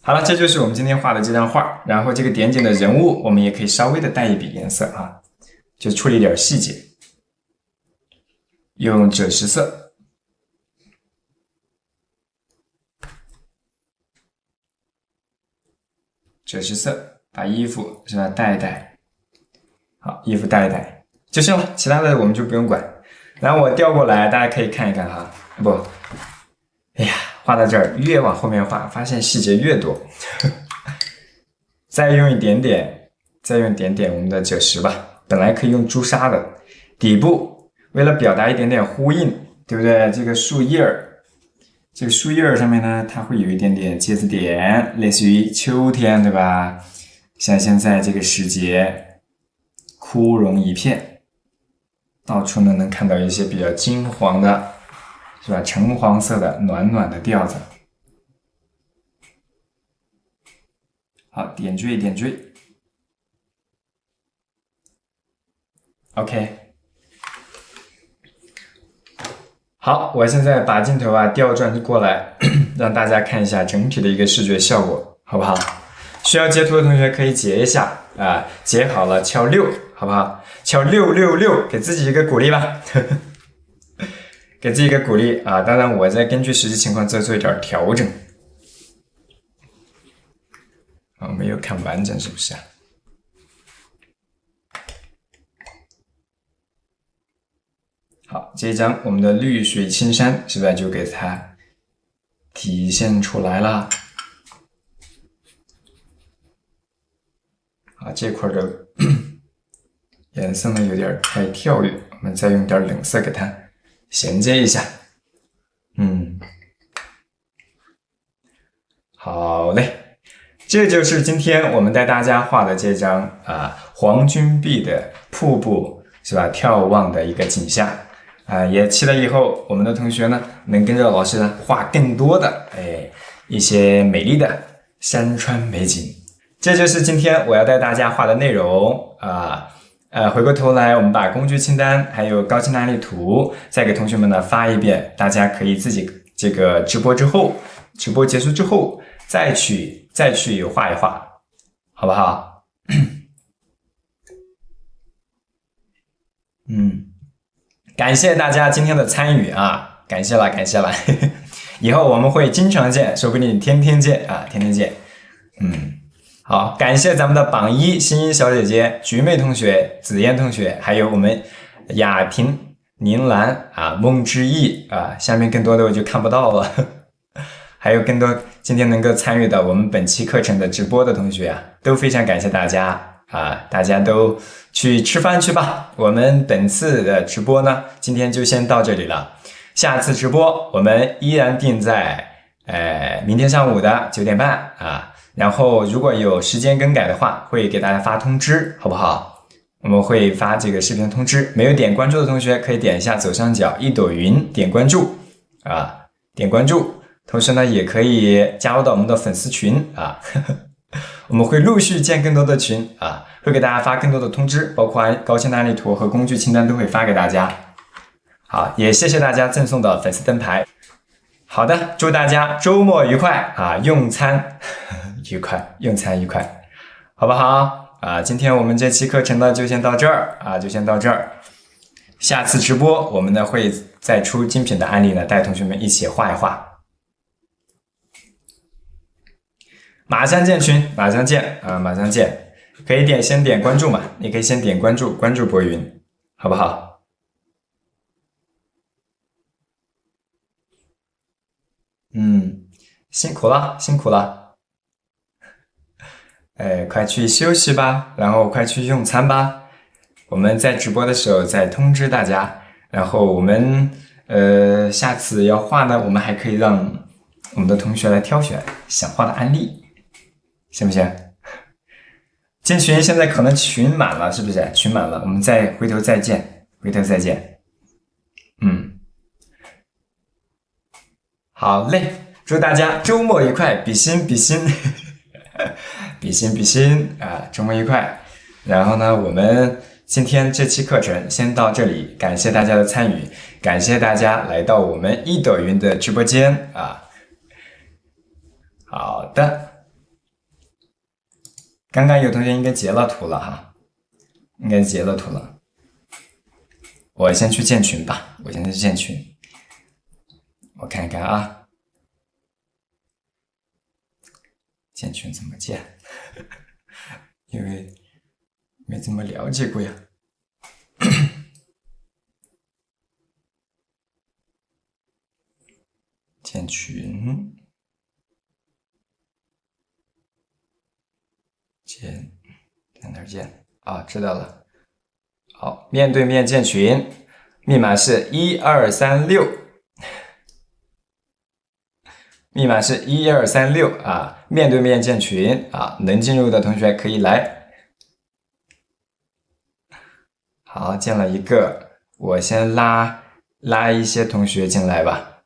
好了，这就是我们今天画的这张画。然后这个点景的人物，我们也可以稍微的带一笔颜色啊，就处理点细节，用赭石色。赭石色，把衣服是吧带一带，好，衣服带一带就行了，其他的我们就不用管。然后我调过来，大家可以看一看哈。不，哎呀。画到这儿，越往后面画，发现细节越多。再用一点点我们的赭石吧。本来可以用朱砂的。底部为了表达一点点呼应，对不对？这个树叶上面呢，它会有一点点结子点，类似于秋天，对吧？像现在这个时节，枯荣一片，到处呢能看到一些比较金黄的，是吧？橙黄色的暖暖的调子。好，点缀点缀。OK。好，我现在把镜头调转过来，让大家看一下整体的一个视觉效果，好不好？需要截图的同学可以截一下啊，截好了敲6，好不好？敲666，给自己一个鼓励吧，给自己一个鼓励啊！当然，我再根据实际情况再做一点调整。没有看完整是不是啊？好，这一张我们的绿水青山是不是就给它体现出来了？啊，这块的颜色呢有点太跳跃，我们再用点冷色给它衔接一下。好嘞，这就是今天我们带大家画的这张黄君壁的瀑布，是吧？眺望的一个景象。也期待以后我们的同学呢，能跟着老师呢画更多的一些美丽的山川美景。这就是今天我要带大家画的内容回过头来，我们把工具清单还有高清案例图再给同学们呢发一遍，大家可以自己这个直播结束之后再去画一画，好不好？感谢大家今天的参与啊，感谢了以后我们会经常见，说不定天天见。好，感谢咱们的榜一新一小姐姐菊妹同学、紫嫣同学，还有我们雅婷、宁兰孟之意下面更多的我就看不到了还有更多今天能够参与到我们本期课程的直播的同学都非常感谢大家大家都去吃饭去吧。我们本次的直播呢，今天就先到这里了。下次直播我们依然定在明天上午的9点半然后如果有时间更改的话，会给大家发通知，好不好？我们会发这个视频通知。没有点关注的同学可以点一下左上角一朵云点关注点关注。同时呢，也可以加入到我们的粉丝群我们会陆续建更多的群会给大家发更多的通知，包括高清案例图和工具清单都会发给大家。好，也谢谢大家赠送的粉丝灯牌。好的，祝大家周末愉快用餐愉快，好不好今天我们这期课程呢就先到这儿下次直播我们呢会再出精品的案例呢，带同学们一起画一画。马上建群，马上见，可以先点关注嘛，你可以先点关注博云，好不好？辛苦了，快去休息吧，然后快去用餐吧。我们在直播的时候再通知大家，然后我们下次要画呢，我们还可以让我们的同学来挑选想画的案例。行不行？进群现在可能群满了，是不是？群满了，我们回头再见。好嘞，祝大家周末愉快，比心周末愉快。然后呢，我们今天这期课程先到这里，感谢大家的参与，感谢大家来到我们一朵云的直播间好的。刚刚有同学应该截了图了我先去建群吧，我看看建群怎么建？因为没怎么了解过呀。建群。在哪儿建知道了，好，面对面建群，密码是1236，密码是1236啊，面对面建群啊，能进入的同学可以来。好，建了一个，我先拉一些同学进来吧。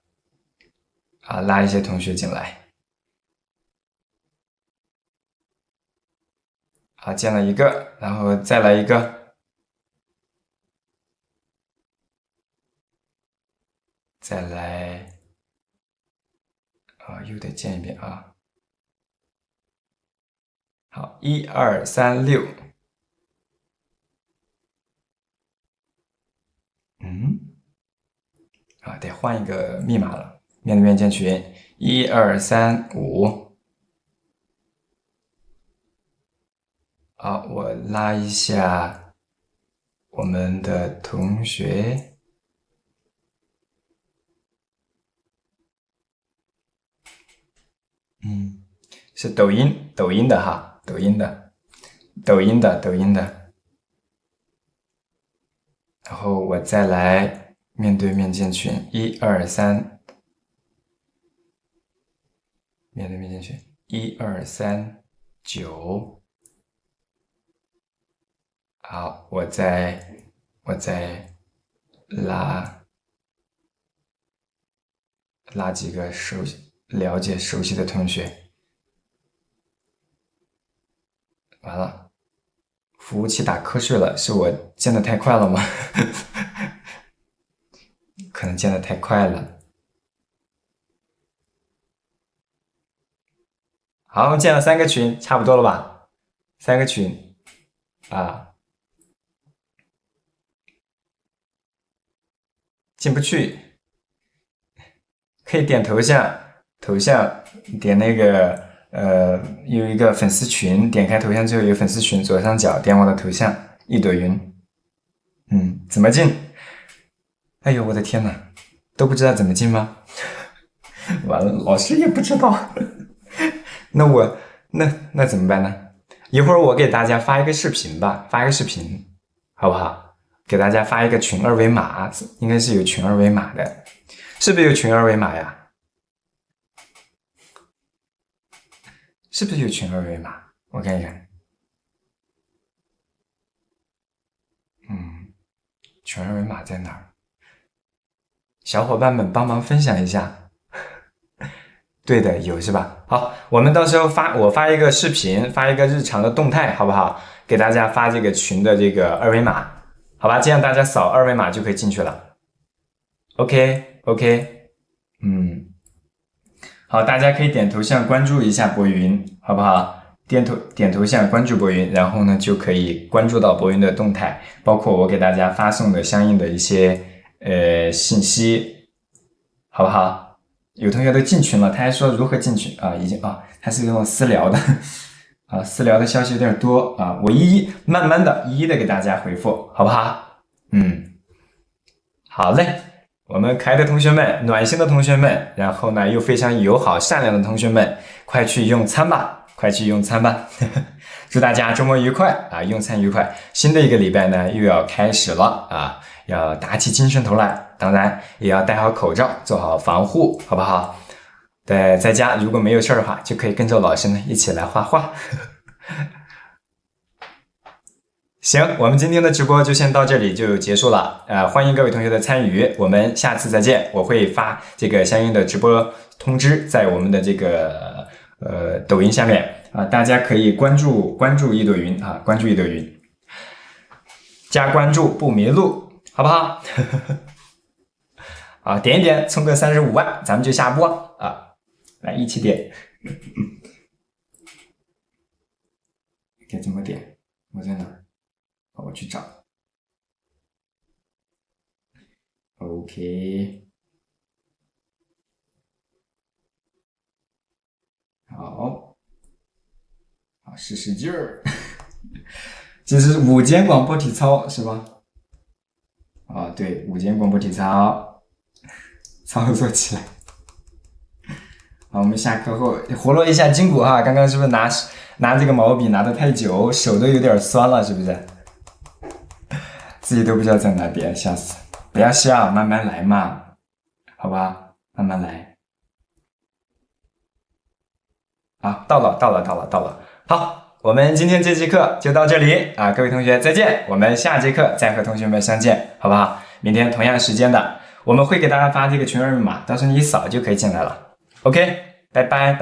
啊，拉一些同学进来。好，建了一个，然后再来一个。再来，又得建一遍啊。好，1236。得换一个密码了。面对面建群，1235。好，我拉一下我们的同学。是抖音的哈，抖音的。然后我再来面对面建群，123，面对面建群1239。好，我再拉几个了解熟悉的同学。完了，服务器打瞌睡了，是我建的太快了吗？可能建的太快了。好，建了3个群，差不多了吧？3个群啊，进不去。可以点头像，点那个有一个粉丝群，点开头像之后有粉丝群，左上角点我的头像，一朵云。怎么进？哎呦，我的天哪，都不知道怎么进吗？完了，老师也不知道。那怎么办呢？一会儿我给大家发一个视频吧，好不好？给大家发一个群二维码，应该是有群二维码的，是不是有群二维码呀？是不是有群二维码？我看一看。群二维码在哪儿？小伙伴们帮忙分享一下。对的，有是吧？好，我们到时候我发一个视频，发一个日常的动态，好不好？给大家发这个群的这个二维码，好吧？这样大家扫二维码就可以进去了。OK，好，大家可以点头像关注一下博云，好不好？点头像关注博云，然后呢就可以关注到博云的动态，包括我给大家发送的相应的一些信息，好不好？有同学都进群了，他还说如何进群啊？已经他是跟我私聊的私聊的消息有点多啊，我慢慢的一一的给大家回复，好不好？好嘞。我们可爱的同学们，暖心的同学们，然后呢又非常友好善良的同学们，快去用餐吧！祝大家周末愉快啊，用餐愉快！新的一个礼拜呢又要开始了啊，要打起精神头来，当然也要戴好口罩，做好防护，好不好？在家如果没有事的话，就可以跟着老师呢一起来画画。行，我们今天的直播就先到这里就结束了。欢迎各位同学的参与，我们下次再见。我会发这个相应的直播通知在我们的这个抖音下面啊，大家可以关注一朵云啊，关注一朵云，加关注不迷路，好不好？好，点一点，充个35万，咱们就下播啊！来，一起点。该怎么点？我在哪儿？我去找。OK， 好，使劲儿。这是午间广播体操是吧？对，午间广播体操，操作起来。好，我们下课后活络一下筋骨哈。刚刚是不是拿这个毛笔拿的太久，手都有点酸了，是不是？自己都不知道在哪边，笑死！不要笑，慢慢来嘛，好吧，慢慢来。好，到了。好，我们今天这节课就到这里啊，各位同学再见，我们下节课再和同学们相见，好不好？明天同样时间的，我们会给大家发这个群二维码，到时候你一扫就可以进来了。OK， 拜拜。